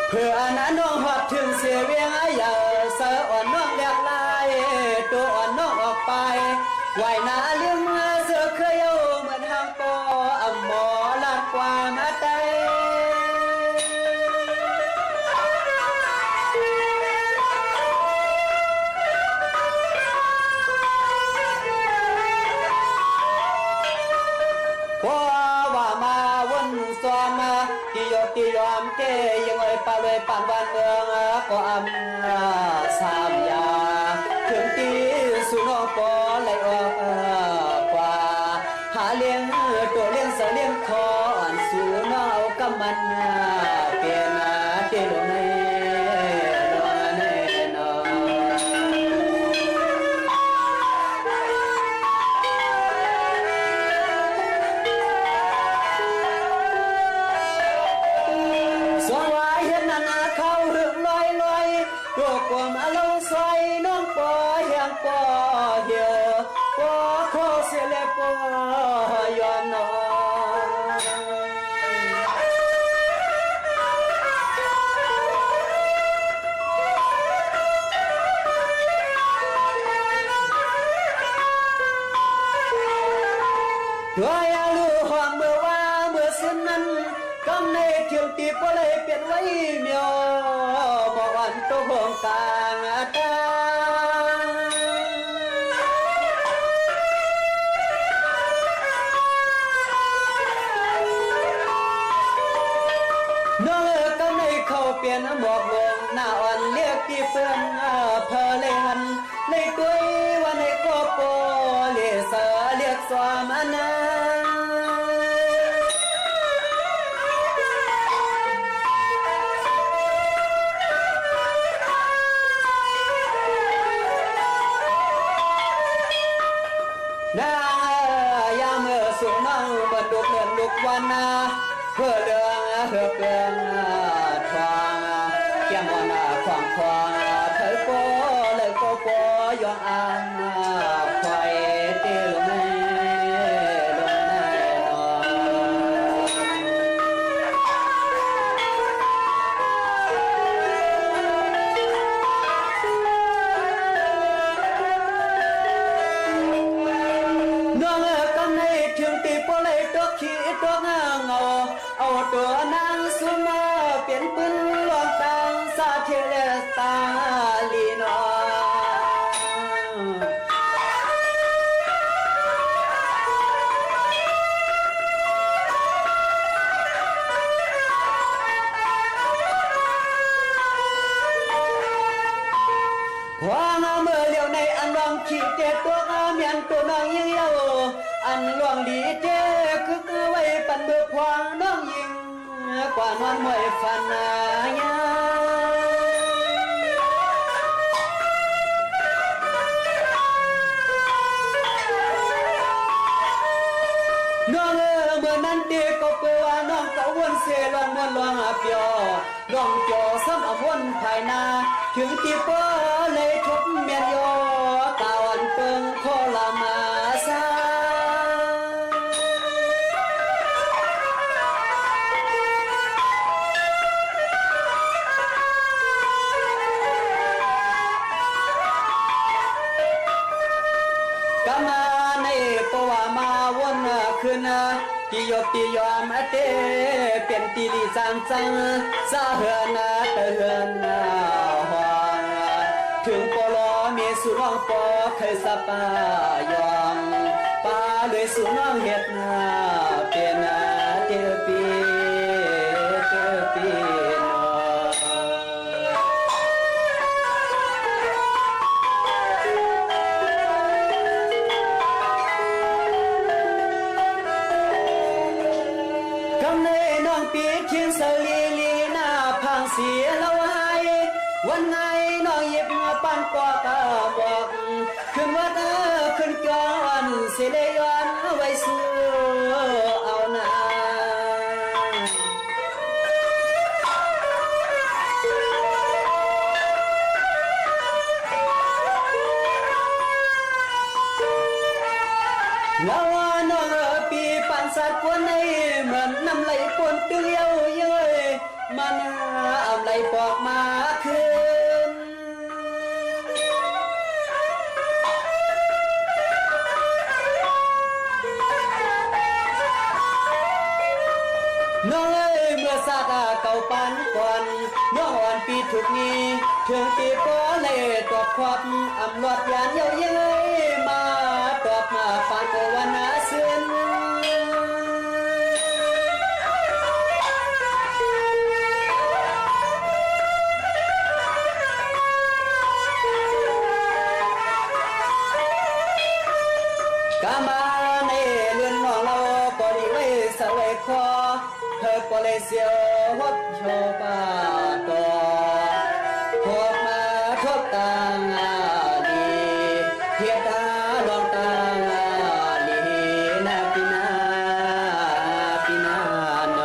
เพื่อนั้นน้องหอดถึงเสียเวียงอย่าเสืออ่อนน้องแหลกลายตัวอ่อนน้องออกไปไหวนาเลี้ยงมือเสือเคยเอาเหมือนทางปออ่ำหมอลาดกว่ามาใจ าเลยปานบ้านเมืองก็อำสามยาถึงตีสุนอปอไหลออกกว่าหาเลี้ยงตัวเลี้ยงเสเลี้ยงคอนสุนเอากำมันเปลี่ยนเตลงในตัวอยาลูหอมเมื่อว่าเมื่อสิ้นนั้นกำในเที่ยวตีบ่เลยเปลี่ยนไว้เมียวบอกวันโตของกลางตาน้องกำในเขาเปลี่ยนหมอกลงหน้าอ่อนเรียกพี่เพื่อนเพอเลยหันในตัววันในก็โปเรียกเสือเรียกสวามานาวันเพื่อเดืองเพื่อเปลืองทองเกี่ยมวันความควางเธอโปเลยโปโปยองอ่างไฟตีลงในลงในนอนน้องกำในถึงตีโปเลยตัวขี้ตัวเงาเอาตัวนางสุมาเปลี่ยนปืนลองตังซาเทเลตาลีนอความเมื่อเลี้ยวในอันลองขีดเจตัวเมียนตัวนางยิ่งเยาอันลวงดีเจคึกไว้ปันเบิกควางน้องยิงกว่านอนมวยฟันยาน้องเมื่อนั้นเด็กก็เปื่อน้องก็วนเสลองวนลองเปียวลองจอซ้ำอวนภายนาถึงตีเปเลยทบเมียนโยตาวันเปิงโคลามาซาคืนที่ยบที่ยอมเตเปลี่ยนตีลีสังสังสะเฮือนเตือนหวงถึงปลอมีสุน้องปอเคยสับยองป้าเลยสุน้องเฮ็ดเป็นเจอปีเสียแล้วให้วันไงน้องหยิบปั้นกว่าก็บอกขึ้นวัดขึ้นก่อนเสียเลยย้อนไว้สู้เอาหน้าแล้วน้องปีปั่นสัตว์คนในเหมือนน้ำไหลปนเกลียวเย้ยมันเอาไหลปอกมาคืนน้องเมื่อซาดาเก่าปันก่อนน้องอ่อนปีถูกนี้ถึงปีป้อเลยตอบควับอำลวดยานเย้ยเย้ยมาตอบมาปานวันนาเสือน เลยเสียววัดโชป่าต่อพบมาทบตางอาลีเทียตาลองตางอาลีนาปินาปินาโน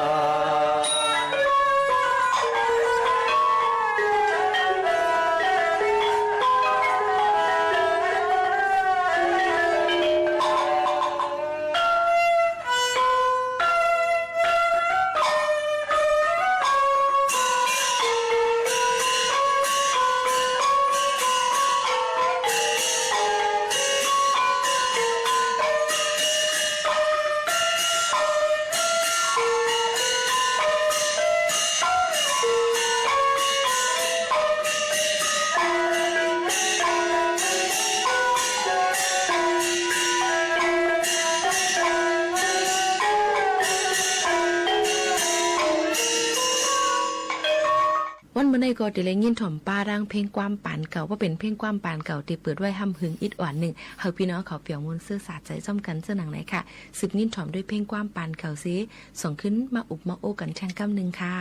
วันมื้อในก็ได้เลยยินถ่อมป้าร่างเพลงความปานเก่าว่าเป็นเพลงความปานเก่าที่เปิดไว้ห้ำหึงอิดอ่อนหนึ่งเฮาพี่น้องเขาเปียวมนต์ซื่อสาดใจจ้อมกันเสื้อหนังไหนค่ะสืบยินถ่อมด้วยเพลงความปานเก่าซิส่งขึ้นมาอุบมาโอกันแช่งกำหนึ่งค่ะ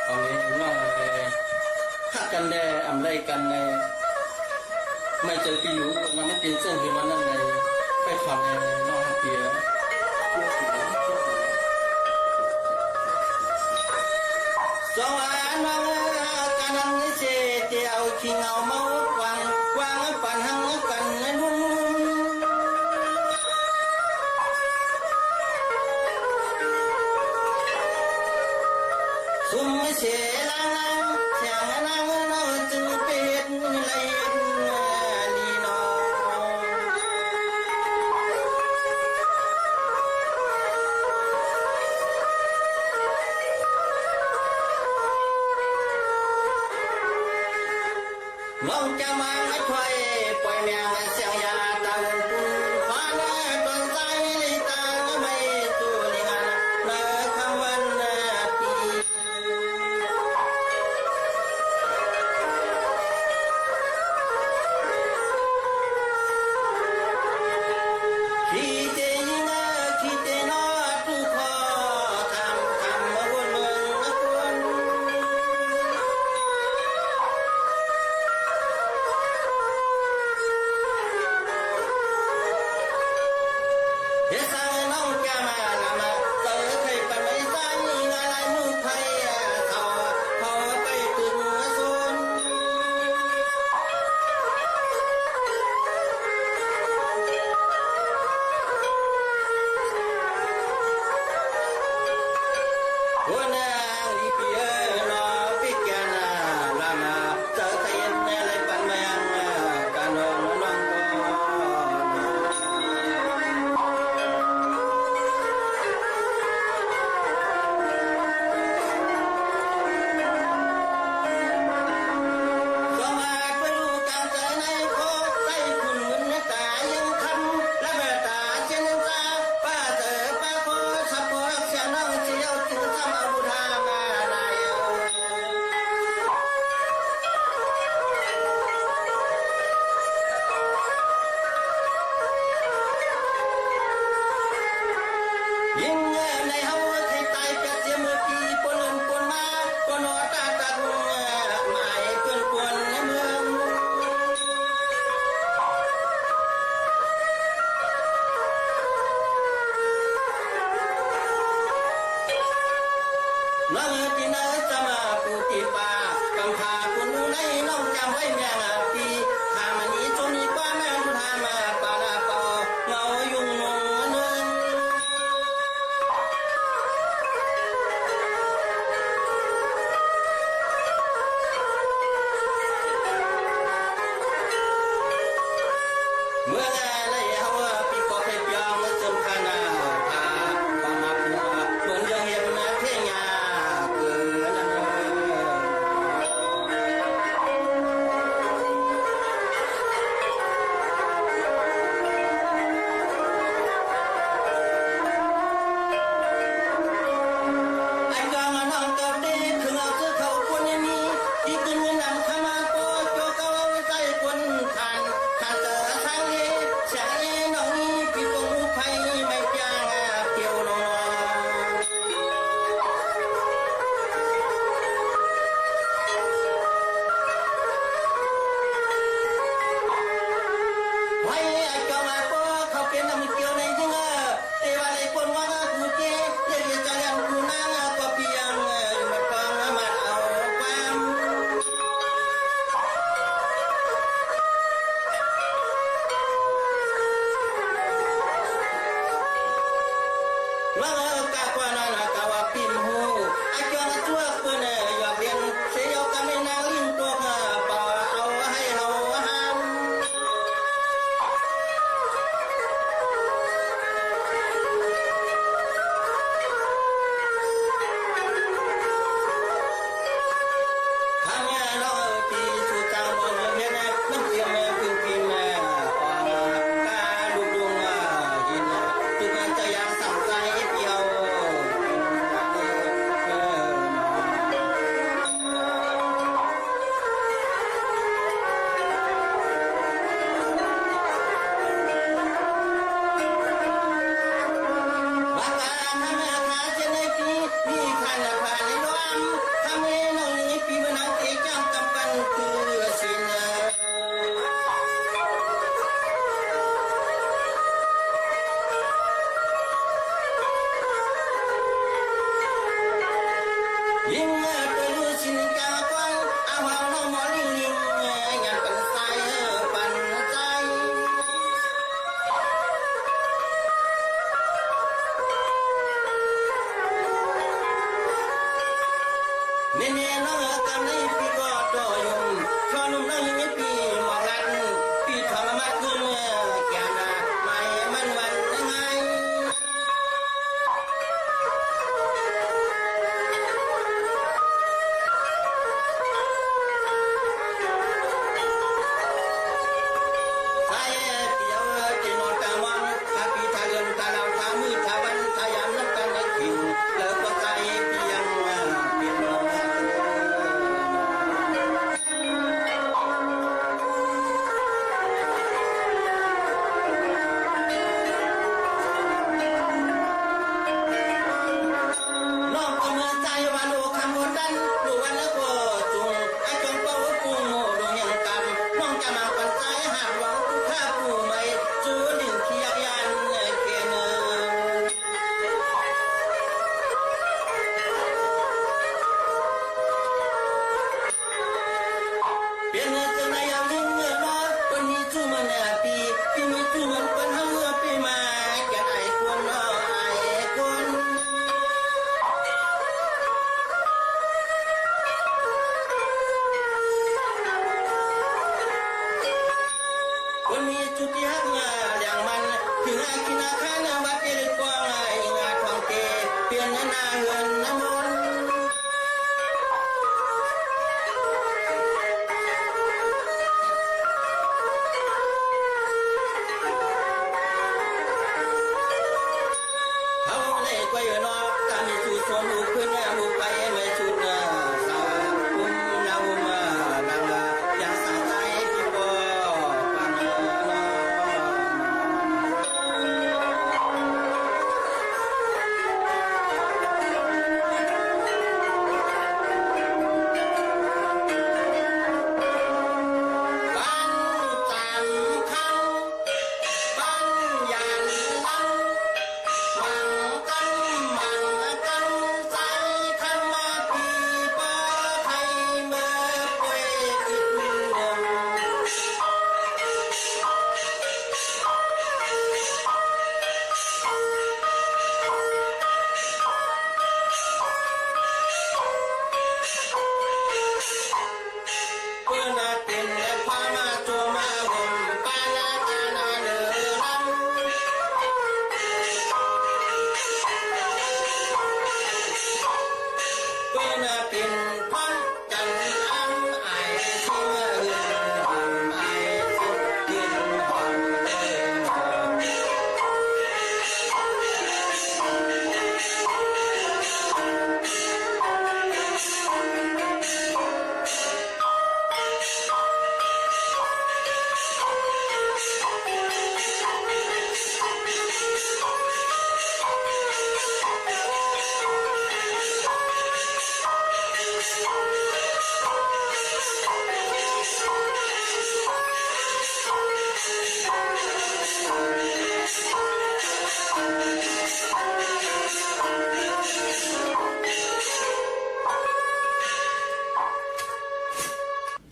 เอาไงน้องฮักกันแน่อำไรกันแน่ไม่เจอปีอยู่มันไม่เป็นเส้นที่มันนั่นเลยไปขอนแน่น้องฮักเปียสวรรค์วังกันนั่งเสียเดียวขี้เงาเมากวางกวางปั่นหังกันนุ่มสุ่มเสียลังเสียงนางเราจึงเป็นเลยลีนอมองจะมาไม่ค่อยปล่อยแมวเสียงยาตาปุ่นฟ้าหน้าต้นใจตาไม่ตัวลิงานเลิกคำวันปีขี้เตยิงขี้เตนอทุกข้อทำมาวนเมืองกวนเฮ็ดสังน้องแกมาลามาเจอเคยไปไม่ใจงานไรมุกไทยเขาไปตึงโซนวันนั้นอีเปียนอปิกานาลามาเจอไทยในไรปันแมงกันน้องน้องสมาไปดูการเจอในโคกใส่คุณเหมือนตายังคันและแม่ตาเช่นตาป้าเจอป้าโคสับปอกเสียน้องเจียวจึงทำเอาบุทามาในยิ่งในเฮาใครตายเป็ดเสียมือปีปนเงินปนมาปนอตาตัดหมายเกินปนในเมืองน้องปีนาจะมาปูตีปากำพาคุณในน้องจำไว้แม่นาปีทามันนี้จนนี้ป้าแม่ทามาปาลาปอเงายุ่งงงเนิน เมื่อไงเลยเฮาพี่ก็ไปเปียงจมขานาพาปามาพัวเหมือนยังเห็นเพียงยาเกิน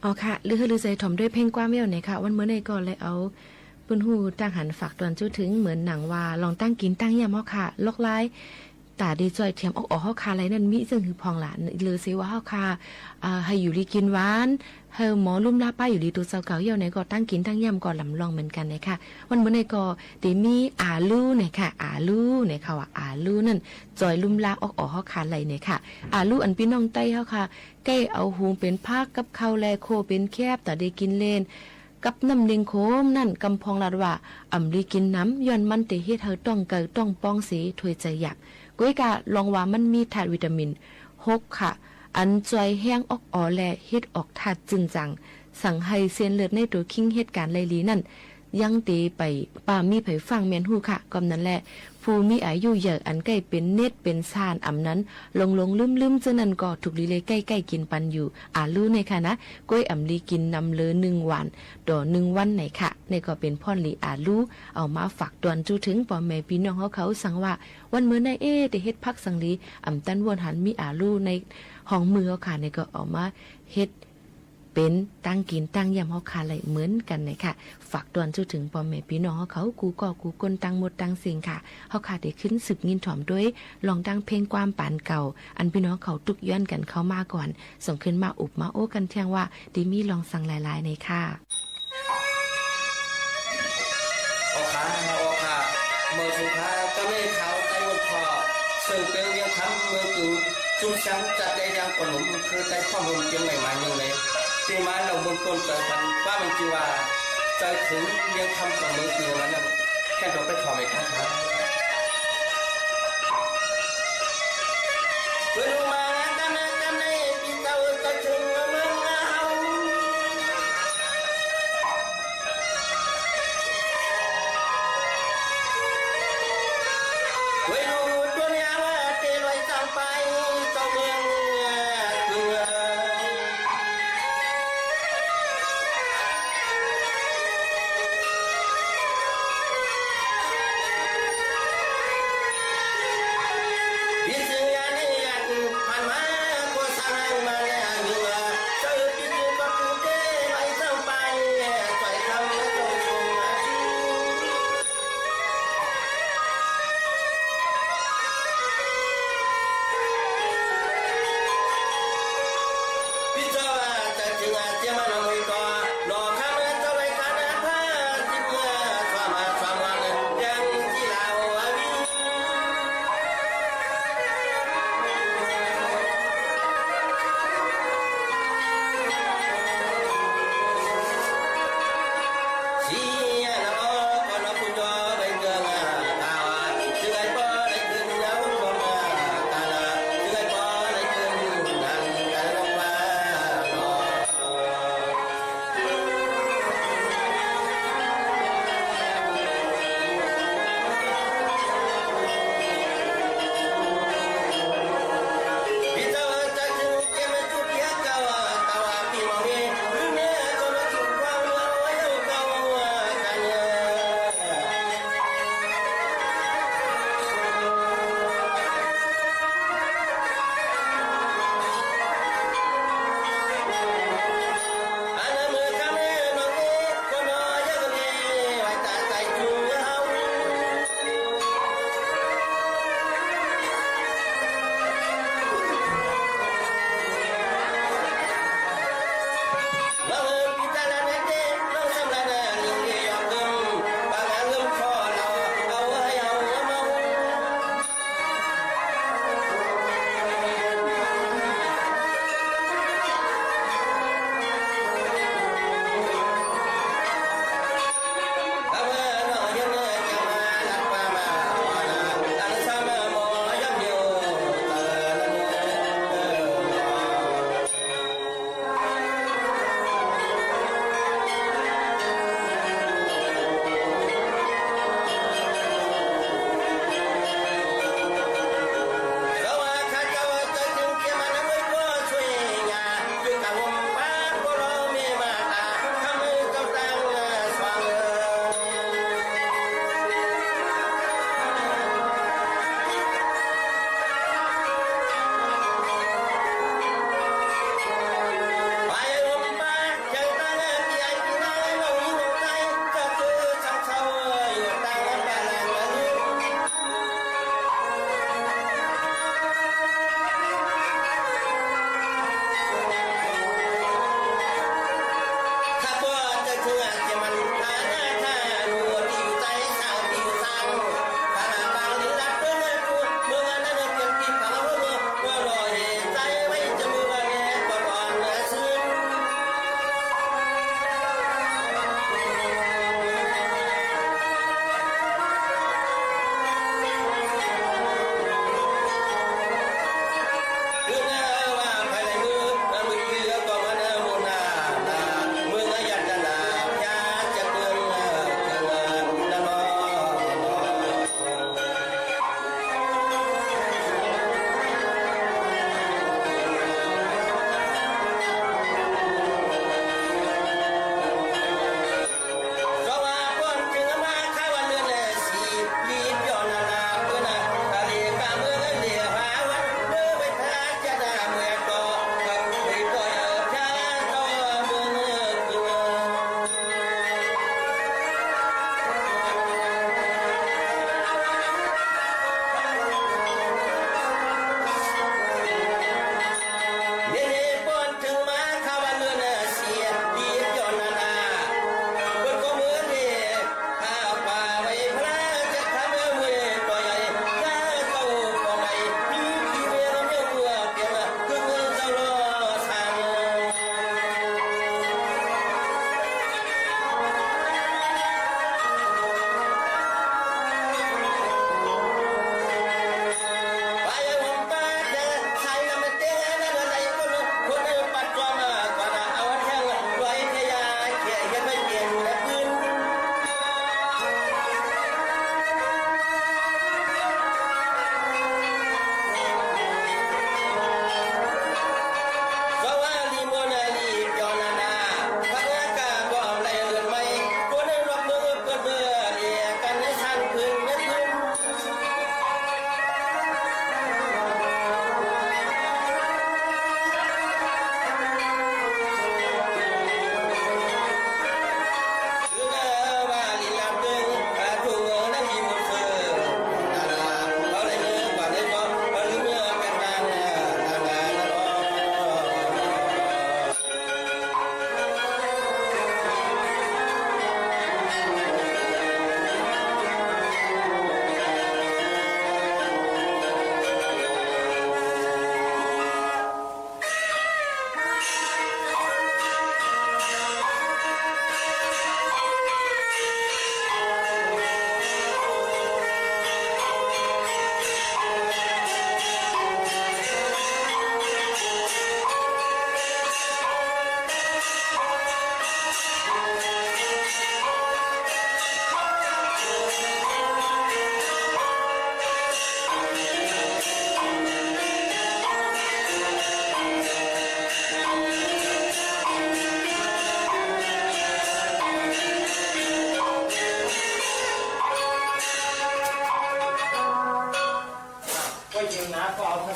อ๋อค่ะลือใจถ่อมด้วยเพลงกว้าเมี่ยวเนี่ยค่ะวันเมื่อในก่อนเลยเอาปืนหูตั้งหันฝากตอนจู้ถึงเหมือนหนังว่าลองตั้งกินตั้งยามเฮาค่ะลอกไล่ตาดีจ่อยเทียมออกเฮาค่ะไรนั่นมีซึ่งคือพองหลานลือซิว่าเฮาค่ะให้อยู่ดีกินหวานให้หมอลุ่มลาป้าอยู่ดีตัวเจ้าเก่าเหี่ยวในก็ตั้งกินตั้งยามก่อนลำลองเหมือนกันนะคะวันเมื่อในก็ได้มีอาลูเนี่ยค่ะอาลูเนี่ยค่ะว่าอาลูนั่นจอยลุ่มลาออกเฮาค่ะไรเนี่ยค่ะอาลูอันพี่น้องใต้เฮาค่ะใกล้เอาหูเป็นภาคกับข้าวแลโคเป็นแคบแต่ได้กินเล่นกับน้ำเลียงโคมนั่นกำพองลาดว่าอำลีกินน้ำย้อนมันเตเฮ็ดเฮาต้องเกิดต้องป้องสีถวยใจหยับก้อยกะลองว่ามันมีธาตุวิตามิน6ค่ะอันจอยแห้งออกแลเฮ็ดออกธาตุจึงจังสั่งให้เส้นเลือดในตัวคิงเหตุการณ์ไลลีนั่น ยังเตไปป่ามีไผฟังแม่นฮู้ค่ะก็นั้นแหละผู้มีอายุเยอะอันใกล้เป็นเน็ตเป็นซานอำนั้นลงลืมๆจังนั้นก็ถูกลีเลยใกล้ๆกินปันอยู่รู้ในค่ะนะกล้วยอำลีกินนำเลอ1วันต่อ1วันไหนค่ะนี่ก็เป็นพ่อนลีรู้เอามาฝากตวนจูถึงพ่อแม่พี่น้องเขาสั่งว่าวันมื้อในได้เฮ็ดผักสังลีอำตันวนหันมีรู้ในห้องมือเขาค่ะนี่ก็เอามาเฮ็ดเป็นตั้งกินตั้งยำเฮาคาเลยเหมือนกันเลยค่ะฝากตวนจูถึงพ่อแม่พี่น้องเขากูคนตั้งหมดตั้งสิ่งค่ะเฮาคาได้ขึ้นสึกยินถ่อมด้วยลองดังเพลงความปานเก่าอันพี่น้องเขาตุกย้อนกันเข้ามาก่อนส่งขึ้นมาอุบมาโอ้กันเที่ยงว่าดิมีลองสั่งหลายๆในค่ะโอค่ะเมื่อสุภาก็ไม่เขาใจหมดพอสื่อเปลวยังทำเมื่อกูจุดช้ำจะได้ยังกว่าหนุ่มคือใจข้อมูลเพียงใหม่มาอย่างไรที่มาเราบนต้นเกิดกันว่ามันจีว่าใจถึงยังทำสองมือคือมันนะแค่เราไปขอไปกันครับเวลามากันในปีเก่าก็ถึงเมืองเอาเวลาตัวนี้ว่าเตลอยจำไปต้องเมืองเกลือพัน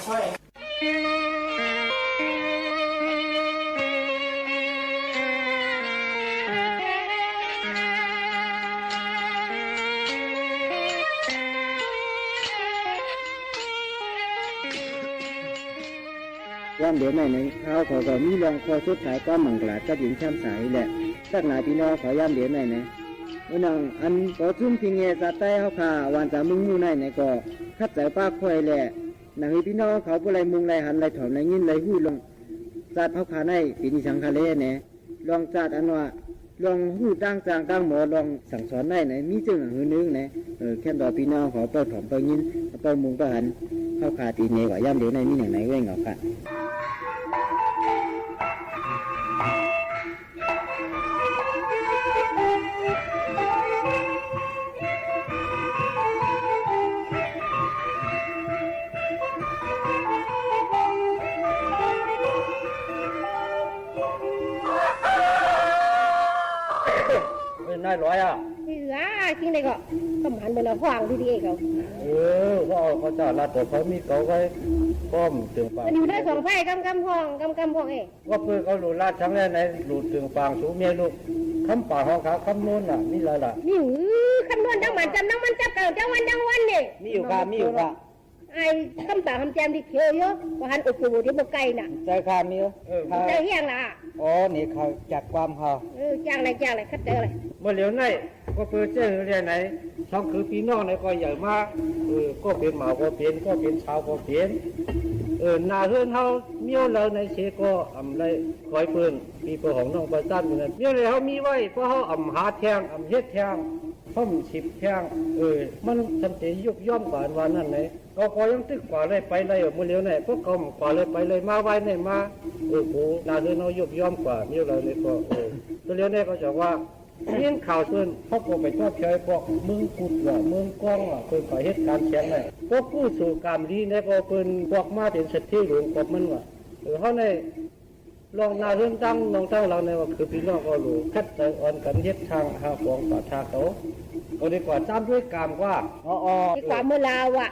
ค่อยย่ามเดี๋ยวไหนข้าวขอก็มีรองคอสุดท้ายก็มังกรก็หญิงช่ำสายแหละสักหนาพี่น้องขอย่ามเดี๋ยวไหนน้องอันก็ชุ่มพิงเงสะใต้เขาขาวันจะมุ่งมู่ไหนก็คัดใจป้าควายแหละหนังพี่น้องเขาผู้ไรมุงไรหันไรถอนไรยินไรหู้ลงจัดเขาขาในปีนี้สังคาเลเนี่ยลองจัดอันว่าลองหู้ตั้งจางตั้งหมอลองสั่งสอนได้มีจึงหือนึงแค่ดอพี่น้องขอเปิดถอนเปิดยินเปิดมุงเปิดหันเขาขาตีเนว่าย่ามเดี๋ยวไหนมีอย่างไหนเว้งเอาค่ะน่าร้อยอ่ะ เหลือจริงเลยก็กำหันไปแล้วฟังดีๆเขา ว่าเขาจะรัดตัวเขามีเขาไว้ป้อมถึงปาก มันอยู่ได้สองไพ่กำห้องเอง ว่าเพื่อเขาหลุดลาดทั้งแรกในหลุดถึงปางสูงเมียลูกคำป่าห้องขาคำนู้นน่ะมีอะไรล่ะ นี่คำนวณจังหวัดจำน้ำมันจับเก่าจังวันนี่ มีอยู่ค่ะไอ้คำป่าคำแจมที่เขียวเยอะว่าหันอุปูที่บกไก่น่ะ ใจขามีใจเฮี้ยงล่ะอ๋อนี่เขาจัดความเขาจ้างอะไรคัดเจอเลยเมื่อเหลียวในก็เพื่อเจ้าเรียนไหนช่องคือพี่น้องในก็ใหญ่มากก็เป็นหมาก็เป็นชาวก็เป็นนาเฮือนเขาเมียวเราในเชก็อะไรคอยเพิ่นปีประของน้องประจันนั่นเมียวเลยเขามีไว้เพราะเขาหาแทงเฮ็ดแทงพ่อมฉิบแทงมันจำเป็นยุบย่อมกว่าวันนั้นไหนก็ยังตึกกว่าเลยไปเลยเมื่อเหลียวไหนพวกเขากว่าเลยไปเลยมาไว้ไหนมาโอ้โหนาเฮือนเขายุบย่อมกว่าเมียวเราเนี่ยก็ตัวเหลียวเนี่ยก็จะว่าเลี้ยงข่าวเพิ่นเขาก็ไปชอบใช้พวกเมืองกุดว่าเมืองกล้องว่าเพิ่นไปเหตุการณ์แฉงไหนพวกผู้สู่กรรมดีเนี่ยก็เพิ่นพวกมาเป็นเศรษฐีหลวงกบมันว่าเขาในลองนาเรื่องตั้งน้องตั้งเราในว่าคือพี่น้องก็รู้คัดใจอ่อนกันเฮ็ดทางหาของป่าชาเขาก็ดีกว่าจ้ำด้วยกรรมกว่าดีกว่าเมื่อลาวอ่ะ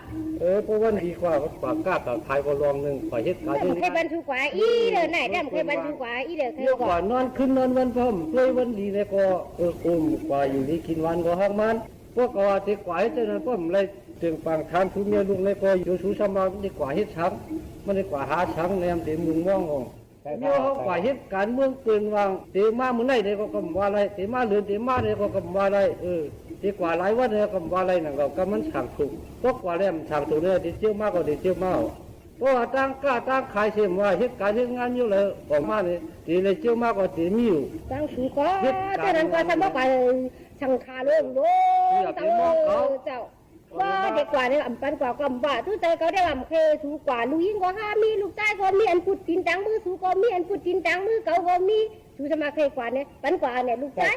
เพราะว่าดีกว่าปากกล้ากับไทยก็ลองหนึ่งไปเหตุการณ์เคยบรรทุกกว่าอีเด้อไหนได้เคยบรรทุกกว่าอีเด้อเคยกว่านอนขึ้นนอนวันพร้อมด้วยวันดีเนี่ยก็คุมกว่าอยู่ดีกินวันก็ห้องมันพวกก็ติดกว่าให้เจ้านั้นพร้อมเลยถึงฝั่งทานทุเมียลุงเลยก็อยู่สูสมาดีกว่าเฮ็ดช้างมันดีกว่าหาช้างแนมเต็มมุงม่วงองเมื่อเขากว่าเหตุการณ์เมืองปืนวางเตมาเมื่อไหร่เนี่ยก็กำว่าอะไรเตมาเรือนเตมาเนี่ยก็กำว่าอะไรดีกว่าหลายวันเนี่ยกำว่าอะไรนั่นก็มันฉางถูกพวกกว่าแล้วฉางถูกเนี่ยดีเชี่ยวมากก็ดีเชี่ยวมากเพราะว่าตั้งกล้าตั้งขายเสียมว่าเหตุการณ์เหตุงานอยู่เลยออกมาเนี่ยดีเลยเชี่ยวมากก็ดีมีอยู่ตั้งสูก็เจ้านั้นก็ทำว่าไปช่างคาเรื่องโน้ตั้งเจ้าว่าเด็กกว่าเนี่ยปันกว่ากำว่าทุกใจเขาได้เคสูกว่าลูกยิงก็ห้ามีลูกชายก็มีอันพุดกินตังมือสูก็มีอันพุดกินตังมือเขาก็มีสูจะมาเคยกว่าเนี่ยปันกว่าเนี่ยลูกชาย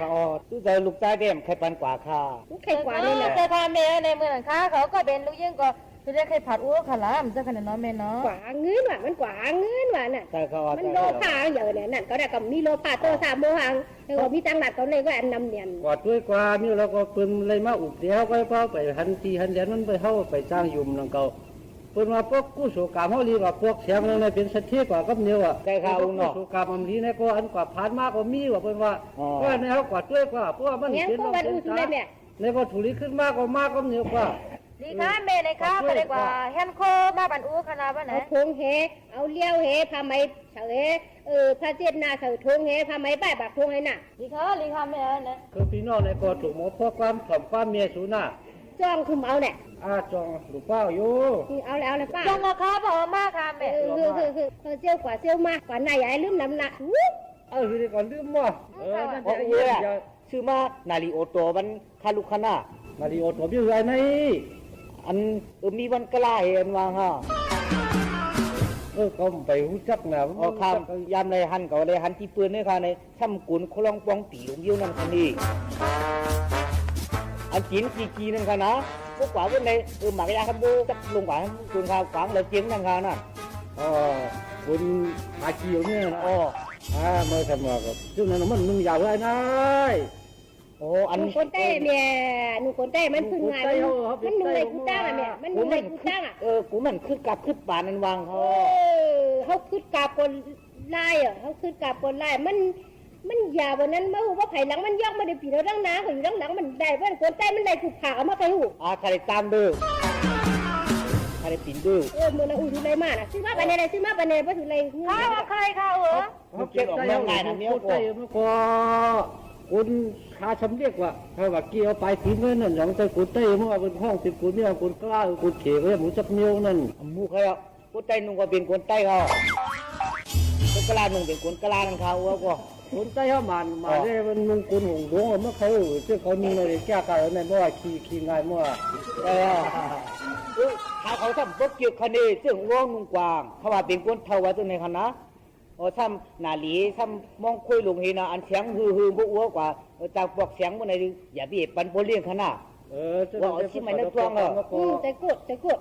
ทุกใจลูกชายเดี่ยมเคยปันกว่าค่ะเคยกว่าเนี่ยแต่พาเมย์ในเมืองค้าเขาก็เป็นลูกยิงก็คือได้เคยผัดอ้วกขลามจะขนาดน้องเมย์เนาะกว่าเงินว่ะมันกว่าเงินว่ะน่ะมันโลภะเยอะเนี่ยนั่นเขาได้กับมีโลภะโตสามโมหังแล้วก็มีตังหนักเขาเลยก็อันนำเนียนกว่าด้วยกว่านี่เราก็ปืนเลยมาอุบเดียวก็พอไปหันทีหันเดียนมันไปเข้าไปจ้างยุ่มนั่งเก่าปืนมาพวกกู้สู่กรรมเขาลีกว่าพวกเสียงเลยเป็นเศรษฐีกว่ากับเนียวอ่ะแต่ข่าวเนาะสู่กรรมมันดีเนี่ยก็อันกว่าผ่านมากกว่ามีว่าเป็นว่าก็ในเขากว่าด้วยกว่าเพราะว่ามันเป็นน้องเป็นตาในพอถูกลีขึ้นมากกว่ามากก็เนียวกว่าดีค่ะเมย์เลยค่ะไปดีกว่าแฮนโคมาบันอู้ขนาดว่าไหนทงเฮเอาเลี้ยวเฮพาไม้เฉยพระเจ็ดนาเฉยทงเฮพาไม้ใบบักทงให้น่ะดีค่ะเมย์นะคือพี่น้องในก็ถูกหมอพ่อความถ่อมความเมียสูน่ะจ้องคุมเอาเนี่ยจ้องหรือเปล่าอยู่เอาแล้วป้าจ้องราคาพอมากค่ะเมย์คือเจียวกว่าเจียวมากกว่าไหนใหญ่ลืมน้ำหนักคือก่อนลืมว่าชื่อมานาลีโอโตมันคาลุคานานาลีโอโตพี่อะไรไหมอันมีวันกล้าเห็นว่าฮะก็ไปหูจักนะข้ามยามในหันก็เลยหันที่ปืนนี่ค่ะในช่ำกุนคลองปองตีหลงยิ้วนั่นคันนี้อันจีนจีนั่นค่ะนะพวกกว่าวันในหมากยาคันโบจับลงกว่าคุณข่าวขวางเลยจีนนั่นค่ะน่ะคุณหาเกี่ยวเนี่ยนะเมื่อทำมากับช่วงนั้นมันนุ่งยาวเลยนะ โอ้อัน คนใต้แม่หนูคนใต้มันขึ้นง่ายมันนุ่งในกูจ้างอ่ะแม่มันนุ่งในกูจ้างอ่ะกูมันขึ้นกับขึ้นป่านันวางเขาเขาขึ้นกับคนไล่อ่ะเขาขึ้นกับคนไล่มันยาววันนั้นเมื่อว่าไผ่หลังมันยอกมาได้ปีแล้วดังน้าเขาอยู่ดังหลังมันได้ว่าคนใต้มันได้กูผ่ามาใครหูใครตามดูใครปิ่นดูเมื่อเราดูไรมาน่ะซื้อมาไปไหนซื้อมาไปไหนว่าถือไรข้าวใครข้าวเขาเก็บใจเอาไงนะเมียวก็คุณขาชำเรียกว่าเขาว่าเกี่ยวไปถึงนั่นหลังจากกุเต้เมื่อเป็นห้องติดกุเนี่ยกุกล้ากุเฉยก็หมูจับเมียวนั่นหมูเขากุใต้นุ่งก็เป็นคนใต้เขากุกล้านุ่งเป็นคนกล้านั่นเขาก็คนใต้เขามาเนี่ยมันนุ่งกุนหงดงเมื่อเขาเจ้าเขามีอะไรแก้กันในเมื่อขี่ง่ายเมื่อเขาทำพวกเกี่ยวคดีซึ่งว่องนุ่งกวางเขาว่าเป็นคนเท่าว่าตัวในคณะทำนาหลีทำมองคุยลงเฮนะอันเสียงฮือพวกอ้วกว่าจากพวกเสียงมันในอย่าบีบปันโพเลี้ยงขนาดว่าที่มันนึกตัวใจกดใจกด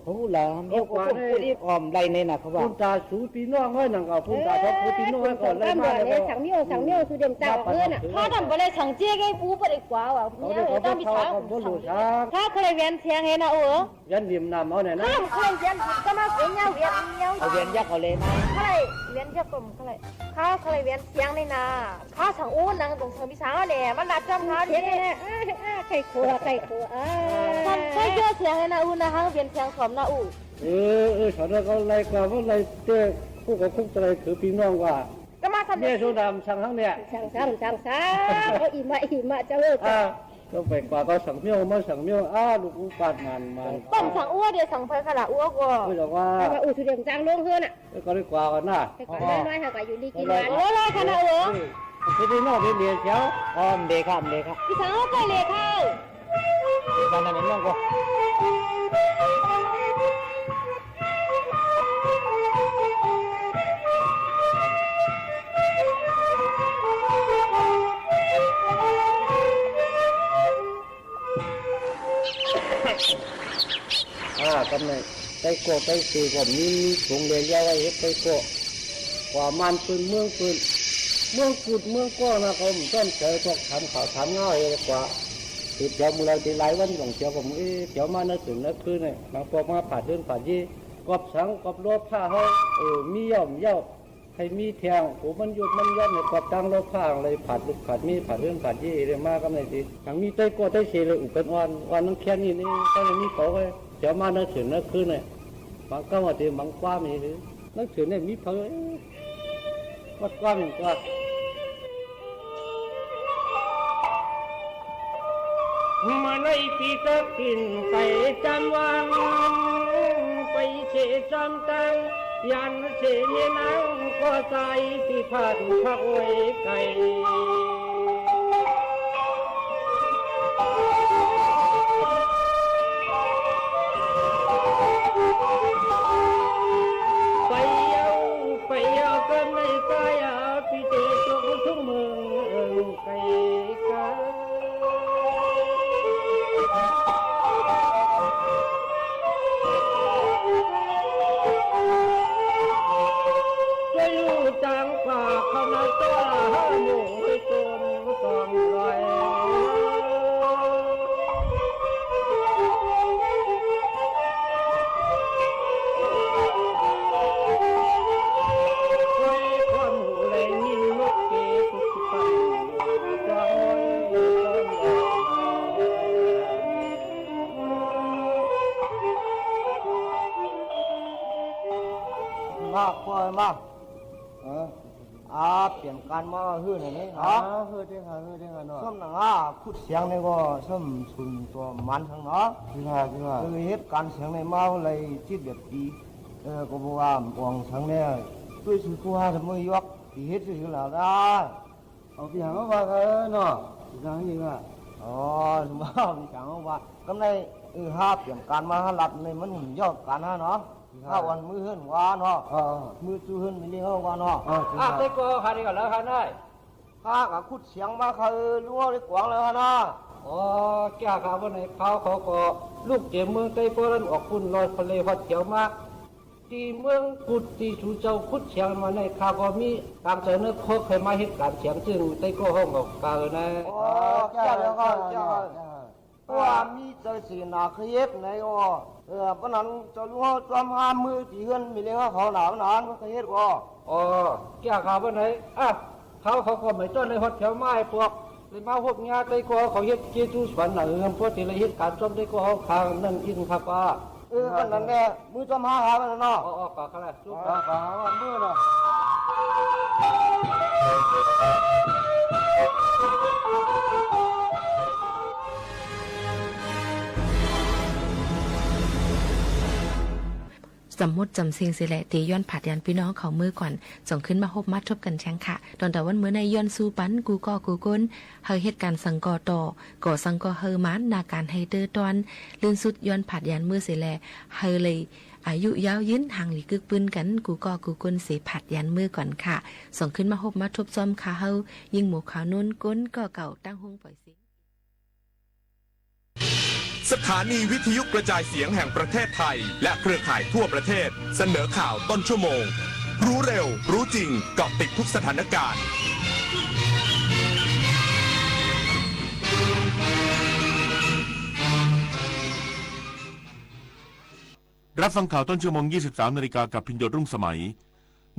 โอ้ล่ะเมียก็พูดอีกออมไรในน่ะเขาว่าพุ่นตาสูปีน้องไว้นั่งก็พุ่นตาทบปีน้องไว้ก่อนเลยมาเลยสังเมียวคือเดิมตาเพื่อนอ่ะถ้าทำไปเลยสังเจี๊ยไอ้ปูไปได้กว่าว่ะเนี่ยต้องมีช้างถ้าเคยเวียนเทียงเห็นนะเวียนดิมน้ำเอาไหนนะเคยเวียนก็มาเวียนเวียนเอาเวียนยักษ์เอาเลยนะเคยเวียนยักษ์ผมเคยเวียนเทียงในนาข้าสังอู้นังตรงเชิงพิช้างเนี่ยมันรัดจำเขาเนี่ยไข่ขัวใช่เยอะเทียงเลยนะนะฮะเวียนเทียงสมนะฉันก็ไล่กว่าว่าไล่เจ้าพวกกับคุกอะไรถือพี่น้องว่าก็มาทำเนี่ยโซดามช่างทั้งเนี่ยช่างก็อิ่มะจะเลิกก็ไปกว่าก็สั่งเมี่ยวมาสั่งเมี่ยวลูกกูปาดมันต้มสั่งอ้วเดี๋ยวสั่งไฟขนาดอ้วก็ไม่หรอกว่าสุดเด่นจางลงเพื่อนอ่ะก็ได้กว่ากันนะน้อยๆหากอยู่ดีกินวันร้อยขนาดที่นี่นอกเป็นเดียวเชียวเด็กครับพี่สาวก็เลยค่ะวันนั้นน้องก็กันเลยไปโกไปตีก่อนมีถุงเรียนยาวไว้ไปโกกว่ามันปืนเมืองกุดเมืองก้อนะเขาต้นเจอพวกทำข่าวทำง่ายเลยกว่าติดเจ้ามือเราตีหลายวันของเจ้าผมเจ้ามาในถึงนั่นคือเนี่ยบางพวกมาผ่าเดินผ่ายี่กอบสังกอบรถผ้าเขามีย่อมเย้าให้มีแทงผมมันหยุดมันยัดเนี่ยกอบตั้งรถผ้าอะไรผ่ามีผ่าเดินผ่ายี่เลยมากก็ไม่ดีทางมีไต้โก้ไต้เชยเลยอุปกรณ์วันนั้นแค่นี้นี่ก็เลยมีเขาเลยเจ้ามาในถึงนั่นคือเนี่ยบางก็ว่าตีบางกว้ามีหรือนั่นถึงเนี่ยมีเพลวัดกว้ามีกว่ามาในปีตะกินไปจันวังไปเชจันตังยันเชยนังก็ใจที่พัดพักไว้ไกลไปเอากันในใจพี่เจจงทุกเมืองไกลกันจะอยู่จางป่าเขาในตัวหมู่ให้ตนสองรอยพอมาเปลี่ยนการมาฮื้อหน่อยนี่ฮื้อเด้งเนาะส้มหนังพูดเสียงนี่ก็ส้มชุนตัวมันทั้งเนาะจริงเหตุการเสียงในมาอะไรจิตแบบดีก็บอกว่าหวังทั้งเนี่ยด้วยสุขภาพทำไมยกที่เหตุสิ่งเหล่าได้เอาพี่หางว่าเนาะพี่หางยังสมมติพี่หางว่าก็ในห้าเปลี่ยนการมาหลับในมันยอดการเนาะข้าวันมือเฮิรนวานเนาะมือจูเฮิรนไม่เลี้ยงวานเนาะไปก็หาดีกันแล้วค่ะนายข้ากับขุดเสียงมาเขารู้ว่าได้กวางแล้วนะแก่ข้าววันไหนเขาก็ลูกเจ็บมือใกล้พวกนั้นออกคุณลอยทะเลพัดเขียวมาก ตีเมืองกุดตีชูเจ้าคุดเฉียงมาในคาก็มีการเสนอข้อเคยมาเหตุการณ์เฉียงซึ่งได้ก็ห้องกับกาเลยนะอ๋อแก่แล้วก็ว่ามีเจอสีนาเคยบไหนก็ปนั้นจะรู้ว่าจอมห้ามมือตีเฮือนมีเลี้ยงเขาหนาวก็เคยเฮ็ดก็อ๋อแก่ข่าวไปไหนอ่ะเขาก็ไม่ต้นในหดแถวไม้พวกเลยมาพวกงาได้ก็เขาเฮ็ดเจตุสวนหนังพวกที่ละเหตุการณ์จอมได้ก็เขาทางนั่นอินครับว่ากันนั่นแหละมือจอมห้าหามันเนาะอ๋อก็อะไรจุ๊บก็มือเนาะสมมติจำสิ่งสิแหละตีย้อนผัดยันพี่น้องเขามือก่อนส่งขึ้นมาพบมาทบกันแช่งค่ะตอนแต่วันเมื่อในย้อนสู้ปันกูก้นเฮาเหตุการณ์สังกอต่อก่อสังกอเฮอมันนาการไฮเตอร์ตอนลื่นสุดย้อนผัดยันมือสิแหละเฮอเลยอายุยาวยืนห่างหลีกึกปืนกันกูก้นเสผัดยันมือก่อนค่ะส่งขึ้นมาพบมาทบซ้อมค่ะเฮายิงหมูขาวนุ่นก้นก็เก่าตั้งห้องปล่อยเสียงสถานีวิทยุกระจายเสียงแห่งประเทศไทยและเครือข่ายทั่วประเทศเสนอข่าวต้นชั่วโมงรู้เร็วรู้จริงเกาะติดทุกสถานการณ์รับฟังข่าวต้นชั่วโมง 23 นาฬิกากับพิญโยรุ่งสมัย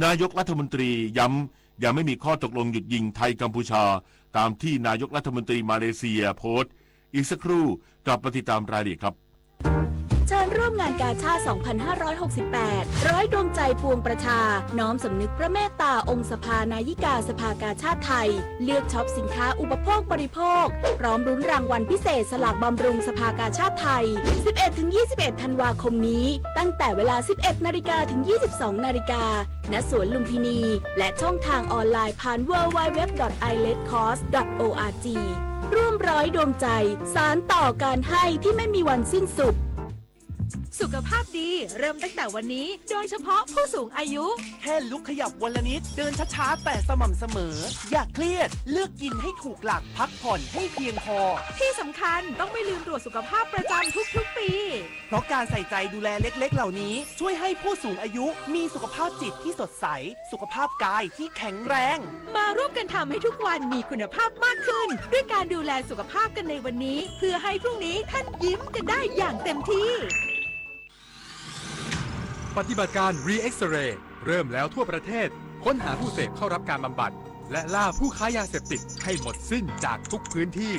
นายกรัฐมนตรีย้ำยังไม่มีข้อตกลงหยุดยิงไทยกัมพูชาตามที่นายกรัฐมนตรีมาเลเซียโพสต์อีกสักครู่กลับมาติดตามรายละเอียดครับเชิญร่วมงานกาชาด 2568 ร้อยดวงใจปวงประชาน้อมสำนึกพระเมตตาองค์สภานายิกาสภากาชาดไทยเลือกช็อปสินค้าอุปโภคบริโภคพร้อมรุ้นรางวัลพิเศษสลากบำรุงสภากาชาดไทย 11-21 ธันวาคมนี้ตั้งแต่เวลา 11 นาฬิกาถึง 22 นาฬิกาณสวนลุมพินีและช่องทางออนไลน์ผ่าน www.iletcost.org ร่วมร้อยดวงใจสารต่อการให้ที่ไม่มีวันสิ้นสุดสุขภาพดีเริ่มตั้งแต่วันนี้โดยเฉพาะผู้สูงอายุแค่ลุกขยับวันละนิดเดินช้าๆแต่สม่ำเสมออย่าเครียดเลือกกินให้ถูกหลักพักผ่อนให้เพียงพอที่สำคัญต้องไม่ลืมตรวจสุขภาพประจำทุกๆปีเพราะการใส่ใจดูแลเล็กๆเหล่านี้ช่วยให้ผู้สูงอายุมีสุขภาพจิตที่สดใสสุขภาพกายที่แข็งแรงมาร่วมกันทำให้ทุกวันมีคุณภาพมากขึ้นด้วยการดูแลสุขภาพกันในวันนี้เพื่อให้พรุ่งนี้ท่านยิ้มกันได้อย่างเต็มที่ปฏิบัติการ Re-X-Ray เริ่มแล้วทั่วประเทศค้นหาผู้เสพเข้ารับการบำบัดและล่าผู้ค้ายาเสพติดให้หมดสิ้นจากทุกพื้นที่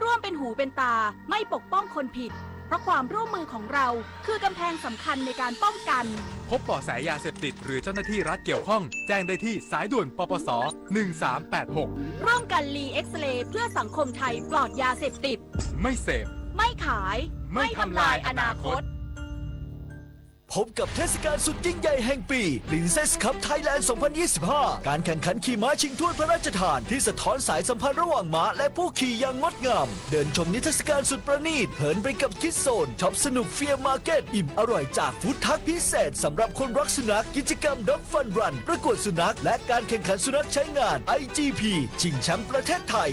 ร่วมเป็นหูเป็นตาไม่ปกป้องคนผิดเพราะความร่วมมือของเราคือกำแพงสำคัญในการป้องกันพบเบาะแสยาเสพติดหรือเจ้าหน้าที่รัฐเกี่ยวข้องแจ้งได้ที่สายด่วนปปส1386ร่วมกัน Re-X-Ray เพื่อสังคมไทยปลอดยาเสพติดไม่เสพไม่ขายไม่ทำลายอนาคตพบกับเทศกาลสุดยิ่งใหญ่แห่งปี Princess Cup Thailand 2025 การแข่งขันขี่ม้าชิงถ้วยพระราชทานที่สะท้อนสายสัมพันธ์ระหว่างม้าและผู้ขี่อย่างงดงามเดินชมนิทรรศการสุดประณีตเหินไปกับคิดโซนช็อปสนุกเฟียร์มาร์เก็ตอิ่มอร่อยจากฟู้ดทักพิเศษสำหรับคนรักสุนัขกิจกรรม Dog Fun Run ประกวดสุนัขและการแข่งขันสุนัขใช้งาน IGP ชิงแชมป์ประเทศไทย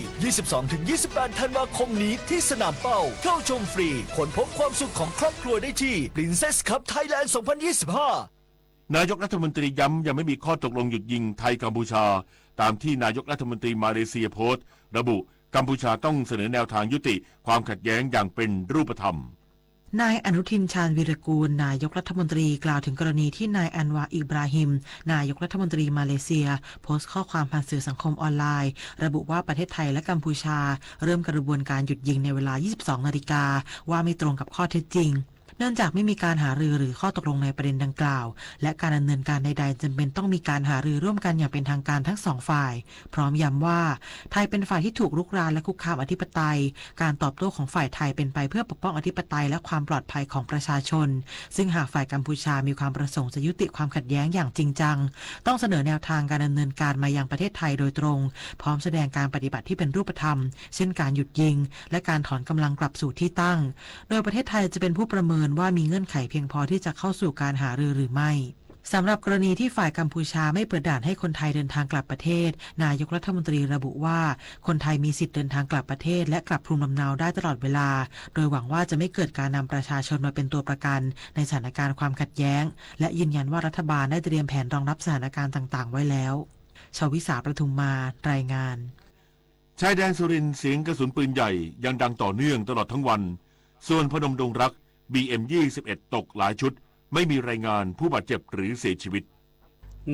22-28 ธันวาคมนี้ที่สนามเป้าเข้าชมฟรีค้นพบความสุขของครอบครัวได้ที่ Princess Cup Thailand 2025 นายกรัฐมนตรีย้ำยังไม่มีข้อตกลงหยุดยิงไทยกัมพูชาตามที่นายกรัฐมนตรีมาเลเซียโพสต์ระบุกัมพูชาต้องเสนอแนวทางยุติความขัดแย้งอย่างเป็นรูปธรรมนายอนุทินชาญวีรกูลนายกรัฐมนตรีกล่าวถึงกรณีที่นายอันวาอิบราฮิมนายกรัฐมนตรีมาเลเซียโพสต์ข้อความผ่านสื่อสังคมออนไลน์ระบุว่าประเทศไทยและกัมพูชาเริ่มกระบวนการหยุดยิงในเวลา 22 นาฬิกาว่าไม่ตรงกับข้อเท็จจริงเนื่องจากไม่มีการหารือหรือข้อตกลงในประเด็นดังกล่าวและการดำเนินการใดๆจำเป็นต้องมีการหารือร่วมกันอย่างเป็นทางการทั้งสองฝ่ายพร้อมย้ำว่าไทยเป็นฝ่ายที่ถูกรุกรานและคุกคามอธิปไตยการตอบโต้ของฝ่ายไทยเป็นไปเพื่อปกป้องอธิปไตยและความปลอดภัยของประชาชนซึ่งหากฝ่ายกัมพูชามีความประสงค์จะยุติความขัดแย้งอย่างจริงจังต้องเสนอแนวทางการดำเนินการมายังประเทศไทยโดยตรงพร้อมแสดงการปฏิบัติที่เป็นรูปธรรมเช่นการหยุดยิงและการถอนกำลังกลับสู่ที่ตั้งโดยประเทศไทยจะเป็นผู้ประเมินว่ามีเงื่อนไขเพียงพอที่จะเข้าสู่การหารือหรือไม่ สำหรับกรณีที่ฝ่ายกัมพูชาไม่เปิดด่านให้คนไทยเดินทางกลับประเทศนายกรัฐมนตรีระบุว่าคนไทยมีสิทธิ์เดินทางกลับประเทศและกลับภูมิลำเนาได้ตลอดเวลาโดยหวังว่าจะไม่เกิดการนำประชาชนมาเป็นตัวประกันในสถานการณ์ความขัดแย้งและยืนยันว่ารัฐบาลได้เตรียมแผนรองรับสถานการณ์ต่างๆไว้แล้วชวิสาประทุมมารายงานชายแดนสุรินทร์เสียงกระสุนปืนใหญ่ยังดังต่อเนื่องตลอดทั้งวันส่วนพนมดงรัก BM21 ตกหลายชุดไม่มีรายงานผู้บาดเจ็บหรือเสียชีวิต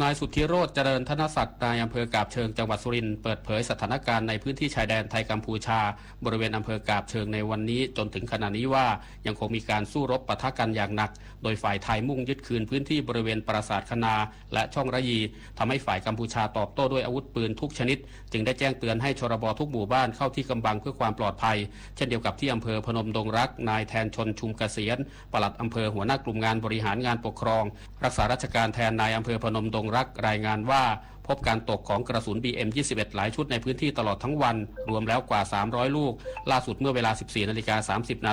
นายสุทธิโรจน์เจริญธนศักดิ์นายอำเภอกาบเชิงจังหวัดสุรินทร์เปิดเผยสถานการณ์ในพื้นที่ชายแดนไทยกัมพูชาบริเวณอำเภอกาบเชิงในวันนี้จนถึงขณะนี้ว่ายังคงมีการสู้รบปะทะกันอย่างหนักโดยฝ่ายไทยมุ่งยึดคืนพื้นที่บริเวณปราสาทคณาและช่องระยีทำให้ฝ่ายกัมพูชาตอบโต้ด้วยอาวุธปืนทุกชนิดจึงได้แจ้งเตือนให้ชรบทุกหมู่บ้านเข้าที่กำบังเพื่อความปลอดภัยเช่นเดียวกับที่อำเภอพนมดงรักนายแทนชนชุมเกษียณปลัดอำเภอหัวหน้ากลุ่มงานบริหารงานปกครองรักษาราชการแทนนายอำเภอพนมดงรักรายงานว่าพบการตกของกระสุน BM21 หลายชุดในพื้นที่ตลอดทั้งวันรวมแล้วกว่า300ลูกล่าสุดเมื่อเวลา 14:30 น.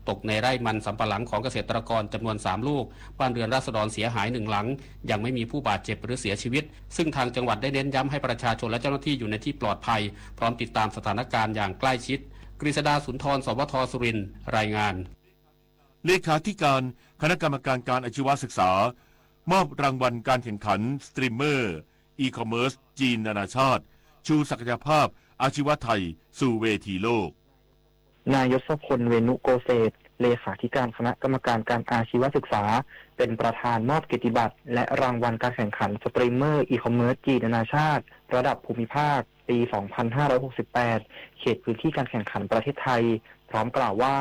ตกในไร่มันสำปะหลังของเกษตรกรจำนวน3ลูกบ้านเรือนราษฎรเสียหาย1หลังยังไม่มีผู้บาดเจ็บหรือเสียชีวิตซึ่งทางจังหวัดได้เน้นย้ำให้ประชาชนและเจ้าหน้าที่อยู่ในที่ปลอดภัยพร้อมติดตามสถานการณ์อย่างใกล้ชิดกฤษดาสุนทรสวทสุรินทร์รายงานเลขาธิการคณะกรรมการการอาชีวศึกษามอบรางวัลการแข่งขันสตรีมเมอร์อีคอมเมิร์ซจีนนานาชาติชูศักยภาพอาชีวะไทยสู่เวทีโลกนายศพลเวนุโกเศษเลขาธิการคณะกรรมการการอาชีวศึกษาเป็นประธานมอบเกียรติบัตรและรางวัลการแข่งขันสตรีมเมอร์อีคอมเมิร์ซจีนนานาชาติระดับภูมิภาคปี 2568 เขตพื้นที่การแข่งขันประเทศไทยพร้อมกล่าวว่า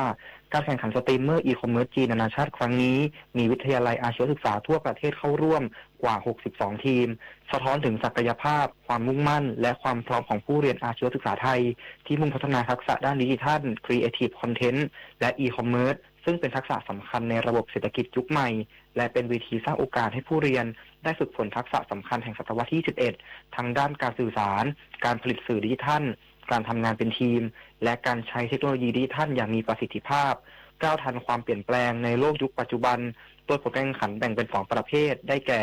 การแข่งขันสตรีมเมอร์อีคอมเมิร์ซจีนนานาชาติครั้งนี้มีวิทยาลัยอาชีวศึกษาทั่วประเทศเข้าร่วมกว่า 62 ทีมสะท้อนถึงศักยภาพความมุ่งมั่นและความพร้อมของผู้เรียนอาชีวศึกษาไทยที่มุ่งพัฒนาทักษะด้านดิจิทัล Creative Content และอีคอมเมิร์ซซึ่งเป็นทักษะสำคัญในระบบเศรษฐกิจยุคใหม่และเป็นเวทีสร้างโอกาสให้ผู้เรียนได้ฝึกฝนทักษะสำคัญแห่งศตวรรษที่ 21 ทั้งด้านการสื่อสารการผลิตสื่อดิจิทัลการทำงานเป็นทีมและการใช้เทคโนโลยีดิจิทัลอย่างมีประสิทธิภาพก้าวทันความเปลี่ยนแปลงในโลกยุคปัจจุบันโดยผลการแข่งขันแบ่งเป็น2ประเภทได้แก่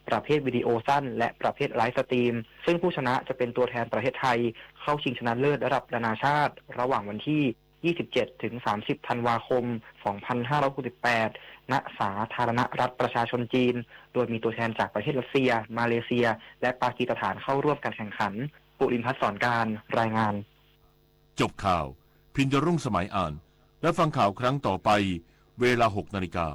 ประเภทวิดีโอสั้นและประเภทไลฟ์สตรีมซึ่งผู้ชนะจะเป็นตัวแทนประเทศไทยเข้าชิงชนะเลิศระดับนานาชาติระหว่างวันที่ 27 ถึง 30 ธันวาคม 2568 ณ สาธารณรัฐประชาชนจีนโดยมีตัวแทนจากประเทศรัสเซียมาเลเซียและปากีสถานเข้าร่วมการแข่งขันปุรินทร์สอนการรายงานจบข่าวพิญญรุ่งสมัยอ่านและฟังข่าวครั้งต่อไปเวลา 6 นาฬิกา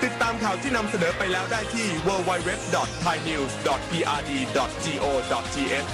ติดตามข่าวที่นำเสนอไปแล้วได้ที่ www.thainews.prd.go.th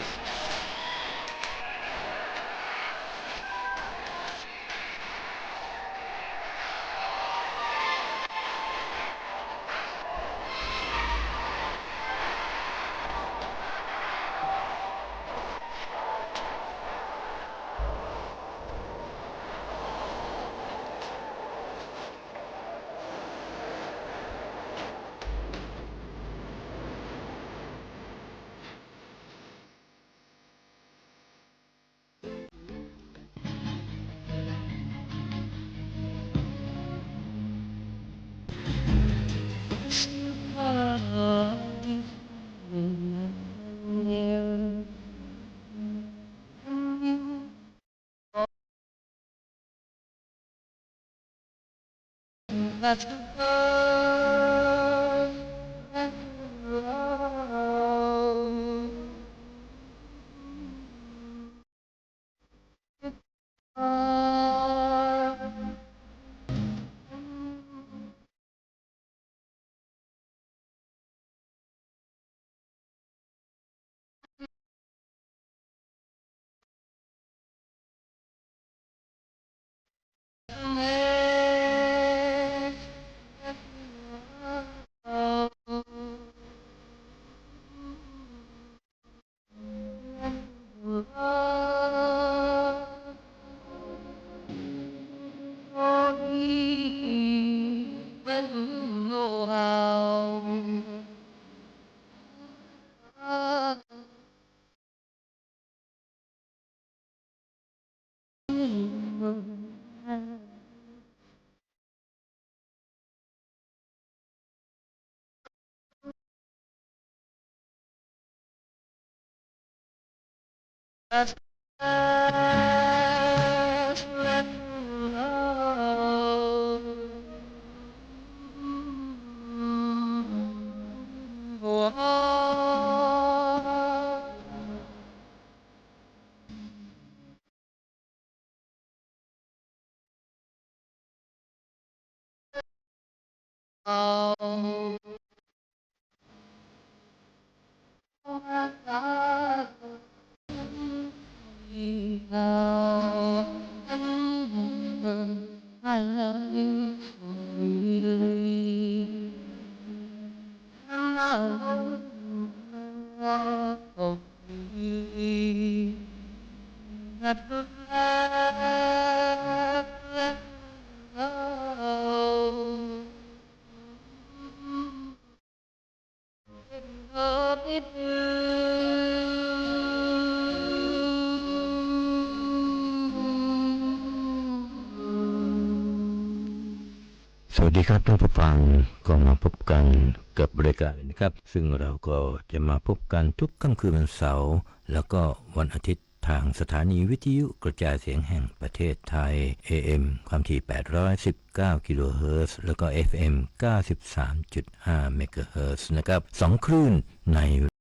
วัสดีครับท่านผู้ฟังก็มาพบกันกับรายการนะครับซึ่งเราก็จะมาพบกันทุกค่ำคืนวันเสาร์แล้วก็วันอาทิตย์ทางสถานีวิทยุกระจายเสียงแห่งประเทศไทย AM ความถี่819กิโลเฮิรตซ์แล้วก็ FM 93.5 เมกะเฮิรตซ์นะครับ2คลื่นใน